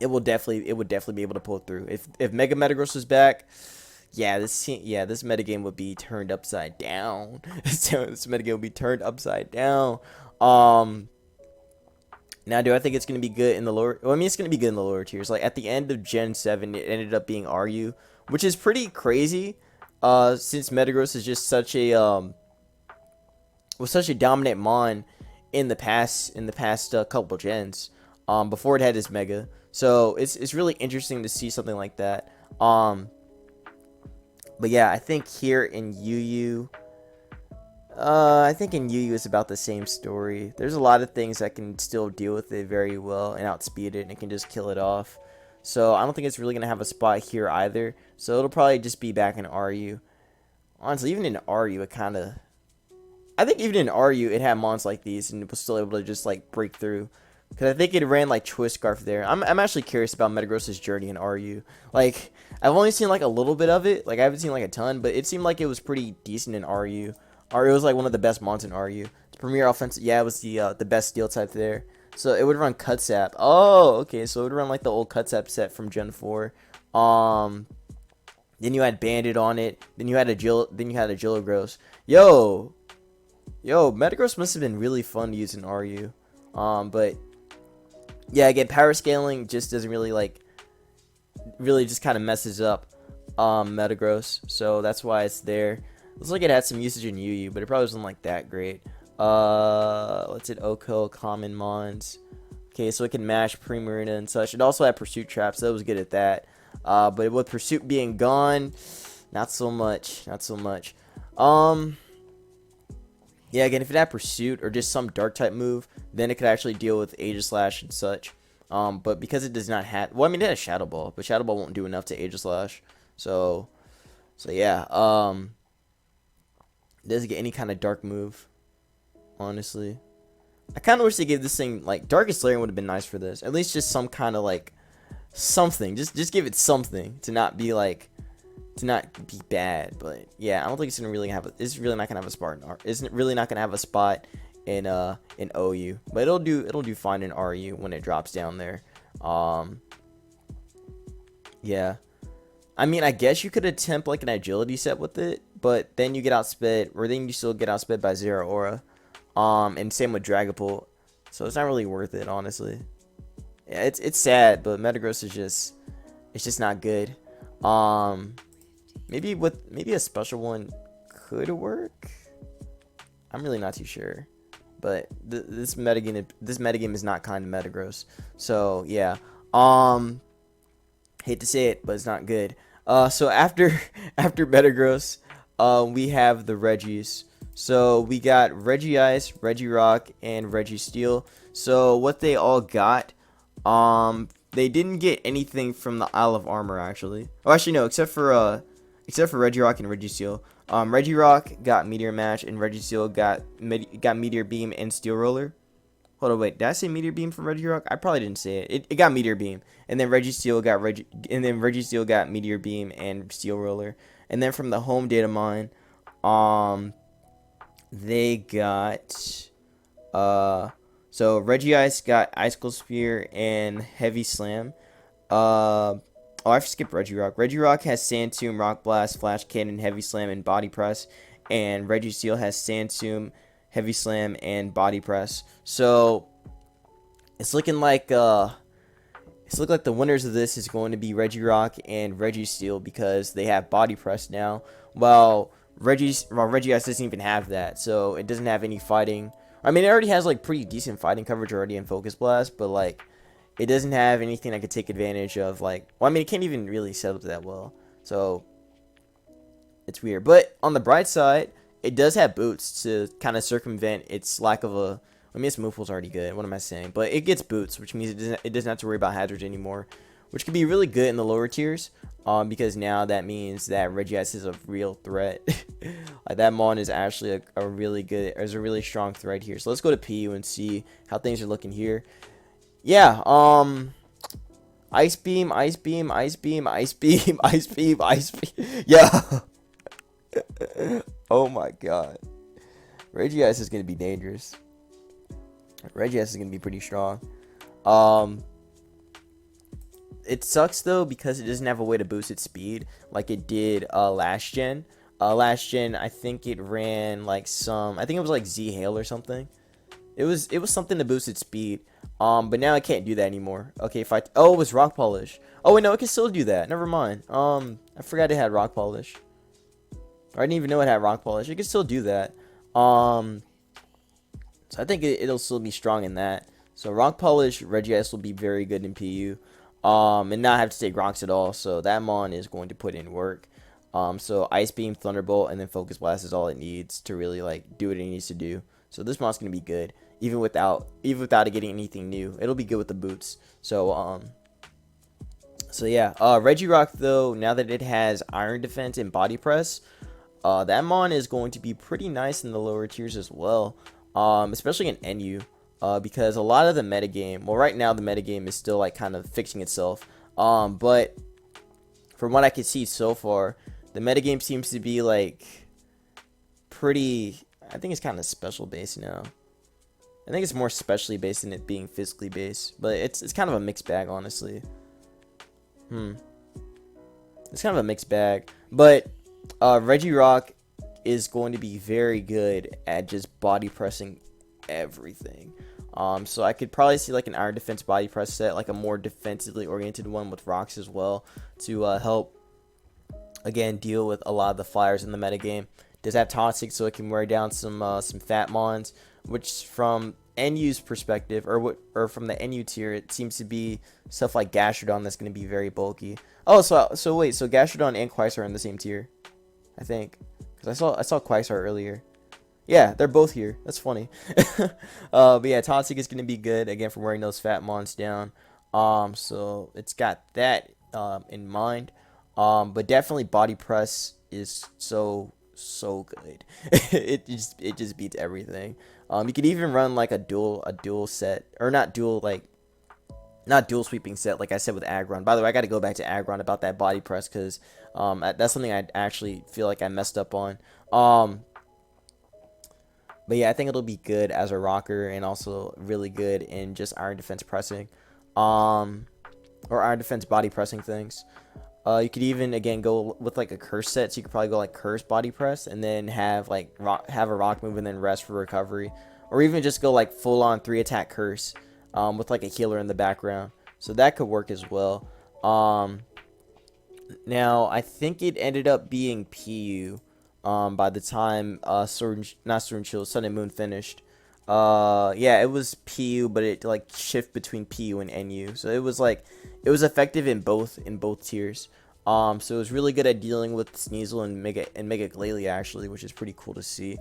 it would definitely be able to pull through. If Mega Metagross was back, yeah, this metagame would be turned upside down. This metagame would be turned upside down. Now, do I think it's going to be good in the lower... Well, I mean, it's going to be good in the lower tiers. Like, at the end of Gen 7, it ended up being RU, which is pretty crazy, since Metagross is just such a, was such a dominant mon in the past couple gens, before it had its Mega. So, it's really interesting to see something like that. But yeah, I think here in UU... I think in UU it's about the same story. There's a lot of things that can still deal with it very well and outspeed it, and it can just kill it off. So I don't think it's really going to have a spot here either. So it'll probably just be back in RU. Honestly, even in RU, it kind of... I think even in RU, it had mons like these, and it was still able to just, like, break through. Because I think it ran, like, Twist Scarf there. I'm actually curious about Metagross's journey in RU. Like, I've only seen, like, a little bit of it. Like, I haven't seen, like, a ton, but it seemed like it was pretty decent in RU. It was like one of the best mons in RU. It's Premier Offensive. Yeah, it was the best steel type there. So it would run Cutsap. Oh, okay. So it would run like the old Cutsap set from Gen 4. Then you had Bandit on it. Then you had a Gilligross. Yo, Metagross must have been really fun to use in RU. But yeah, again, power scaling just doesn't really just kind of messes up Metagross. So that's why it's there. Looks like it had some usage in UU, but it probably wasn't like that great. What's it? Oko, common mons. Okay, so it can mash Primarina and such. It also had Pursuit Traps, so it was good at that. But with Pursuit being gone, not so much. Not so much. Yeah, again, if it had Pursuit or just some Dark type move, then it could actually deal with Aegislash and such. But because it does not have... Well, I mean, it has Shadow Ball, but Shadow Ball won't do enough to Aegislash. So yeah. It doesn't get any kind of dark move, honestly. I kind of wish they gave this thing, like, Darkest Larian would have been nice for this. At least just some kind of, like, something. Just give it something to not be, like, to not be bad. But, yeah, I don't think it's really not going to have a spot in isn't really not going to have a spot in OU. But it'll do fine in RU when it drops down there. Yeah. I mean, I guess you could attempt, like, an agility set with it, but then you get outsped, or then you still get outsped by Zero Aura. And same with Dragapult. So it's not really worth it, honestly. Yeah, it's sad, but Metagross is just not good. Maybe a special one could work. I'm really not too sure. But this metagame is not kind of Metagross. So yeah. Hate to say it, but it's not good. So after Metagross, we have the Regis. So we got Regice, Regirock, and Registeel. So what they all got, they didn't get anything from the Isle of Armor actually. Oh, actually no, except for Regirock and Registeel. Regirock got Meteor Mash, and Registeel got Meteor Beam and Steel Roller. Hold on, wait. Did I say Meteor Beam from Regirock? I probably didn't say it. It got Meteor Beam, and then Registeel got Meteor Beam and Steel Roller. And then from the home data mine, they got so Regice got Icicle Spear and Heavy Slam. Oh, I skipped Regirock. Regirock has Sand Tomb, Rock Blast, Flash Cannon, Heavy Slam, and Body Press, and Registeel has Sand Tomb, Heavy Slam, and Body Press. So it's looking like the winners of this is going to be Regirock and Registeel because they have Body Press now. While Regice doesn't even have that, so it doesn't have any fighting. I mean, it already has like pretty decent fighting coverage already in Focus Blast, but like it doesn't have anything that could take advantage of, like, well, I mean, it can't even really set up that well, so it's weird. But on the bright side, it does have boots to kind of circumvent its lack of a... I mean, its move pool's already good. What am I saying? But it gets boots, which means it doesn't have to worry about hazards anymore, which could be really good in the lower tiers. Because now that means that Regice is a real threat. Like, that mon is actually a really strong threat here. So let's go to PU and see how things are looking here. Yeah. Ice Beam, Ice Beam, Ice Beam, Ice Beam, Ice Beam, Ice Beam. Yeah. Oh my god. Regice is going to be dangerous. Regice is going to be pretty strong. It sucks though because it doesn't have a way to boost its speed like it did last gen. Last gen, I think it ran like I think it was like Z Hail or something. It was something to boost its speed. But now I can't do that anymore. Okay, if oh, it was Rock Polish. Oh wait, no, it can still do that. Never mind. I forgot it had Rock Polish. I didn't even know it had Rock Polish. It can still do that. So I think it'll still be strong in that. So Rock Polish, Regice will be very good in PU. And not have to take rocks at all. So that mon is going to put in work. So Ice Beam, Thunderbolt, and then Focus Blast is all it needs to really like do what it needs to do. So this mon's gonna be good, even without it getting anything new. It'll be good with the boots. So so yeah, Regirock though, now that it has Iron Defense and Body Press, that mon is going to be pretty nice in the lower tiers as well. Especially in NU. Because a lot of the metagame, well, right now the metagame is still like kind of fixing itself. But from what I can see so far, the metagame seems to be like pretty. I think it's kind of special based now. I think it's more specially based than it being physically based, but it's kind of a mixed bag, honestly. It's kind of a mixed bag, but Regirock is going to be very good at just body pressing everything. So I could probably see like an Iron Defense body press set, like a more defensively oriented one with rocks as well, to help again deal with a lot of the flyers in the metagame. Does have Toxic, so it can wear down some fat mons, which from NU's perspective, or from the NU tier, it seems to be stuff like Gastrodon that's going to be very bulky. Oh, so wait, so Gastrodon and Quagsire are in the same tier, I think, because I saw Quagsire earlier. Yeah, they're both here. That's funny. But yeah, Toxic is going to be good, again, for wearing those fat mons down. So it's got that in mind. But definitely Body Press is so good. it just beats everything. You could even run like a dual set, or not dual sweeping set, like I said with Aggron. By the way, I got to go back to Aggron about that Body Press, because that's something I actually feel like I messed up on. But yeah, I think it'll be good as a rocker, and also really good in just Iron Defense pressing, or Iron Defense body pressing things. You could even again go with like a curse set, so you could probably go like curse body press, and then have like have a rock move and then rest for recovery, or even just go like full on 3-attack curse with like a healer in the background. So that could work as well. Now I think it ended up being PU. By the time Sun and Moon finished. Yeah, it was PU, but it like shift between PU and NU. So it was effective in both tiers. So it was really good at dealing with Sneasel and Mega Glalie actually, which is pretty cool to see.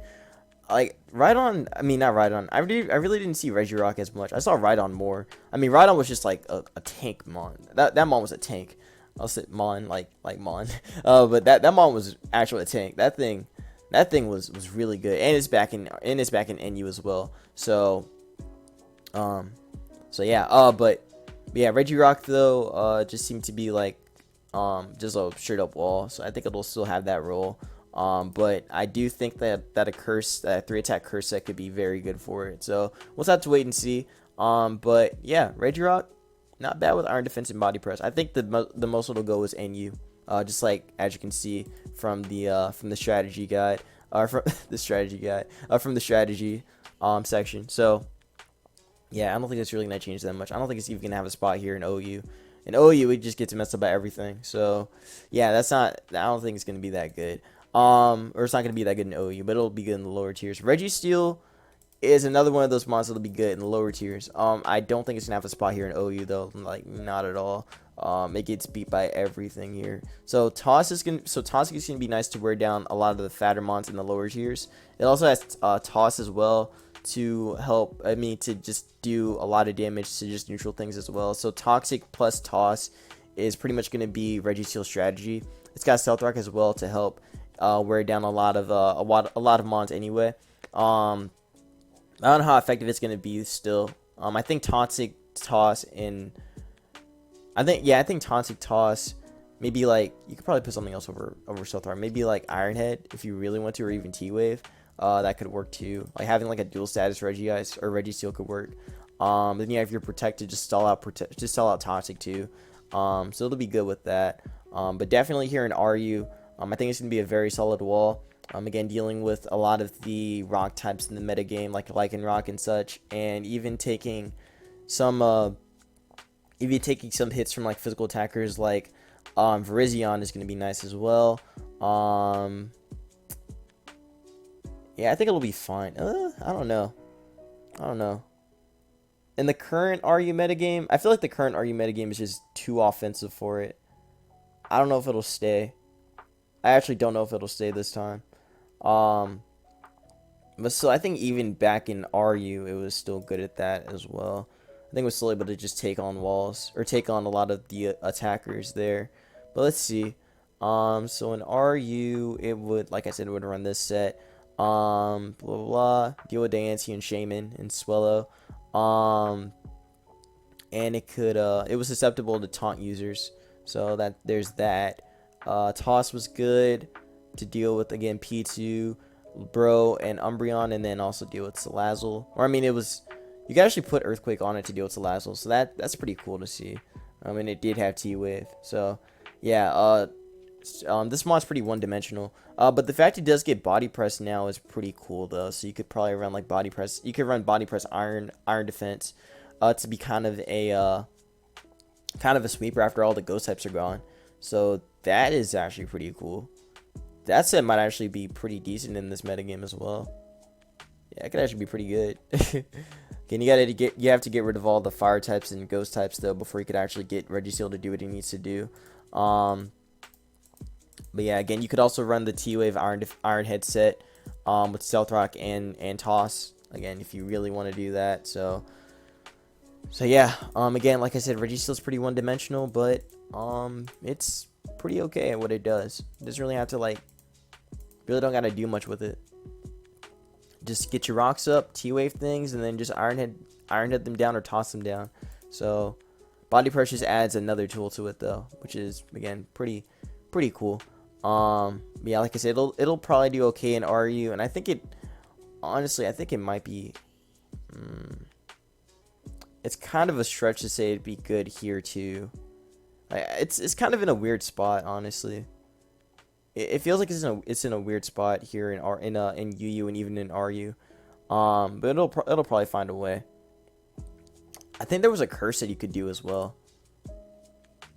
Like Rhydon, I mean not Rhydon. I really didn't see Regirock as much. I saw Rhydon more. I mean Rhydon was just like a tank mon. That mon was a tank. I'll say mon like mon. But that mon was actually a tank. That thing was really good, and it's back in NU as well. So so yeah. But yeah, Regirock though just seemed to be like just a straight up wall. So I think it'll still have that role. But I do think that a 3-attack curse set could be very good for it. So we'll have to wait and see. But yeah, Regirock, not bad with Iron Defense and Body Press. I think the most it'll go is NU. Just like as you can see from the strategy guide, from the strategy section. So yeah, I don't think it's really gonna change that much. I don't think it's even gonna have a spot here in OU. In OU, we just get to mess up by everything. So yeah, I don't think it's gonna be that good. Or it's not gonna be that good in OU, but it'll be good in the lower tiers. Registeel is another one of those monsters that'll be good in the lower tiers. I don't think it's gonna have a spot here in OU though, like not at all. It gets beat by everything here. So Toxic is gonna be nice to wear down a lot of the fatter mons in the lower tiers. It also has Toss as well to help. I mean, to just do a lot of damage to just neutral things as well. So Toxic plus Toss is pretty much gonna be Registeel's strategy. It's got Stealth Rock as well to help wear down a lot of mons anyway. I don't know how effective it's gonna be still. I think Toxic Toss and I think Toxic Toss, maybe like you could probably put something else over Stealth Rock. Maybe like Iron Head if you really want to, or even T-Wave. That could work too. Like having like a dual status Regice or Registeel could work. Then yeah, if you're protected, just stall out Toxic too. So it'll be good with that. But definitely here in RU, I think it's going to be a very solid wall. Again, dealing with a lot of the rock types in the metagame, like Lycanroc and such, and even taking some hits from like physical attackers like Virizion is going to be nice as well. Yeah, I think it'll be fine. I don't know. In the current RU metagame, I feel like the current RU metagame is just too offensive for it. I don't know if it'll stay. I actually don't know if it'll stay this time. But so I think even back in RU, it was still good at that as well. I think it was still able to just take on walls or take on a lot of the attackers there. But let's see. So in RU, it would, like I said, it would run this set. Blah blah blah. Deal with Diancie and Shaman and Swellow. And it could it was susceptible to taunt users. So that there's that. Toss was good to deal with, again, P2, Bro, and Umbreon, and then also deal with Salazzle. Or I mean, it was, you could actually put Earthquake on it to deal with Salazzle, so that's pretty cool to see. I mean, it did have T-Wave, so yeah. This mod's pretty one-dimensional. But the fact it does get Body Press now is pretty cool though. So you could probably run like Body Press. You could run Body Press Iron Defense, to be kind of a sweeper after all the Ghost types are gone. So that is actually pretty cool. That set might actually be pretty decent in this metagame as well. Yeah, it could actually be pretty good. Again, you have to get rid of all the fire types and ghost types though before you could actually get Registeel to do what he needs to do. But yeah, again, you could also run the T-Wave Iron Head set with Stealth Rock and Toss. Again, if you really want to do that. So yeah. Again, like I said, Registeel's pretty one-dimensional, but it's pretty okay at what it does. It doesn't really have to really don't gotta do much with it. Just get your rocks up, T-Wave things, and then just Iron Head them down or toss them down. So Body Press just adds another tool to it though, which is again pretty cool. Yeah, like I said, it'll probably do okay in RU, and I think it might be. It's kind of a stretch to say it'd be good here too. It's kind of in a weird spot, honestly. It feels like it's in a weird spot here in UU and even in RU. But it'll probably find a way. I think there was a curse that you could do as well.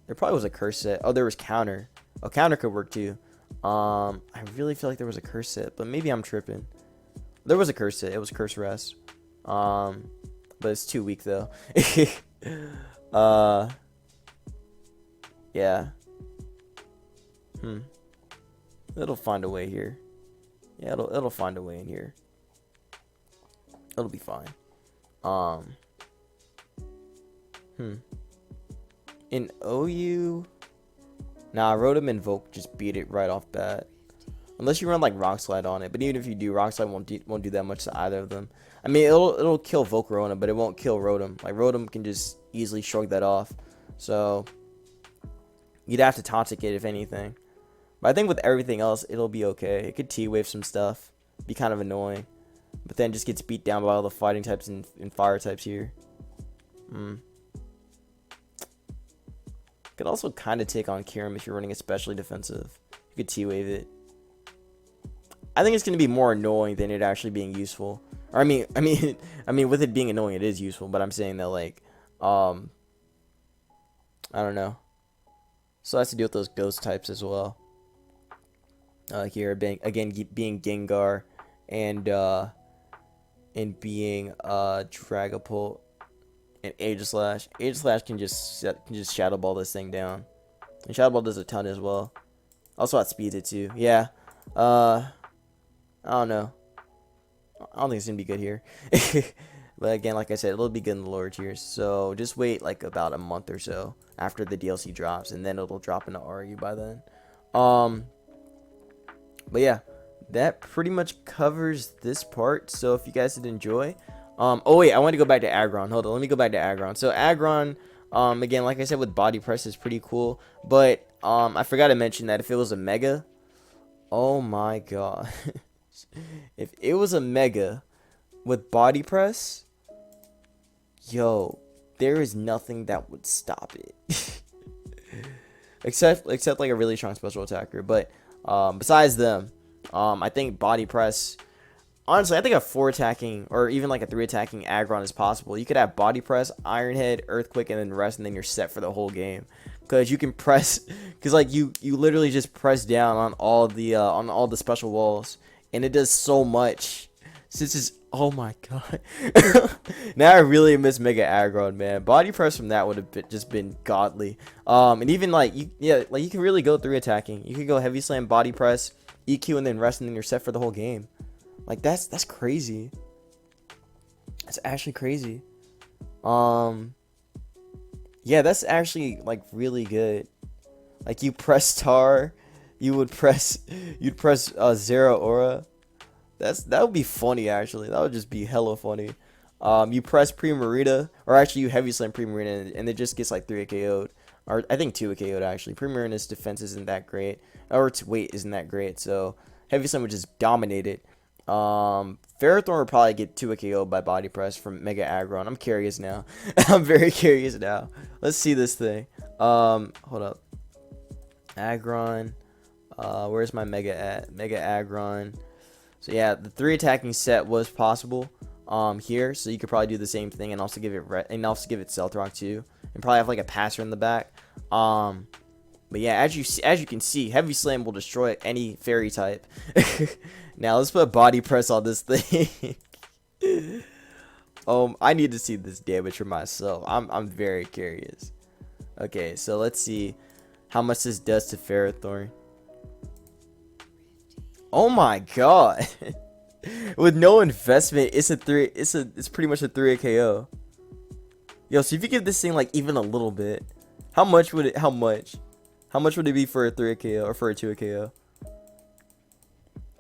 There probably was a curse set. Oh, there was counter. Oh, counter could work too. I really feel like there was a curse set, but maybe I'm tripping. There was a curse set. It was Curse Rest. But it's too weak though. Yeah. It'll find a way here. Yeah, it'll find a way in here. It'll be fine. In OU, nah, Rotom Invoke just beat it right off bat. Unless you run like Rock Slide on it, but even if you do, Rock Slide won't do that much to either of them. I mean, it'll kill Volcarona, but it won't kill Rotom. Like Rotom can just easily shrug that off. So you'd have to Toxic it if anything. But I think with everything else, it'll be okay. It could T-Wave some stuff, be kind of annoying, but then just gets beat down by all the fighting types and fire types here. Could also kind of take on Kyurem if you're running especially defensive. You could T-Wave it. I think it's going to be more annoying than it actually being useful. Or I mean, with it being annoying, it is useful. But I'm saying that I don't know. So it has to deal with those ghost types as well. Here being Gengar and being Dragapult and Aegislash. Aegislash can just Shadow Ball this thing down. And Shadow Ball does a ton as well. Also outspeeds it too. Yeah. I don't know. I don't think it's gonna be good here. But again, like I said, it'll be good in the lower tiers. So just wait like about a month or so after the DLC drops, and then it'll drop into RU by then. But yeah, that pretty much covers this part. So if you guys did enjoy, oh wait, I want to go back to Aggron. Hold on, let me go back to Aggron. So Aggron, again, like I said, with Body Press is pretty cool. But I forgot to mention that if it was a Mega, oh my god. If it was a Mega with Body Press, yo, there is nothing that would stop it. except like a really strong special attacker. But besides them, I think body press. Honestly, I think a 4 attacking or even like a 3 attacking Aggron is possible. You could have body press, Iron Head, Earthquake, and then rest, and then you're set for the whole game. Because you can press, because like you literally just press down on all the special walls, and it does so much. Since it's, oh my god, now I really miss Mega Aggron, man. Body press from that would have just been godly. And even like you can really go 3 attacking. You could go heavy slam, body press, EQ, and then rest, and then you're set for the whole game. Like that's crazy. That's actually crazy. Yeah, that's actually like really good. Like you press tar, you'd press Zero Aura. That would be funny actually. That would just be hella funny. You press Primarina, or actually you heavy slam Primarina, and it just gets like 3 KO'd. Or I think 2 KO'd actually. Primarina's defense isn't that great, or its weight isn't that great, so heavy slam would just dominate it. Ferrothorn would probably get 2 KO by body press from Mega Aggron. I'm curious now. I'm very curious now. Let's see this thing. Hold up. Aggron. Where's my Mega at? Mega Aggron. So yeah, the 3 attacking set was possible here, so you could probably do the same thing and also give it Stealth Rock too, and probably have like a passer in the back. But yeah, as you can see, heavy slam will destroy any fairy type. Now let's put body press on this thing. I need to see this damage for myself. I'm very curious. Okay, so let's see how much this does to Ferrothorn. Oh my god. With no investment, it's pretty much a 3 KO. Yo, so if you give this thing like even a little bit, how much would it be for a 3 KO or for a 2 KO?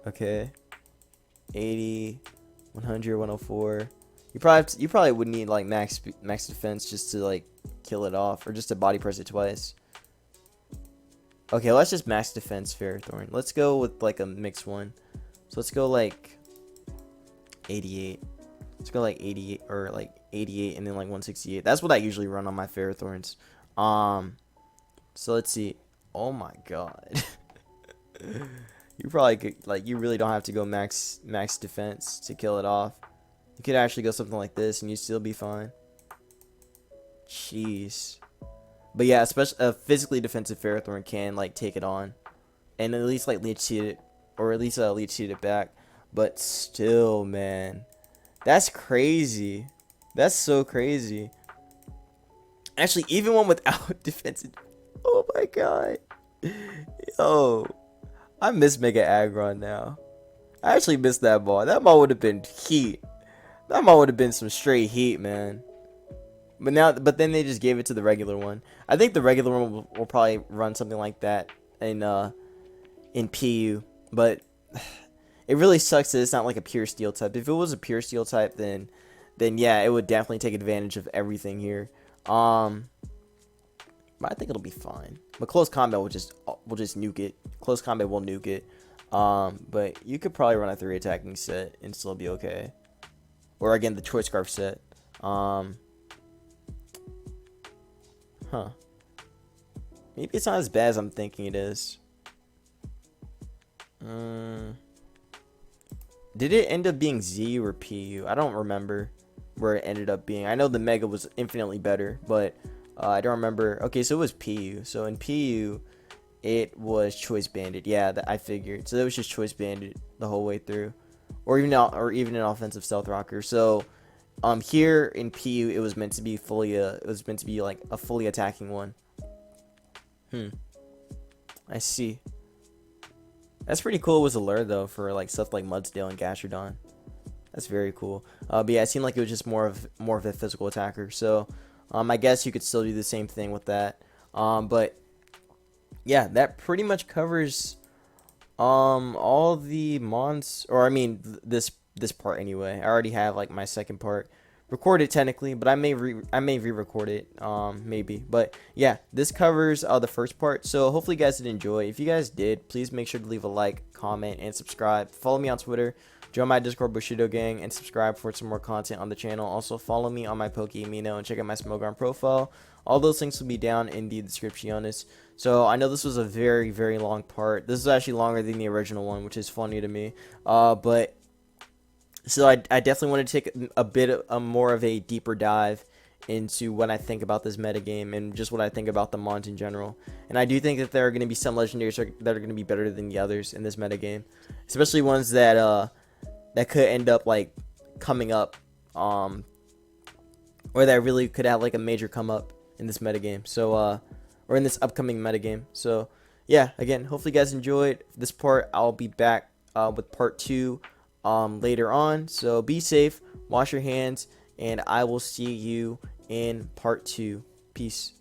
Okay. 80, 100, 104. You probably would need like max defense just to like kill it off, or just to body press it twice. Okay, let's just max defense Ferrothorn. Let's go with like a mixed one. So let's go like 88. Let's go like 88 or like 88 and then like 168. That's what I usually run on my Ferrothorns. So let's see. Oh my god. You probably could, like, you really don't have to go max defense to kill it off. You could actually go something like this and you'd still be fine. Jeez. But yeah, especially a physically defensive Ferrothorn can like take it on and at least like leech seed it, or at least leech seed it back. But still, man, that's crazy. That's so crazy. Actually, even one without defensive. Oh my god. Yo, I miss Mega Aggron now. I actually miss that ball. That ball would have been heat. That ball would have been some straight heat, man. But then they just gave it to the regular one. I think the regular one will probably run something like that in PU. But it really sucks that it's not like a pure steel type. If it was a pure steel type, then yeah, it would definitely take advantage of everything here. But I think it'll be fine. But close combat will just nuke it. Close combat will nuke it. But you could probably run a 3 attacking set and still be okay. Or again, the Choice Scarf set. Maybe it's not as bad as I'm thinking it is. Did it end up being Z or PU? I don't remember where it ended up being. I know the Mega was infinitely better, but I don't remember. Okay, so it was PU. So in PU, it was Choice Banded. Yeah, I figured. So it was just Choice Banded the whole way through, or even an offensive Stealth Rocker. So here in PU, it was meant to be like a fully attacking one. I see. That's pretty cool. It was a lure though for like stuff like Mudsdale and Gastrodon. That's very cool. But yeah, it seemed like it was just more of a physical attacker. So I guess you could still do the same thing with that. But yeah, that pretty much covers all the mons, or I mean this part anyway. I already have like my second part record it technically, but I may re-record it, maybe. But yeah, this covers the first part. So hopefully you guys did enjoy. If you guys did, please make sure to leave a like, comment, and subscribe. Follow me on Twitter, join my Discord Bushido gang, and subscribe for some more content on the channel. Also follow me on my Pokeamino and check out my Smogon profile. All those links will be down in the description. So I know this was a very, very long part. This is actually longer than the original one, which is funny to me. But so I definitely want to take a bit of, more of a deeper dive into what I think about this metagame and just what I think about the mons in general. And I do think that there are going to be some legendaries that are going to be better than the others in this metagame, especially ones that that could end up like coming up, or that really could have like a major come up in this metagame. So or in this upcoming metagame. So yeah, again, hopefully you guys enjoyed this part. I'll be back with part 2 later on. So be safe, wash your hands, and I will see you in part 2. Peace.